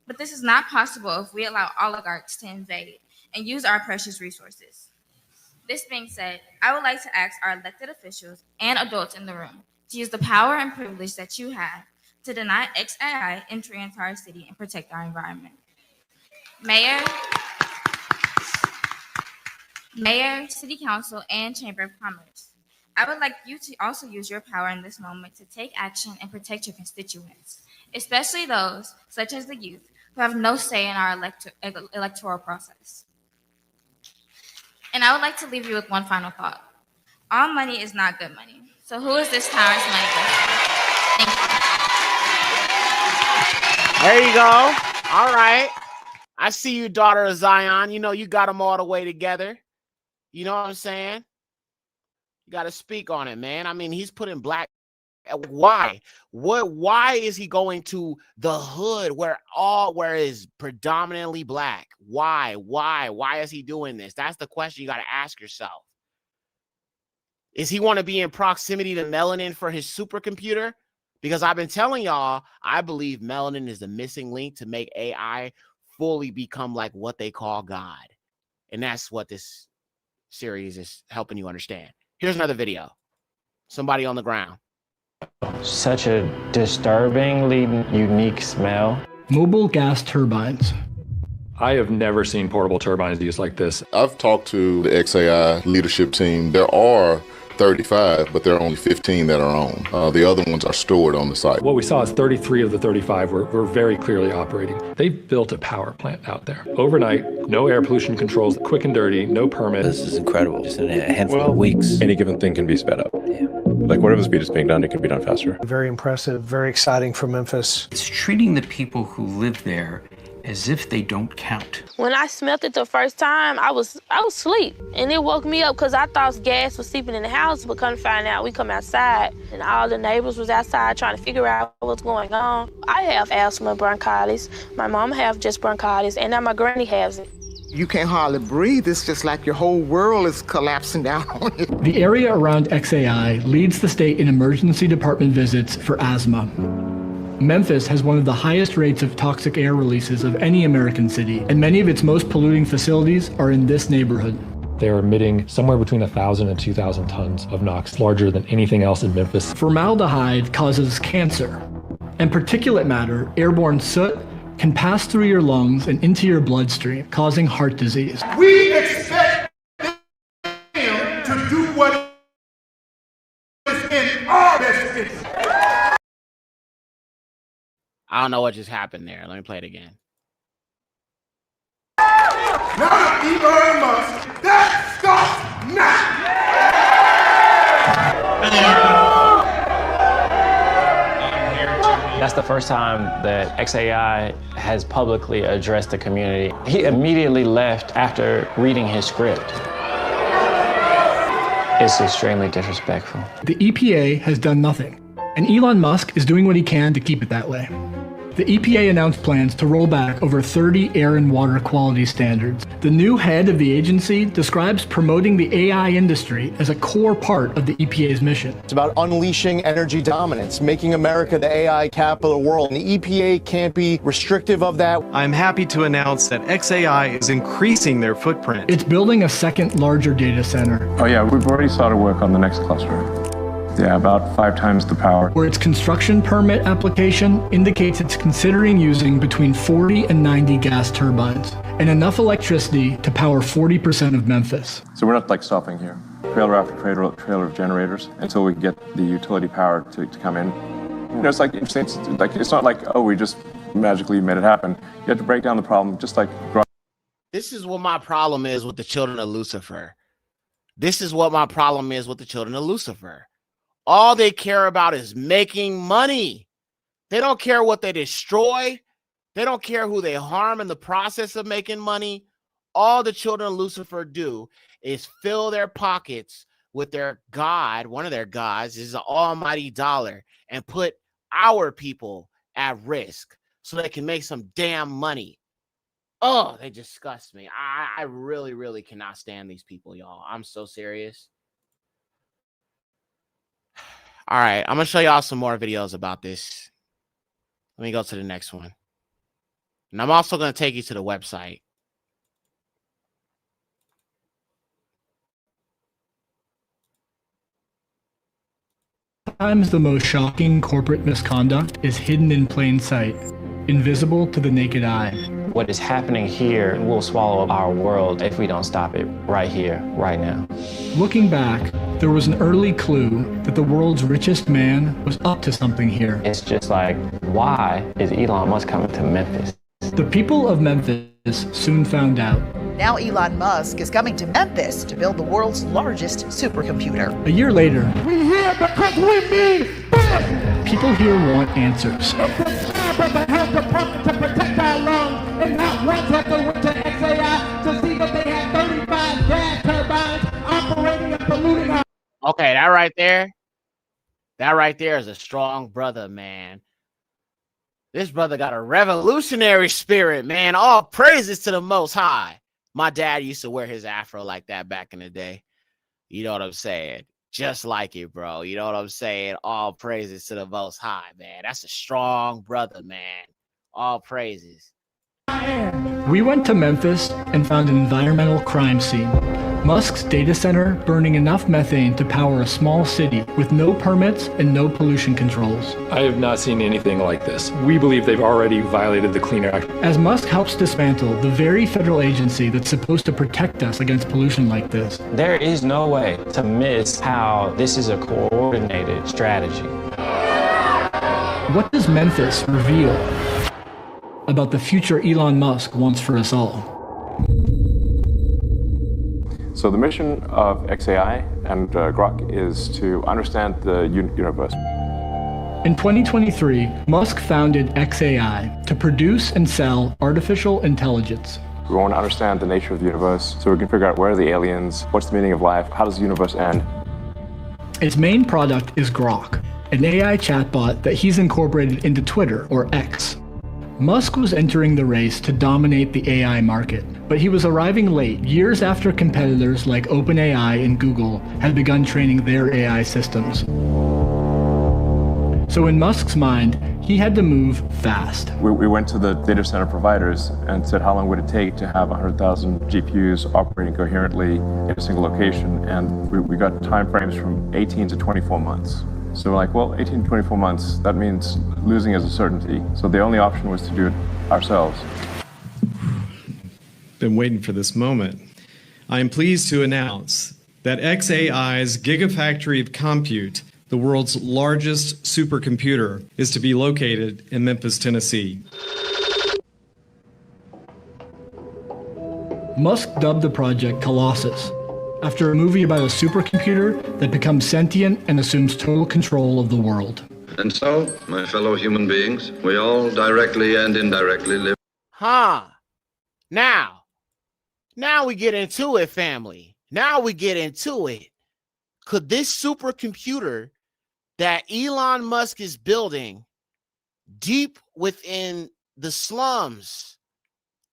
But this is not possible if we allow oligarchs to invade and use our precious resources. This being said, I would like to ask our elected officials and adults in the room to use the power and privilege that you have to deny XAI entry into our city and protect our environment. Mayor, City Council, and Chamber of Commerce, I would like you to also use your power in this moment to take action and protect your constituents, especially those, such as the youth, who have no say in our electoral process. And I would like to leave you with one final thought. All money is not good money. So who is this tyrant's money good for? Thank you. There you go. All right. I see you, daughter of Zion. You know, you got them all the way together. You know what I'm saying? You got to speak on it, man. I mean, he's putting black. Why? Why is he going to the hood where is predominantly black? Why is he doing this? That's the question you got to ask yourself. Is he want to be in proximity to Melanin for his supercomputer? Because I've been telling y'all, I believe Melanin is the missing link to make AI fully become like what they call God. And that's what this series is helping you understand. Here's another video. Somebody on the ground. Such a disturbingly unique smell. Mobile gas turbines. I have never seen portable turbines used like this. I've talked to the XAI leadership team. There are 35, but there are only 15 that are owned. The other ones are stored on the site. What we saw is 33 of the 35 were very clearly operating. They've built a power plant out there. Overnight, no air pollution controls, quick and dirty, no permits. This is incredible. Just in a handful of weeks. Any given thing can be sped up. Yeah. Like whatever speed is being done, it can be done faster. Very impressive, very exciting for Memphis. It's treating the people who live there as if they don't count. When I smelled it the first time, I was asleep, and it woke me up because I thought gas was seeping in the house, but couldn't find out. We come outside, and all the neighbors was outside trying to figure out what's going on. I have asthma, bronchitis. My mom have just bronchitis, and now my granny has it. You can't hardly breathe. It's just like your whole world is collapsing down on you. The area around XAI leads the state in emergency department visits for asthma. Memphis has one of the highest rates of toxic air releases of any American city, and many of its most polluting facilities are in this neighborhood. They're emitting somewhere between 1,000 and 2,000 tons of NOx, larger than anything else in Memphis. Formaldehyde causes cancer, and particulate matter, airborne soot, can pass through your lungs and into your bloodstream, causing heart disease. We expect them to do what is in our best interest. I don't know what just happened there. Let me play it again. Now, Elon Musk, that stops now. That's the first time that XAI has publicly addressed the community. He immediately left after reading his script. It's extremely disrespectful. The EPA has done nothing, and Elon Musk is doing what he can to keep it that way. The EPA announced plans to roll back over 30 air and water quality standards. The new head of the agency describes promoting the AI industry as a core part of the EPA's mission. It's about unleashing energy dominance, making America the AI capital of the world. And the EPA can't be restrictive of that. I'm happy to announce that XAI is increasing their footprint. It's building a second larger data center. Oh yeah, we've already started work on the next cluster. Yeah, about 5 times the power. Where its construction permit application indicates it's considering using between 40 and 90 gas turbines and enough electricity to power 40% of Memphis. So we're not like stopping here. Trailer after trailer of generators until we get the utility power to come in. You know, it's like interesting. It's not like, oh, we just magically made it happen. You have to break down the problem, just like. This is what my problem is with the children of Lucifer. This is what my problem is with the children of Lucifer. All they care about is making money. They don't care what they destroy. They don't care who they harm in the process of making money. All the children of Lucifer do is fill their pockets with their God. One of their gods is the almighty dollar, and put our people at risk so they can make some damn money. Oh, they disgust me. I really, really cannot stand these people, y'all. I'm so serious. All right, I'm going to show y'all some more videos about this. Let me go to the next one. And I'm also going to take you to the website. Sometimes the most shocking corporate misconduct is hidden in plain sight, invisible to the naked eye. What is happening here will swallow our world if we don't stop it right here, right now. Looking back, there was an early clue that the world's richest man was up to something here. It's just like, why is Elon Musk coming to Memphis? The people of Memphis soon found out. Now Elon Musk is coming to Memphis to build the world's largest supercomputer. A year later, We here because we mean business. people here want answers. But the health department to protect our lungs, and not once have they went to XAI to see that they had 35 gas turbines operating and polluting our. Okay, that right there is a strong brother, man. This brother got a revolutionary spirit, man. All praises to the Most High. My dad used to wear his afro like that back in the day. You know what I'm saying? Just like it, bro. You know what I'm saying? All praises to the Most High, man. That's a strong brother, man. All praises. We went to Memphis and found an environmental crime scene. Musk's data center burning enough methane to power a small city with no permits and no pollution controls. I have not seen anything like this. We believe they've already violated the Clean Air Act. As Musk helps dismantle the very federal agency that's supposed to protect us against pollution like this. There is no way to miss how this is a coordinated strategy. What does Memphis reveal about the future Elon Musk wants for us all? So the mission of XAI and Grok is to understand the universe. In 2023, Musk founded XAI to produce and sell artificial intelligence. We want to understand the nature of the universe so we can figure out where are the aliens, what's the meaning of life, how does the universe end. Its main product is Grok, an AI chatbot that he's incorporated into Twitter, or X. Musk was entering the race to dominate the AI market, but he was arriving late, years after competitors like OpenAI and Google had begun training their AI systems. So in Musk's mind, he had to move fast. We went to the data center providers and said how long would it take to have 100,000 GPUs operating coherently in a single location, and we got time frames from 18 to 24 months. So we're like, well, 18 to 24 months, that means losing is a certainty. So the only option was to do it ourselves. Been waiting for this moment. I am pleased to announce that XAI's Gigafactory of Compute, the world's largest supercomputer, is to be located in Memphis, Tennessee. Musk dubbed the project Colossus, after a movie about a supercomputer that becomes sentient and assumes total control of the world. And so, my fellow human beings, we all directly and indirectly live. Now we get into it, family. Now we get into it. Could this supercomputer that Elon Musk is building deep within the slums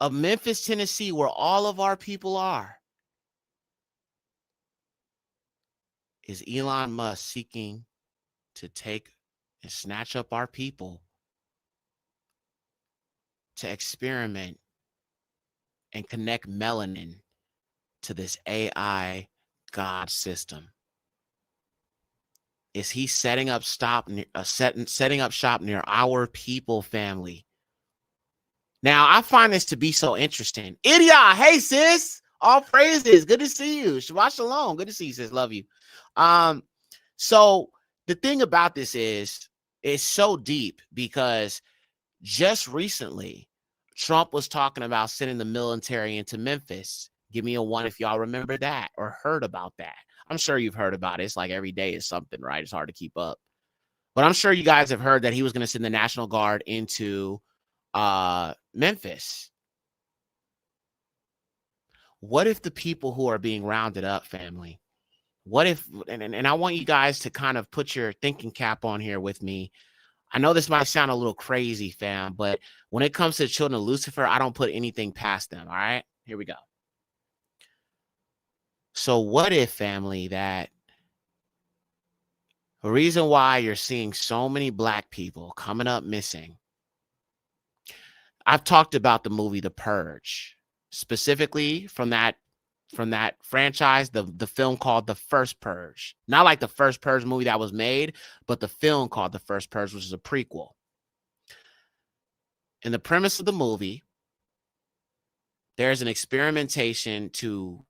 of Memphis, Tennessee, where all of our people are, is Elon Musk seeking to take and snatch up our people to experiment and connect melanin to this AI God system? Is he setting up shop near our people, family? Now, I find this to be so interesting. Idia, hey sis, all praises. Good to see you. Shabbat shalom. Good to see you, sis. Love you. So the thing about this is, it's so deep because just recently, Trump was talking about sending the military into Memphis. Give me a one if y'all remember that or heard about that. I'm sure you've heard about it. It's like every day is something, right? It's hard to keep up. But I'm sure you guys have heard that he was going to send the National Guard into Memphis. What if the people who are being rounded up, family? What if, and I want you guys to kind of put your thinking cap on here with me. I know this might sound a little crazy, fam, but when it comes to the children of Lucifer, I don't put anything past them. All right, here we go. So what if, family, that the reason why you're seeing so many black people coming up missing, I've talked about the movie The Purge, specifically from that franchise, the film called The First Purge. Not like the first Purge movie that was made, but the film called The First Purge, which is a prequel. In the premise of the movie, there's an experimentation to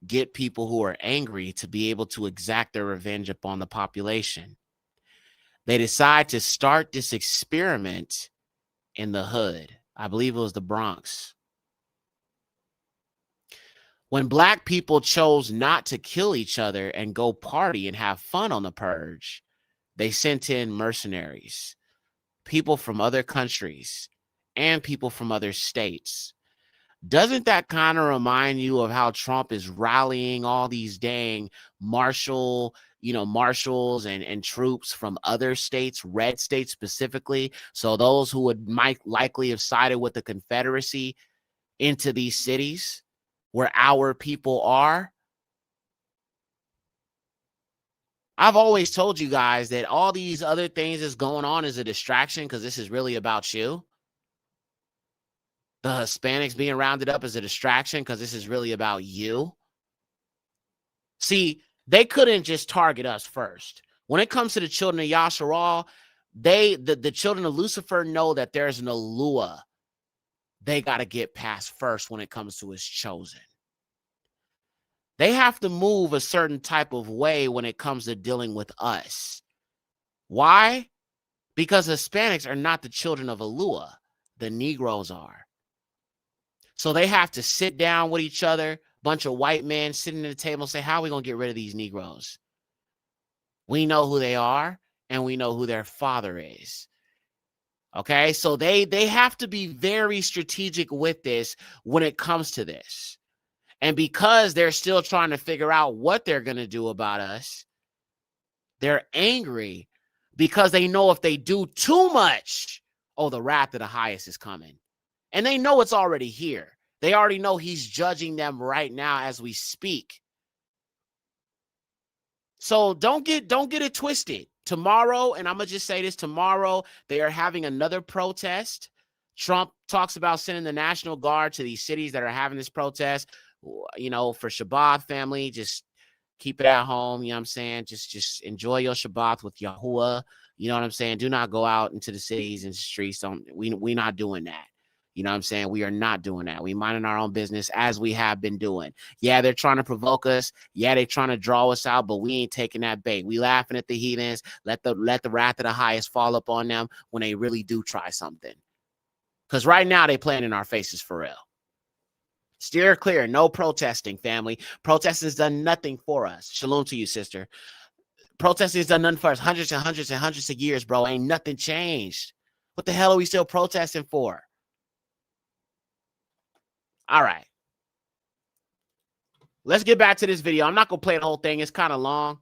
get people who are angry to be able to exact their revenge upon the population. They decide to start this experiment in the hood. I believe it was the Bronx. When black people chose not to kill each other and go party and have fun on the purge, they sent in mercenaries, people from other countries and people from other states. Doesn't that kind of remind you of how Trump is rallying all these dang marshals and troops from other states, red states specifically? So those who would might likely have sided with the Confederacy into these cities where our people are. I've always told you guys that all these other things that's going on is a distraction because this is really about you. The Hispanics being rounded up as a distraction because this is really about you. See, they couldn't just target us first. When it comes to the children of Yasharal, the children of Lucifer know that there's an allure they got to get past first when it comes to his chosen. They have to move a certain type of way when it comes to dealing with us. Why? Because Hispanics are not the children of allure. The Negroes are. So they have to sit down with each other, bunch of white men sitting at the table and say, how are we going to get rid of these Negroes? We know who they are, and we know who their father is. Okay, so they have to be very strategic with this when it comes to this. And because they're still trying to figure out what they're going to do about us, they're angry because they know if they do too much, oh, the wrath of the highest is coming. And they know it's already here. They already know he's judging them right now as we speak. So don't get it twisted. Tomorrow, and I'm going to just say this, tomorrow they are having another protest. Trump talks about sending the National Guard to these cities that are having this protest. You know, for Shabbat, family, just keep it at home. You know what I'm saying? Just enjoy your Shabbat with Yahuwah. You know what I'm saying? Do not go out into the cities and streets. We're not doing that. You know what I'm saying? We are not doing that. We minding our own business as we have been doing. Yeah, they're trying to provoke us. Yeah, they're trying to draw us out, but we ain't taking that bait. We laughing at the heathens. Let the wrath of the highest fall upon them when they really do try something. Because right now they playing in our faces for real. Steer clear. No protesting, family. Protesting has done nothing for us. Shalom to you, sister. Protesting has done nothing for us. Hundreds and hundreds and hundreds of years, bro. Ain't nothing changed. What the hell are we still protesting for? All right. Let's get back to this video. I'm not going to play the whole thing. It's kind of long,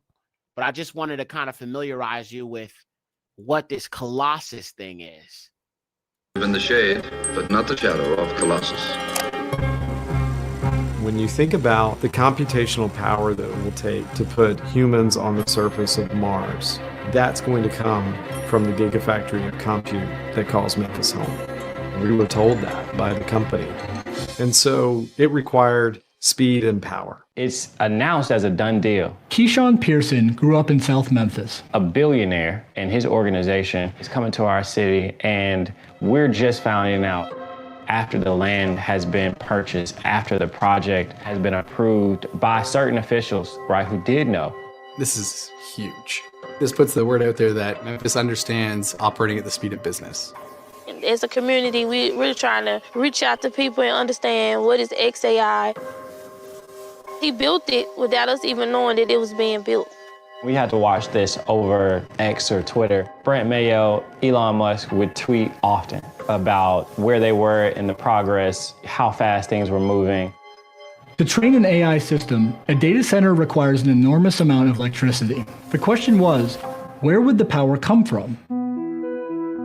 but I just wanted to kind of familiarize you with what this Colossus thing is. In the shade, but not the shadow of Colossus. When you think about the computational power that it will take to put humans on the surface of Mars, that's going to come from the gigafactory of compute that calls Memphis home. We were told that by the company. And so it required speed and power. It's announced as a done deal. Keyshawn Pearson grew up in South Memphis. A billionaire and his organization is coming to our city, and we're just finding out after the land has been purchased, after the project has been approved by certain officials, right, who did know. This is huge. This puts the word out there that Memphis understands operating at the speed of business. As a community, we're trying to reach out to people and understand what is XAI. He built it without us even knowing that it was being built. We had to watch this over X or Twitter. Brent Mayo, Elon Musk would tweet often about where they were in the progress, how fast things were moving. To train an AI system, a data center requires an enormous amount of electricity. The question was, where would the power come from?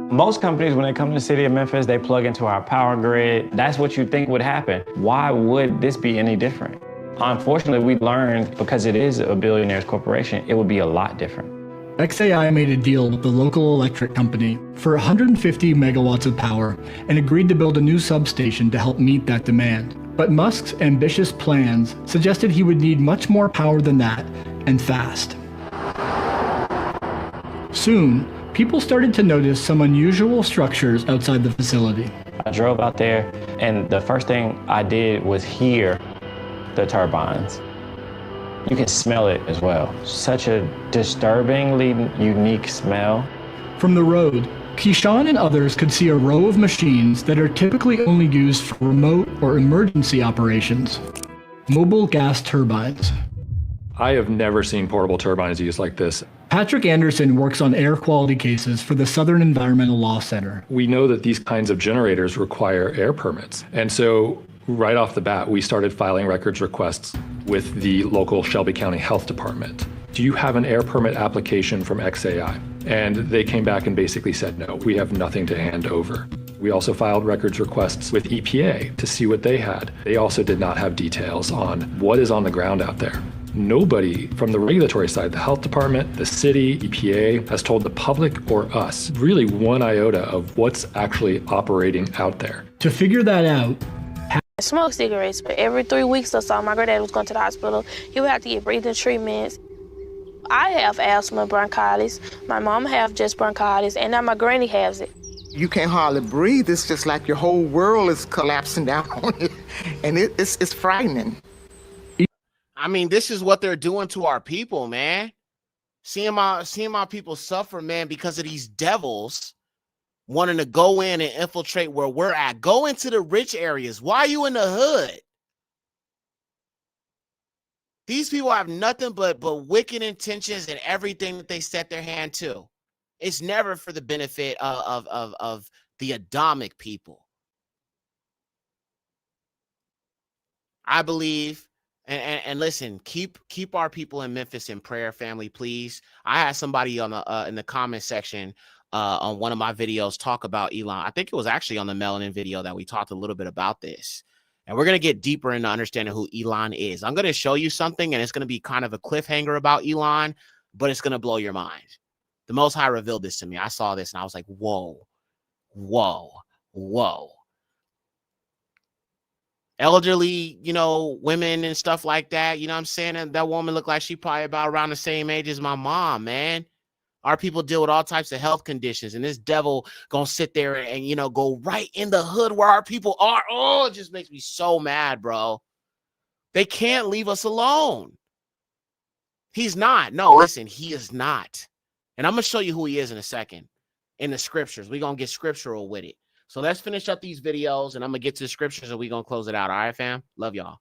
Most companies, when they come to the city of Memphis, they plug into our power grid. That's what you think would happen. Why would this be any different? Unfortunately, we learned because it is a billionaire's corporation, it would be a lot different. XAI made a deal with the local electric company for 150 megawatts of power and agreed to build a new substation to help meet that demand. But Musk's ambitious plans suggested he would need much more power than that, and fast. Soon, people started to notice some unusual structures outside the facility. I drove out there, and the first thing I did was hear the turbines. You can smell it as well. Such a disturbingly unique smell. From the road, Keyshawn and others could see a row of machines that are typically only used for remote or emergency operations. Mobile gas turbines. I have never seen portable turbines used like this. Patrick Anderson works on air quality cases for the Southern Environmental Law Center. We know that these kinds of generators require air permits. And so right off the bat, we started filing records requests with the local Shelby County Health Department. Do you have an air permit application from XAI? And they came back and basically said, no, we have nothing to hand over. We also filed records requests with EPA to see what they had. They also did not have details on what is on the ground out there. Nobody from the regulatory side, the health department, the city, EPA, has told the public or us really one iota of what's actually operating out there. To figure that out, I smoked cigarettes, but every 3 weeks or so, my granddad was going to the hospital. He would have to get breathing treatments. I have asthma, bronchitis. My mom have just bronchitis, and now my granny has it. You can't hardly breathe. It's just like your whole world is collapsing down on you. And it's frightening. I mean, this is what they're doing to our people, man. Seeing my people suffer, man, because of these devils wanting to go in and infiltrate where we're at. Go into the rich areas. Why are you in the hood? These people have nothing but wicked intentions and everything that they set their hand to. It's never for the benefit of the Adamic people. I believe, and listen, keep our people in Memphis in prayer, family, please. I had somebody on the in the comment section on one of my videos talk about Elon. I think it was actually on the Melanin video that we talked a little bit about this. And we're going to get deeper into understanding who Elon is. I'm going to show you something, and it's going to be kind of a cliffhanger about Elon, but it's going to blow your mind. The Most High revealed this to me. I saw this, and I was like, whoa, whoa, whoa. Elderly, women and stuff like that, you know what I'm saying? And that woman looked like she probably about around the same age as my mom, man. Our people deal with all types of health conditions, and this devil gonna sit there and go right in the hood where our people are. Oh, it just makes me so mad, bro. They can't leave us alone. He's not. No, listen, he is not. And I'm gonna show you who he is in a second in the scriptures. We're gonna get scriptural with it. So let's finish up these videos, and I'm gonna get to the scriptures, and we're gonna close it out. All right, fam? Love y'all.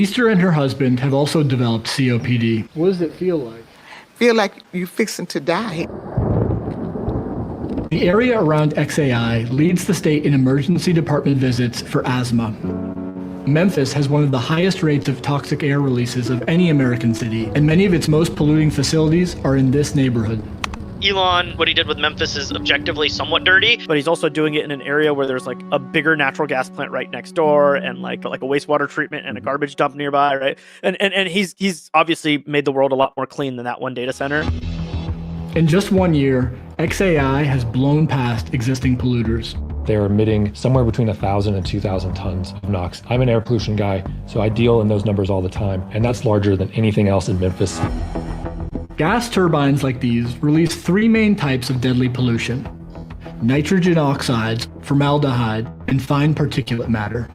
Yekcyr and her husband have also developed COPD. What does it feel like? Feel like you're fixing to die. The area around XAI leads the state in emergency department visits for asthma. Memphis has one of the highest rates of toxic air releases of any American city, and many of its most polluting facilities are in this neighborhood. Elon, what he did with Memphis is objectively somewhat dirty, but he's also doing it in an area where there's like a bigger natural gas plant right next door and like a wastewater treatment and a garbage dump nearby, right? And he's obviously made the world a lot more clean than that one data center. In just 1 year, XAI has blown past existing polluters. They're emitting somewhere between 1,000 and 2,000 tons of NOx. I'm an air pollution guy, so I deal in those numbers all the time, and that's larger than anything else in Memphis. Gas turbines like these release 3 main types of deadly pollution: nitrogen oxides, formaldehyde, and fine particulate matter.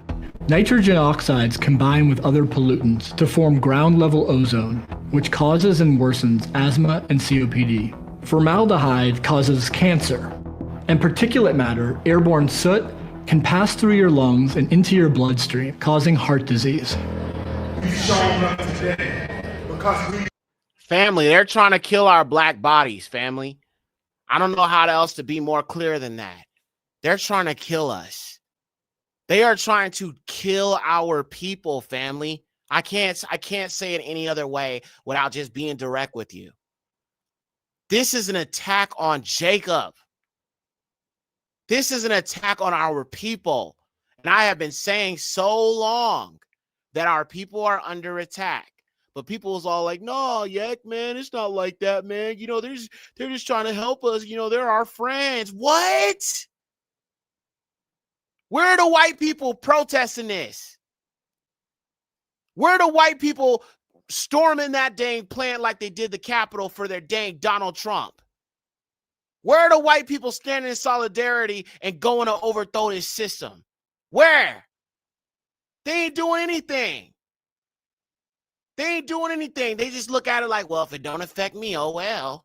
Nitrogen oxides combine with other pollutants to form ground-level ozone, which causes and worsens asthma and COPD. Formaldehyde causes cancer, and particulate matter, airborne soot, can pass through your lungs and into your bloodstream, causing heart disease. We showing up today because we... Family, they're trying to kill our black bodies, family. I don't know how else to be more clear than that. They're trying to kill us. They are trying to kill our people, family. I can't say it any other way without just being direct with you. This is an attack on Jacob. This is an attack on our people. And I have been saying so long that our people are under attack. But people was all like, no, Yek, man, it's not like that, man. They're just trying to help us. They're our friends. What? Where are the white people protesting this? Where are the white people storming that dang plant like they did the Capitol for their dang Donald Trump? Where are the white people standing in solidarity and going to overthrow this system? Where? They ain't doing anything. They ain't doing anything. They just look at it like, well, if it don't affect me, oh well.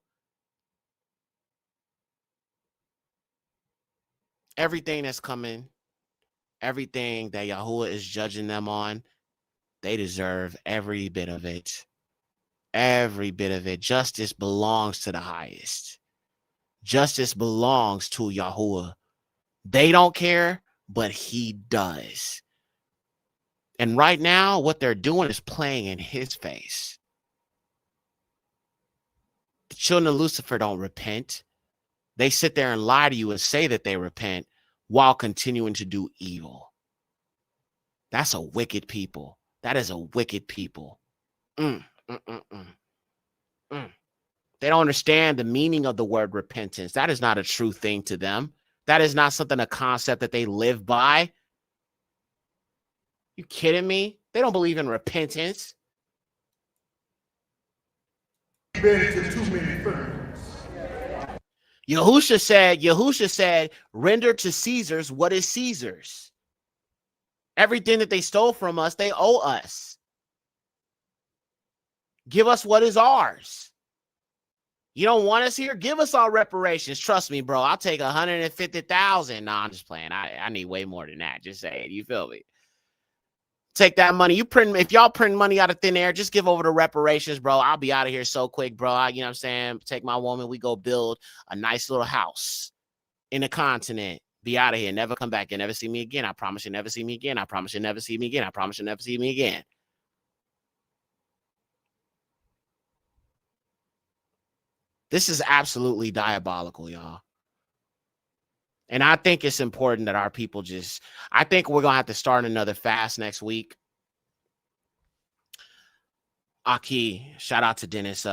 Everything that's coming, everything that Yahuwah is judging them on, they deserve every bit of it. Every bit of it. Justice belongs to the highest. Justice belongs to Yahuwah. They don't care, but he does. And right now, what they're doing is playing in his face. The children of Lucifer don't repent. They sit there and lie to you and say that they repent while continuing to do evil. That's a wicked people. That is a wicked people. They don't understand the meaning of the word repentance. That is not a true thing to them. That is not something, a concept that they live by. You kidding me? They don't believe in repentance. Yahusha said, render to Caesar's what is Caesar's. Everything that they stole from us, they owe us. Give us what is ours. You don't want us here? Give us our reparations. Trust me, bro. I'll take 150,000. No, I'm just playing. I need way more than that. Just say it. You feel me? Take that money. If y'all print money out of thin air, just give over the reparations, bro. I'll be out of here so quick, bro. You know what I'm saying? Take my woman. We go build a nice little house in the continent. Be out of here. Never come back. You'll never see me again. I promise you'll never see me again. I promise you'll never see me again. I promise you'll never see me again. This is absolutely diabolical, y'all. And I think it's important that our people I think we're going to have to start another fast next week. Aki, shout out to Dennis.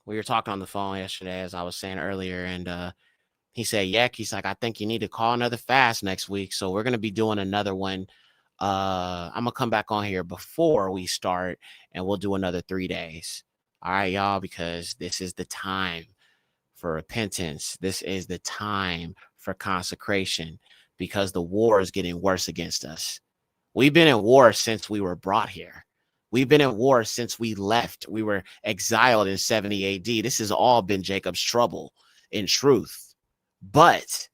We were talking on the phone yesterday, as I was saying earlier, and he said, he's like, I think you need to call another fast next week. So we're going to be doing another one. I'm going to come back on here before we start, and we'll do another 3 days. All right, y'all, because this is the time for repentance. This is the time for consecration, because the war is getting worse against us. We've been in war since we were brought here. We've been in war since we left. We were exiled in 70 AD. This has all been Jacob's trouble in truth. But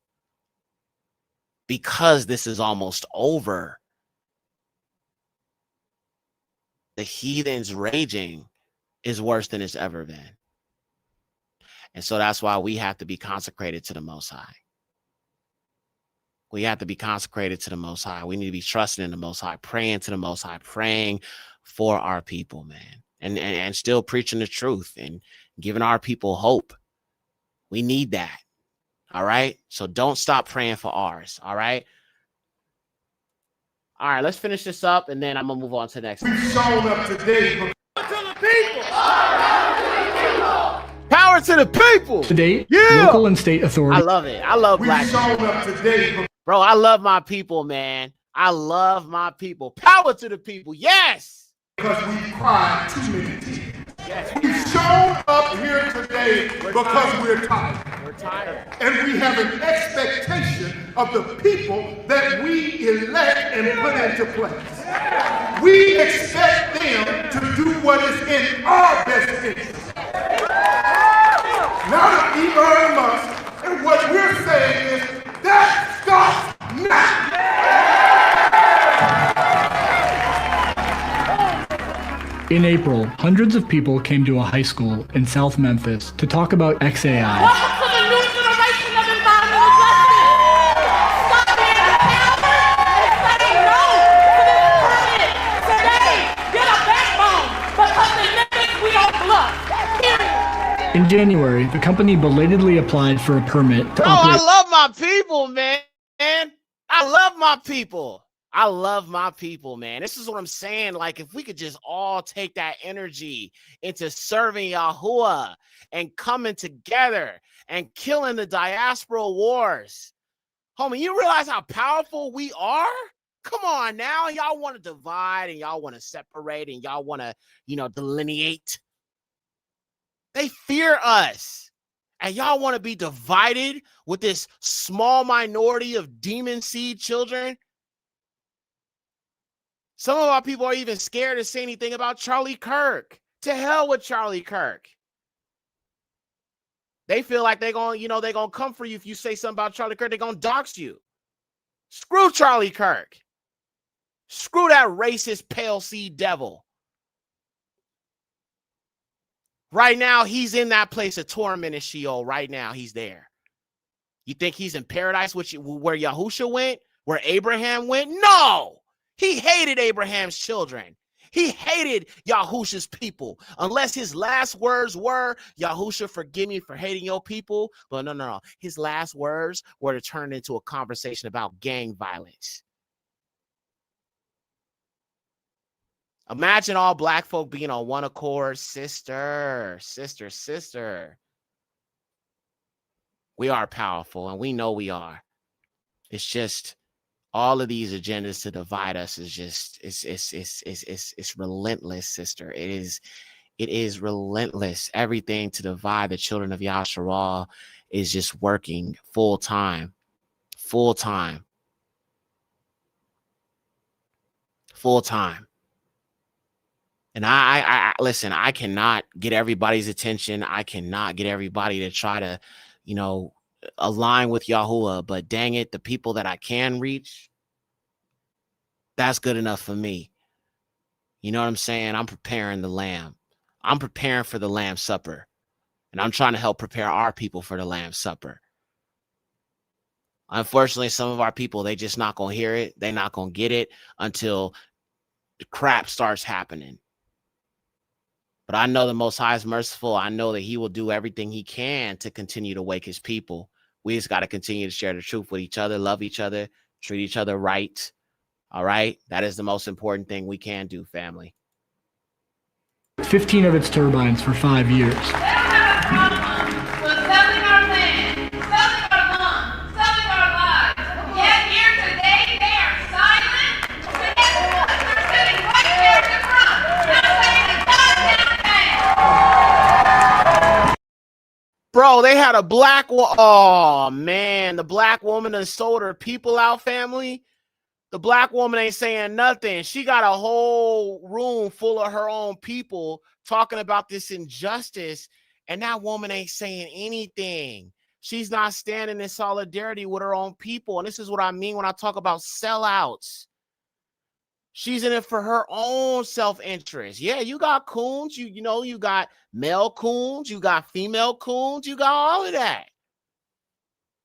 because this is almost over, the heathens raging is worse than it's ever been. And so that's why we have to be consecrated to the Most High. We have to be consecrated to the Most High. We need to be trusting in the Most High, praying to the Most High, praying for our people, man, and still preaching the truth and giving our people hope. We need that. All right. So don't stop praying for ours. All right. All right. Let's finish this up, and then I'm going to move on to the next one. We've shown up today to the people. Power to the people. Today, local and state authorities. I love it. I love black people. We've shown up today. Bro, I love my people, man. I love my people. Power to the people. Yes. Because we cried too many tears. Yes. We've shown up here today because we're tired. We're tired. And we have an expectation of the people that we elect and put into place. We expect them to do what is in our best interest. Not of Elon Musk. And what we're saying is that stops now. In April, hundreds of people came to a high school in South Memphis to talk about XAI. Welcome to the new generation of environmental justice. Stop being a coward and say no to this permit today. Get a backbone, because in Memphis we don't bluff. Period. In January, the company belatedly applied for a permit to operate. I love my people, man. I love my people. I love my people, man. This is what I'm saying. Like, if we could just all take that energy into serving Yahuwah and coming together and killing the diaspora wars. Homie, you realize how powerful we are? Come on now. Y'all want to divide and y'all want to separate and y'all want to, delineate. They fear us. And y'all want to be divided with this small minority of demon seed children? Some of our people are even scared to say anything about Charlie Kirk. To hell with Charlie Kirk. They feel like they're going to come for you if you say something about Charlie Kirk. They're going to dox you. Screw Charlie Kirk. Screw that racist pale seed devil. Right now, he's in that place of torment in Sheol. Right now, he's there. You think he's in paradise where Yahusha went? Where Abraham went? No! He hated Abraham's children. He hated Yahusha's people. Unless his last words were, Yahusha, forgive me for hating your people. But no. His last words were to turn into a conversation about gang violence. Imagine all black folk being on one accord. Sister. We are powerful, and we know we are. It's just all of these agendas to divide us is just it's relentless, sister. It is relentless. Everything to divide the children of Yasharal is just working full time. And I listen, I cannot get everybody's attention. I cannot get everybody to try to, align with Yahuwah, but dang it, the people that I can reach, that's good enough for me. You know what I'm saying? I'm preparing the lamb. I'm preparing for the Lamb's Supper. And I'm trying to help prepare our people for the Lamb's Supper. Unfortunately, some of our people, they just not going to hear it. They're not going to get it until the crap starts happening. But I know the Most High is merciful. I know that he will do everything he can to continue to wake his people. We just got to continue to share the truth with each other, love each other, treat each other right. All right? That is the most important thing we can do, family. 15 of its turbines for 5 years. Bro, they had a black oh man, the black woman that sold her people out, family. The black woman ain't saying nothing. She got a whole room full of her own people talking about this injustice, and that woman ain't saying anything. She's not standing in solidarity with her own people. And this is what I mean when I talk about sellouts. She's in it for her own self-interest. Yeah, you got coons. You got male coons. You got female coons. You got all of that.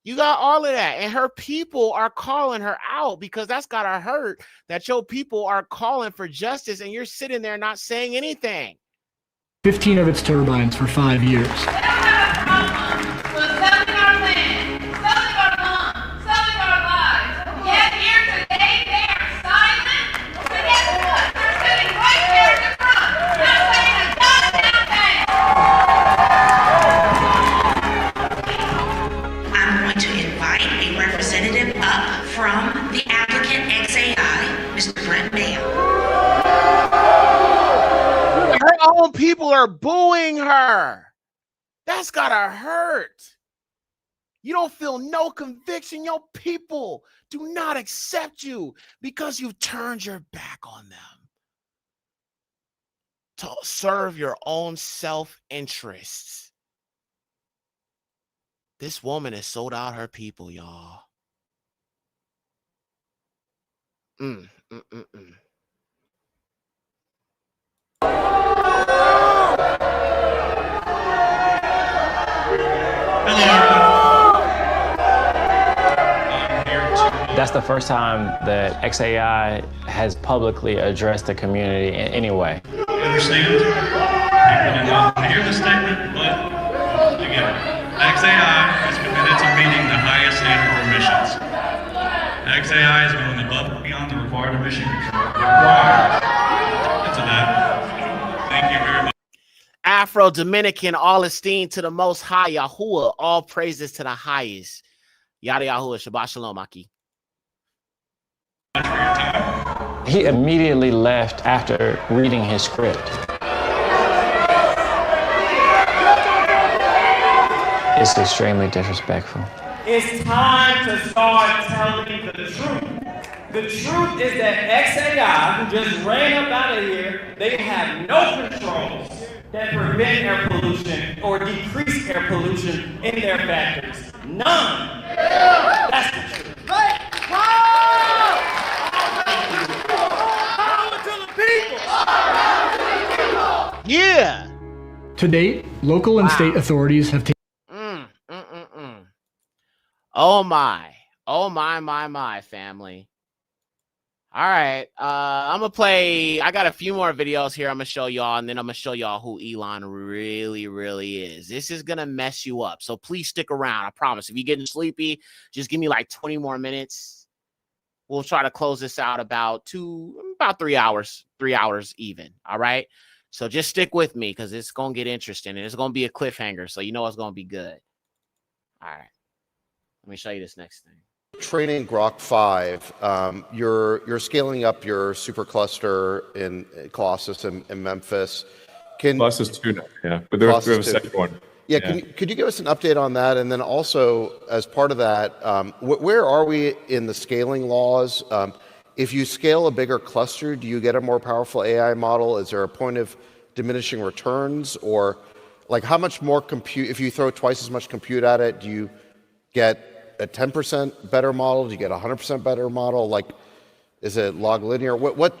And her people are calling her out because that's got to hurt that your people are calling for justice and you're sitting there not saying anything. 15 of its turbines for 5 years. Her own people are booing her. That's gotta hurt. You don't feel no conviction. Your people do not accept you because you've turned your back on them to serve your own self-interests. This woman has sold out her people, y'all. That's the first time that XAI has publicly addressed the community in any way. I understand. I hear the statement, but again, XAI is committed to meeting the highest standard for emissions. XAI is going above and beyond the required emission control. Into that. Thank you very much. Afro-Dominican, all esteem to the Most High Yahuwah, all praises to the highest. Yada Yahuwah, Shabbat Shalom, Aki. He immediately left after reading his script. It's extremely disrespectful. It's time to start telling the truth. The truth is that XAI, who just ran up out of here, they have no controls that prevent air pollution or decrease air pollution in their factories. None. That's the truth. Yeah. To date, local and state authorities have taken. Oh my, family. All right, I'm gonna play. I got a few more videos here. I'm gonna show y'all, and then I'm gonna show y'all who Elon really is. This is gonna mess you up, so please stick around. I promise. If you're getting sleepy, just give me like 20 more minutes. We'll try to close this out about about 3 hours, 3 hours even. All right. So just stick with me because it's going to get interesting and it's going to be a cliffhanger. So you know it's going to be good. All right. Let me show you this next thing. Training Grok 5, you're scaling up your supercluster in Colossus and Memphis. Colossus 2 now, yeah. But we have a second one. Yeah, could you give us an update on that? And then also, as part of that, where are we in the scaling laws? If you scale a bigger cluster, do you get a more powerful AI model? Is there a point of diminishing returns? Or like how much more compute, if you throw twice as much compute at it, do you get a 10% better model? Do you get a 100% better model? Like, is it log linear? What,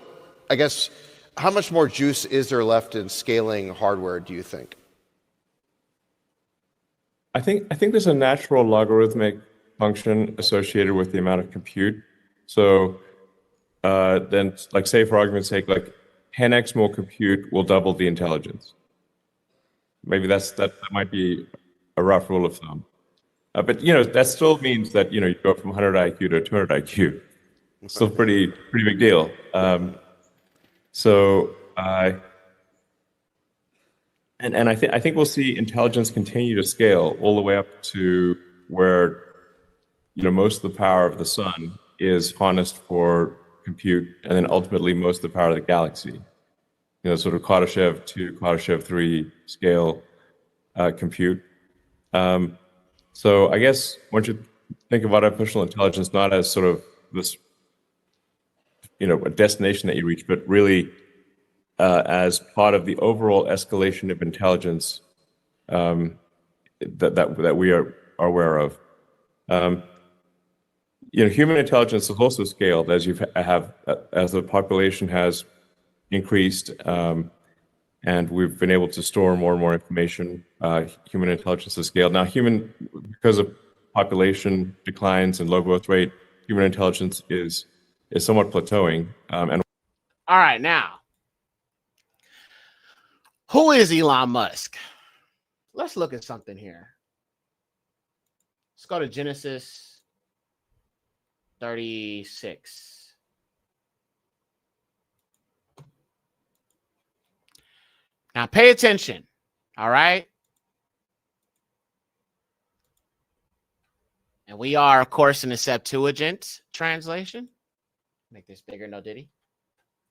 I guess, how much more juice is there left in scaling hardware, do you think? I think there's a natural logarithmic function associated with the amount of compute. So then, like, say for argument's sake, like 10x more compute will double the intelligence. Maybe that might be a rough rule of thumb. But that still means that you go from 100 IQ to 200 IQ. It's still pretty big deal. And I think we'll see intelligence continue to scale all the way up to where most of the power of the sun is harnessed for compute, and then ultimately most of the power of the galaxy. Sort of Kardashev 2, Kardashev 3 scale compute. So I guess once you think about artificial intelligence not as sort of this, a destination that you reach, but really as part of the overall escalation of intelligence that we are aware of. Human intelligence is also scaled as as the population has increased, and we've been able to store more and more information. Human intelligence is scaled. Now, because of population declines and low growth rate, human intelligence is somewhat plateauing. And all right, now, who is Elon Musk? Let's look at something here. Let's go to Genesis 36. Now pay attention, all right? And we are, of course, in the Septuagint translation. Make this bigger, no diddy.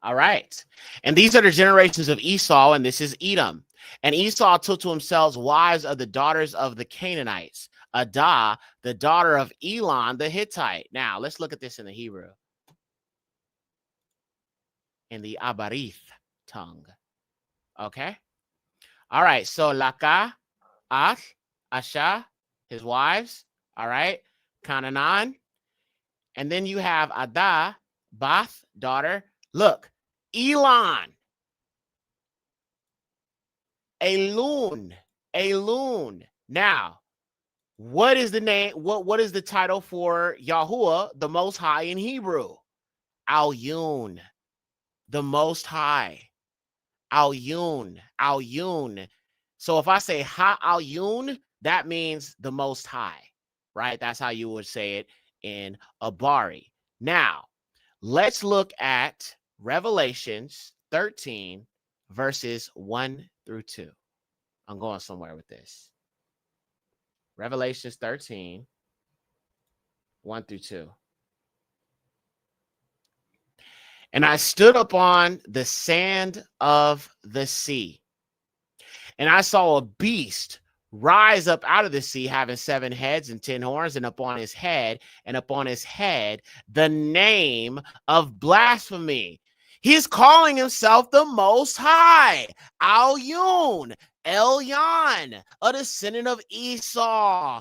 All right. And these are the generations of Esau, and this is Edom. And Esau took to himself wives of the daughters of the Canaanites. Adah, the daughter of Elon the Hittite. Now, let's look at this in the Hebrew. In the Abarith tongue. Okay? All right. So, Laka, Ath, Asha, his wives. All right? Canaan. And then you have Adah, Bath, daughter. Look, Elon. Elun. Now, what is the name? What is the title for Yahuwah, the Most High in Hebrew? Al-Yun, the Most High. Al-Yun. So if I say Ha-Al-Yun, that means the Most High, right? That's how you would say it in Abari. Now, let's look at Revelations 13, verses 1 through 2. I'm going somewhere with this. Revelations 13, 1 through 2. And I stood upon the sand of the sea, and I saw a beast rise up out of the sea, having 7 heads and 10 horns, and upon his head the name of blasphemy. He's calling himself the Most High, Al-Yun, Elyon, a descendant of Esau.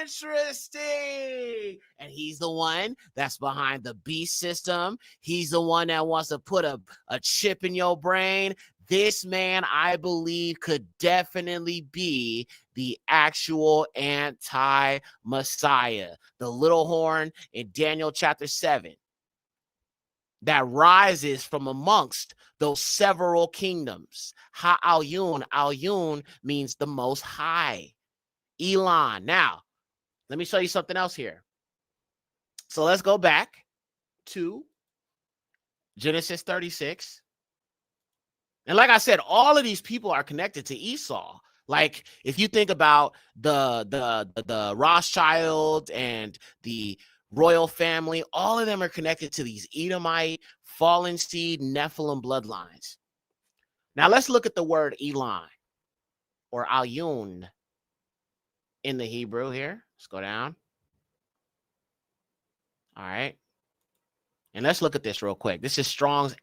Interesting. And he's the one that's behind the beast system. He's the one that wants to put a chip in your brain. This man, I believe, could definitely be the actual anti-Messiah, the little horn in Daniel chapter 7 that rises from amongst those several kingdoms. Ha-Al-Yun. Al-Yun means the Most High. Elon. Now, let me show you something else here. So let's go back to Genesis 36. And like I said, all of these people are connected to Esau. Like if you think about the Rothschild and the royal family, all of them are connected to these Edomite, fallen seed, Nephilim bloodlines. Now let's look at the word Elon or Ayun in the Hebrew here. Let's go down. All right. And let's look at this real quick. This is Strong's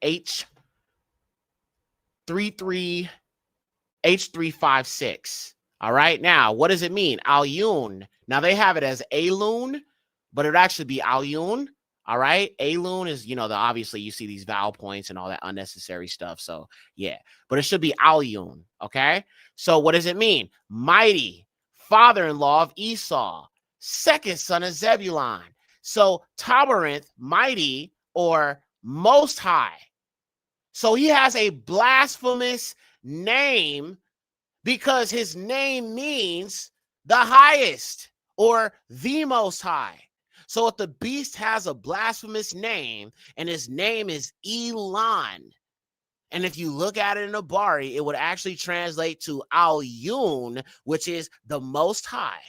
H356. All right. Now, what does it mean? Ayun. Now they have it as Alun, but it'd actually be Ayun. All right. Alun is, obviously you see these vowel points and all that unnecessary stuff. So yeah, but it should be Ayun. Okay. So what does it mean? Mighty, father-in-law of Esau, second son of Zebulun. So Tabarinth, mighty or most high. So he has a blasphemous name because his name means the highest or the most high. So if the beast has a blasphemous name and his name is Elon, and if you look at it in a Bari, it would actually translate to Al-Yun, which is the most high.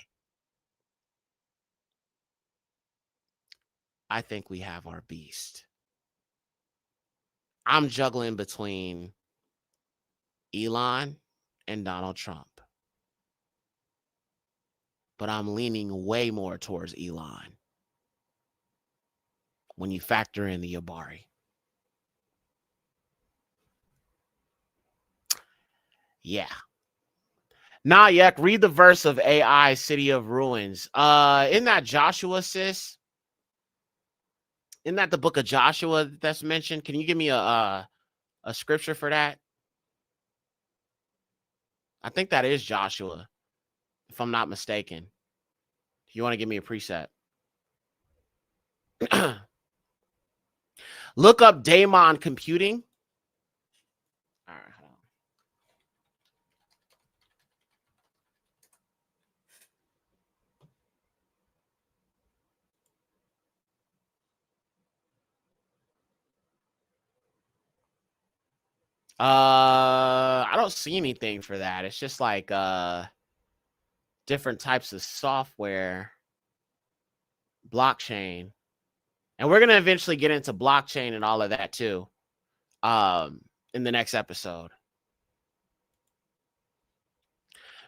I think we have our beast. I'm juggling between Elon and Donald Trump, but I'm leaning way more towards Elon when you factor in the Yabari. Yeah. Nah, Yek, read the verse of AI, City of Ruins. Isn't that Joshua, sis? Isn't that the book of Joshua that's mentioned? Can you give me a scripture for that? I think that is Joshua, if I'm not mistaken. If you want to give me a precept. Look up Daemon Computing. All right. I don't see anything for that. It's just like different types of software, blockchain. And we're going to eventually get into blockchain and all of that too in the next episode.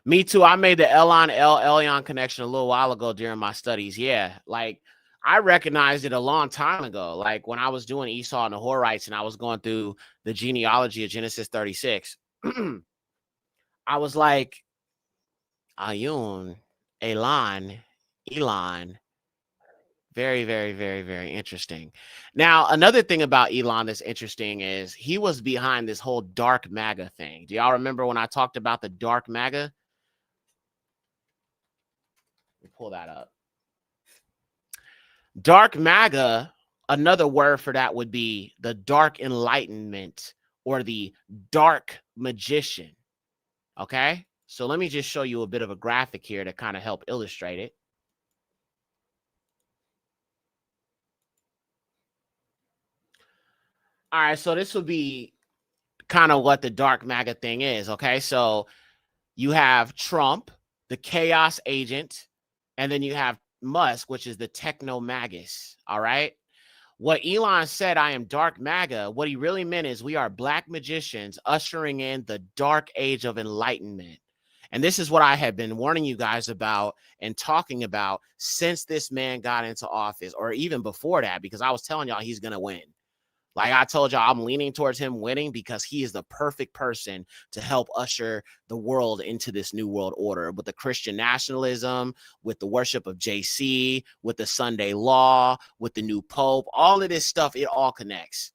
Me too. I made the Elyon connection a little while ago during my studies. Yeah, like I recognized it a long time ago. Like when I was doing Esau and the Horites and I was going through the genealogy of Genesis 36. I was like, Ayun, Elon. Very, very, very, very interesting. Now, another thing about Elon that's interesting is he was behind this whole dark MAGA thing. Do y'all remember when I talked about the dark MAGA? Let me pull that up. Dark MAGA, another word for that would be the dark enlightenment or the dark magician. Okay, so let me just show you a bit of a graphic here to kind of help illustrate it. All right, so this would be kind of what the dark MAGA thing is. Okay, so you have Trump, the chaos agent, and then you have Musk, which is the techno magus. All right. What Elon said, I am dark MAGA, what he really meant is we are black magicians ushering in the dark age of enlightenment. And this is what I have been warning you guys about and talking about since this man got into office, or even before that, because I was telling y'all he's going to win. Like I told y'all, I'm leaning towards him winning because he is the perfect person to help usher the world into this new world order with the Christian nationalism, with the worship of JC, with the Sunday law, with the new Pope, all of this stuff, it all connects.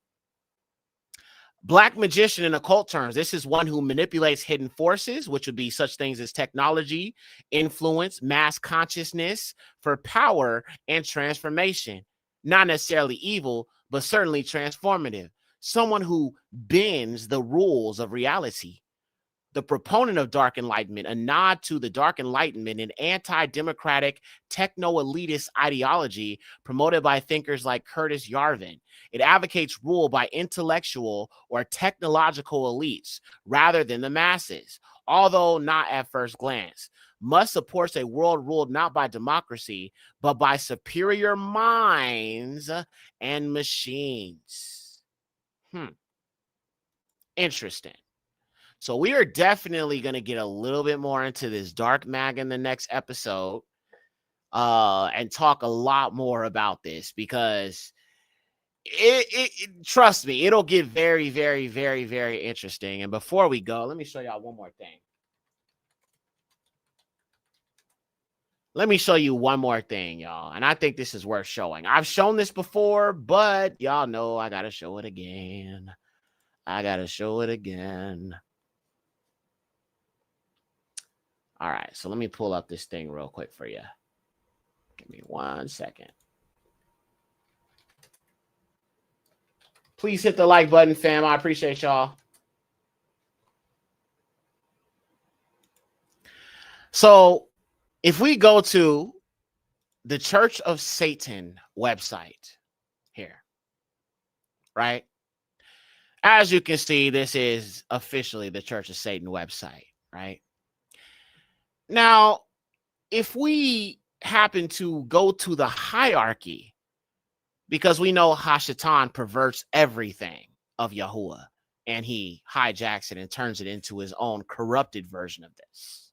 Black magician in occult terms, this is one who manipulates hidden forces, which would be such things as technology, influence, mass consciousness for power and transformation. Not necessarily evil, but certainly transformative. Someone who bends the rules of reality. the proponent of dark enlightenment, a nod to the dark enlightenment, an anti-democratic techno-elitist ideology promoted by thinkers like Curtis Yarvin. It advocates rule by intellectual or technological elites rather than the masses, although not at first glance. Musk supports a world ruled not by democracy, but by superior minds and machines. Interesting. So we are definitely going to get a little bit more into this dark mag in the next episode and talk a lot more about this, because trust me, it'll get very, very, very, very interesting. And before we go, let me show y'all one more thing. Let me show you one more thing, y'all. And I think this is worth showing. I've shown this before, but y'all know I got to show it again. I got to show it again. All right, so let me pull up this thing real quick for you. Give me 1 second. Please hit the like button, fam. I appreciate y'all. So if we go to the Church of Satan website here, right? As you can see, this is officially the Church of Satan website, right? Now, if we happen to go to the hierarchy, because we know Hashatan perverts everything of Yahuwah, and he hijacks it and turns it into his own corrupted version of this.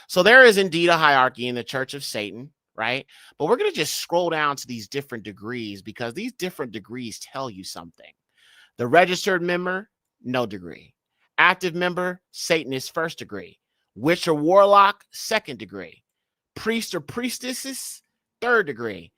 So there is indeed a hierarchy in the Church of Satan, right? But we're going to just scroll down to these different degrees, because these different degrees tell you something. The registered member, no degree. Active member, Satanist, first degree. Witch or warlock, second degree. Priest or priestesses, third degree.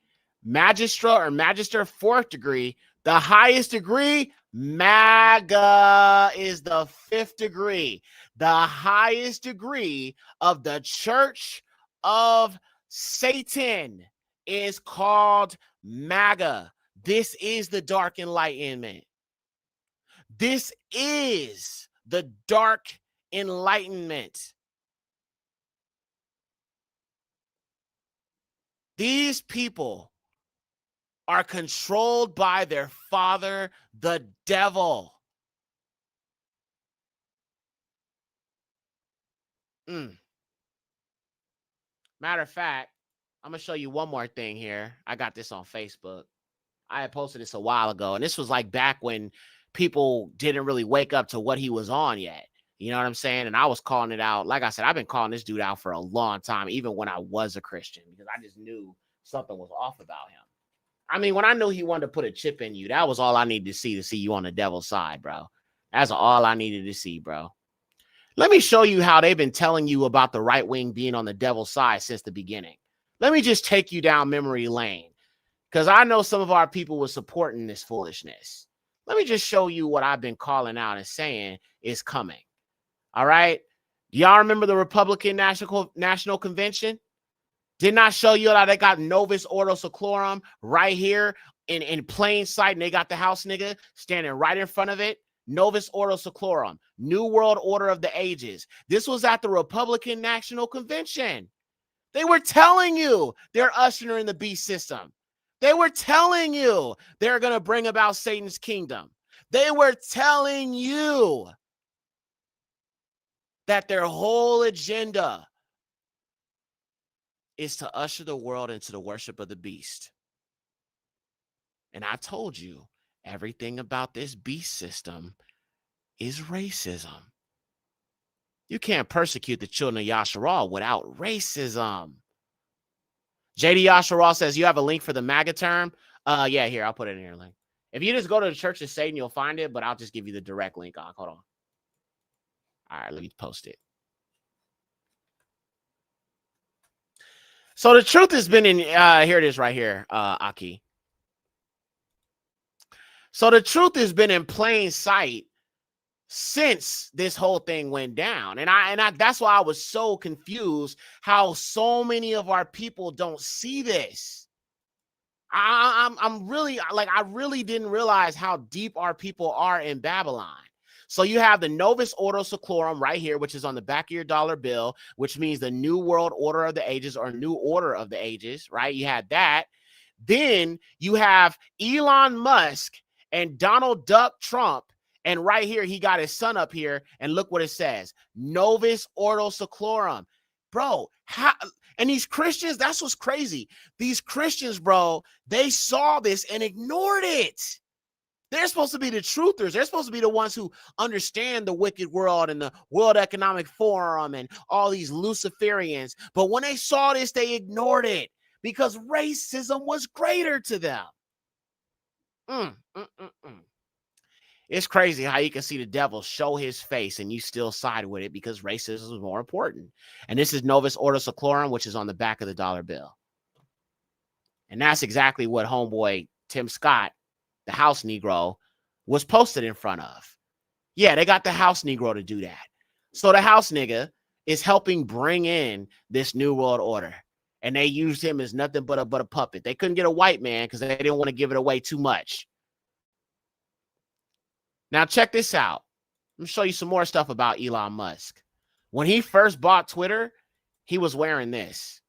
Magistra or magister, fourth degree. The highest degree, MAGA, is the fifth degree. The highest degree of the Church of Satan is called MAGA. This is the dark enlightenment. This is the dark enlightenment. These people are controlled by their father, the devil. Matter of fact, I'm going to show you one more thing here. I got this on Facebook. I had posted this a while ago, and this was like back when people didn't really wake up to what he was on yet. You know what I'm saying? And I was calling it out. Like I said, I've been calling this dude out for a long time, even when I was a Christian, because I just knew something was off about him. I mean, when I knew he wanted to put a chip in you, that was all I needed to see you on the devil's side, bro. That's all I needed to see, bro. Let me show you how they've been telling you about the right wing being on the devil's side since the beginning. Let me just take you down memory lane, because I know some of our people were supporting this foolishness. Let me just show you what I've been calling out and saying is coming. All right. Do y'all remember the Republican National Convention? Did not show you how they got Novus Ordo Seclorum right here in plain sight, and they got the house nigga standing right in front of it. Novus Ordo Seclorum, New World Order of the Ages. This was at the Republican National Convention. They were telling you they're ushering in the beast system. They were telling you they're going to bring about Satan's kingdom. They were telling you that their whole agenda is to usher the world into the worship of the beast. And I told you, everything about this beast system is racism. You can't persecute the children of Yasharal without racism. JD Yasharal says, you have a link for the MAGA term? Yeah, here, I'll put it in here. Link. If you just go to the Church of Satan, you'll find it, but I'll just give you the direct link. Hold on. All right, let me post it. So the truth has been in, here it is right here, Aki. So the truth has been in plain sight since this whole thing went down. And I that's why I was so confused how so many of our people don't see this. I'm really, like, I really didn't realize how deep our people are in Babylon. So you have the Novus Ordo Seclorum right here, which is on the back of your dollar bill, which means the New World Order of the Ages or New Order of the Ages, right? You had that. Then you have Elon Musk and Donald Duck Trump. And right here, he got his son up here. And look what it says. Novus Ordo Seclorum. Bro, how... And these Christians, that's what's crazy. These Christians, bro, they saw this and ignored it. They're supposed to be the truthers. They're supposed to be the ones who understand the wicked world and the World Economic Forum and all these Luciferians. But when they saw this, they ignored it because racism was greater to them. It's crazy how you can see the devil show his face and you still side with it because racism is more important. And this is Novus Ordo Seclorum, which is on the back of the dollar bill. And that's exactly what homeboy Tim Scott, the house Negro, was posted in front of. Yeah, they got the house Negro to do that. So the house nigga is helping bring in this new world order. And they used him as nothing but a puppet. They couldn't get a white man because they didn't want to give it away too much. Now, check this out. Let me show you some more stuff about Elon Musk. When he first bought Twitter, he was wearing this.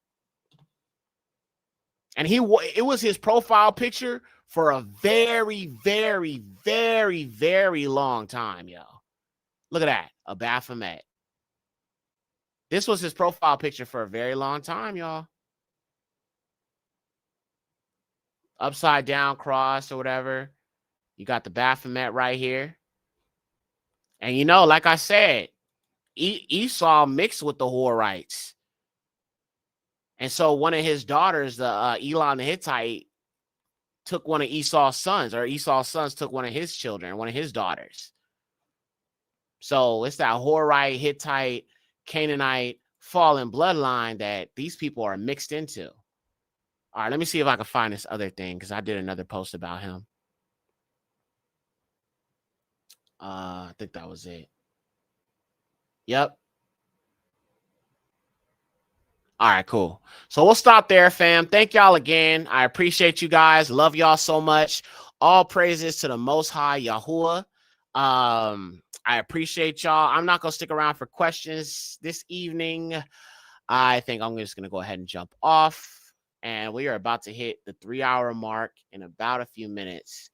And it was his profile picture for a very, very, very, very long time, yo. Look at that, a Baphomet. This was his profile picture for a very long time, y'all. Upside down cross or whatever. You got the Baphomet right here. And you know, like I said, Esau mixed with the Horites. And so one of his daughters, Elon the Hittite, took one of Esau's sons, or Esau's sons took one of his children, one of his daughters. So it's that Horite, Hittite, Canaanite, fallen bloodline that these people are mixed into. All right, let me see if I can find this other thing because I did another post about him. I think that was it. Yep. All right, cool. So we'll stop there, fam. Thank y'all again. I appreciate you guys. Love y'all so much. All praises to the Most High Yahuwah. I appreciate y'all. I'm not going to stick around for questions this evening. I think I'm just going to go ahead and jump off. And we are about to hit the 3-hour mark in about a few minutes.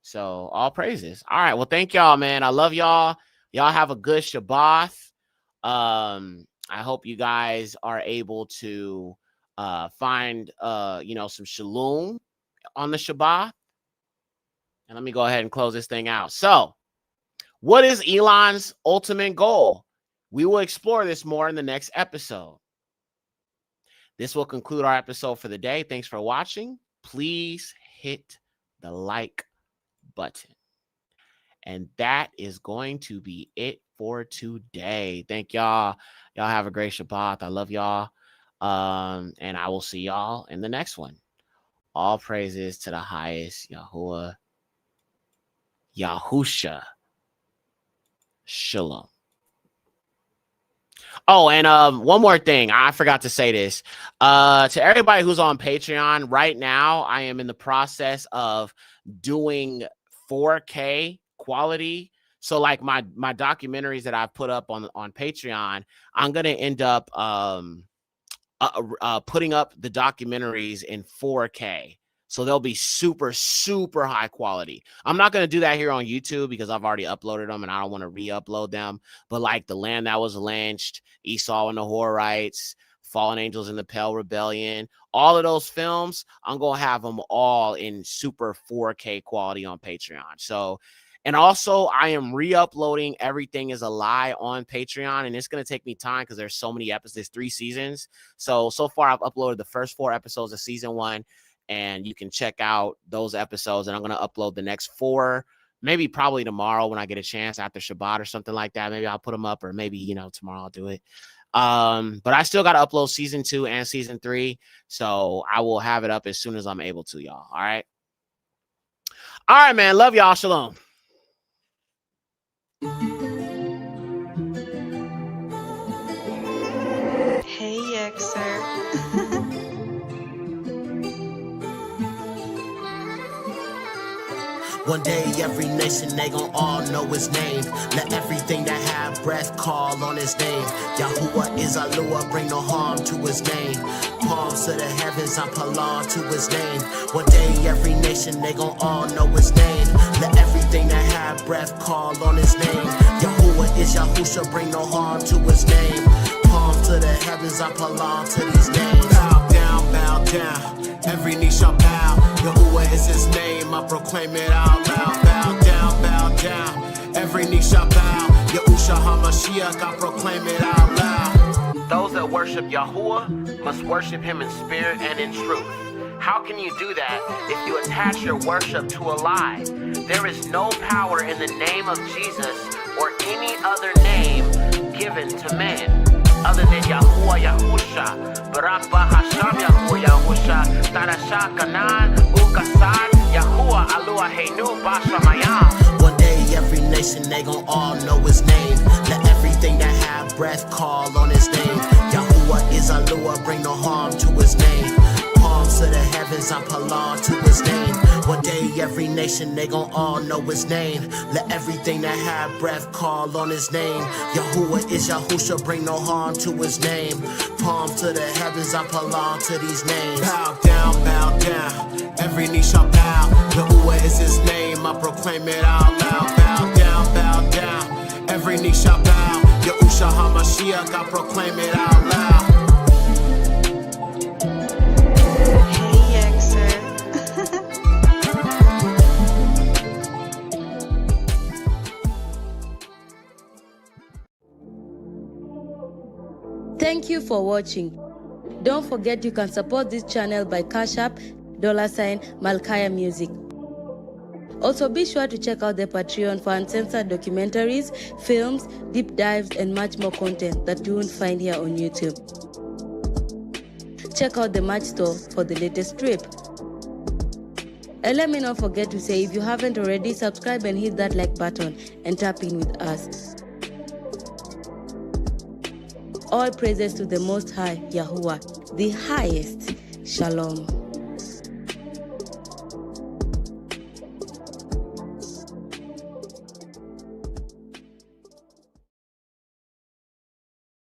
So all praises. All right. Well, thank y'all, man. I love y'all. Y'all have a good Shabbat. I hope you guys are able to find, some shalom on the Shabbat. And let me go ahead and close this thing out. So what is Elon's ultimate goal? We will explore this more in the next episode. This will conclude our episode for the day. Thanks for watching. Please hit the like button. And that is going to be it for today. Thank y'all. Y'all have a great Shabbat. I love y'all. And I will see y'all in the next one. All praises to the highest Yahuwah, Yahusha. Shalom. Oh, and one more thing. I forgot to say this. To everybody who's on Patreon, right now, I am in the process of doing 4K quality. So like my documentaries that I've put up on Patreon, I'm going to end up putting up the documentaries in 4K. So they'll be super, super high quality. I'm not going to do that here on YouTube because I've already uploaded them and I don't want to re-upload them. But like The Land That Was Lynched, Esau and the Horites, Fallen Angels in the Pale Rebellion, all of those films, I'm going to have them all in super 4K quality on Patreon. So, and also I am re-uploading Everything Is a Lie on Patreon, and it's going to take me time because there's so many episodes. There's 3 seasons. So far I've uploaded the first 4 episodes of season 1. And you can check out those episodes. And I'm going to upload the next 4, maybe probably tomorrow when I get a chance after Shabbat or something like that. Maybe I'll put them up, or maybe, tomorrow I'll do it. But I still got to upload season 2 and season 3. So I will have it up as soon as I'm able to, y'all. All right. All right, man. Love y'all. Shalom. Hey, Yekcyr. One day every nation, they gon' all know his name. Let everything that have breath call on his name. Yahuwah is Alua, bring no harm to his name. Palms to the heavens, I belong to his name. One day every nation, they gon' all know his name. Let everything that have breath call on his name. Yahuwah is Yahusha, bring no harm to his name. Palms to the heavens, I belong to these names. Bow down, bow down, every knee shall bow. Yahuwah is his name, I proclaim it out loud. Bow down, bow down, every knee shall bow. Yahusha HaMashiach, I proclaim it out loud. Those that worship Yahuwah must worship him in spirit and in truth. How can you do that if you attach your worship to a lie? There is no power in the name of Jesus or any other name given to man other than Yahuwah Yahusha. Barabba Hashem Yahuwah Yahusha. Tarasha Canaan Ukasad Yahuwah Alua Heinu Basha Mayam. One day every nation, they gon' all know his name. Let everything that have breath call on his name. Yahuwah is Alua, bring no harm to his name. Palms to the heavens, I belong to his name. One day every nation, they gon' all know his name. Let everything that have breath call on his name. Yahuwah is Yahusha, bring no harm to his name. Palms to the heavens, I belong to these names. Bow down, every knee shall bow. Yahuwah is his name, I proclaim it out loud. Bow down, every knee shall bow. Yahusha HaMashiach, I proclaim it out loud. Hey, Yekcyr. Thank you for watching. Don't forget you can support this channel by Cash App, $Malkaya Music. Also be sure to check out the Patreon for uncensored documentaries, films, deep dives, and much more content that you won't find here on YouTube. Check out the merch store for the latest strip. And let me not forget to say, if you haven't already, subscribe and hit that like button and tap in with us. All praises to the Most High, Yahuwah, the highest. Shalom.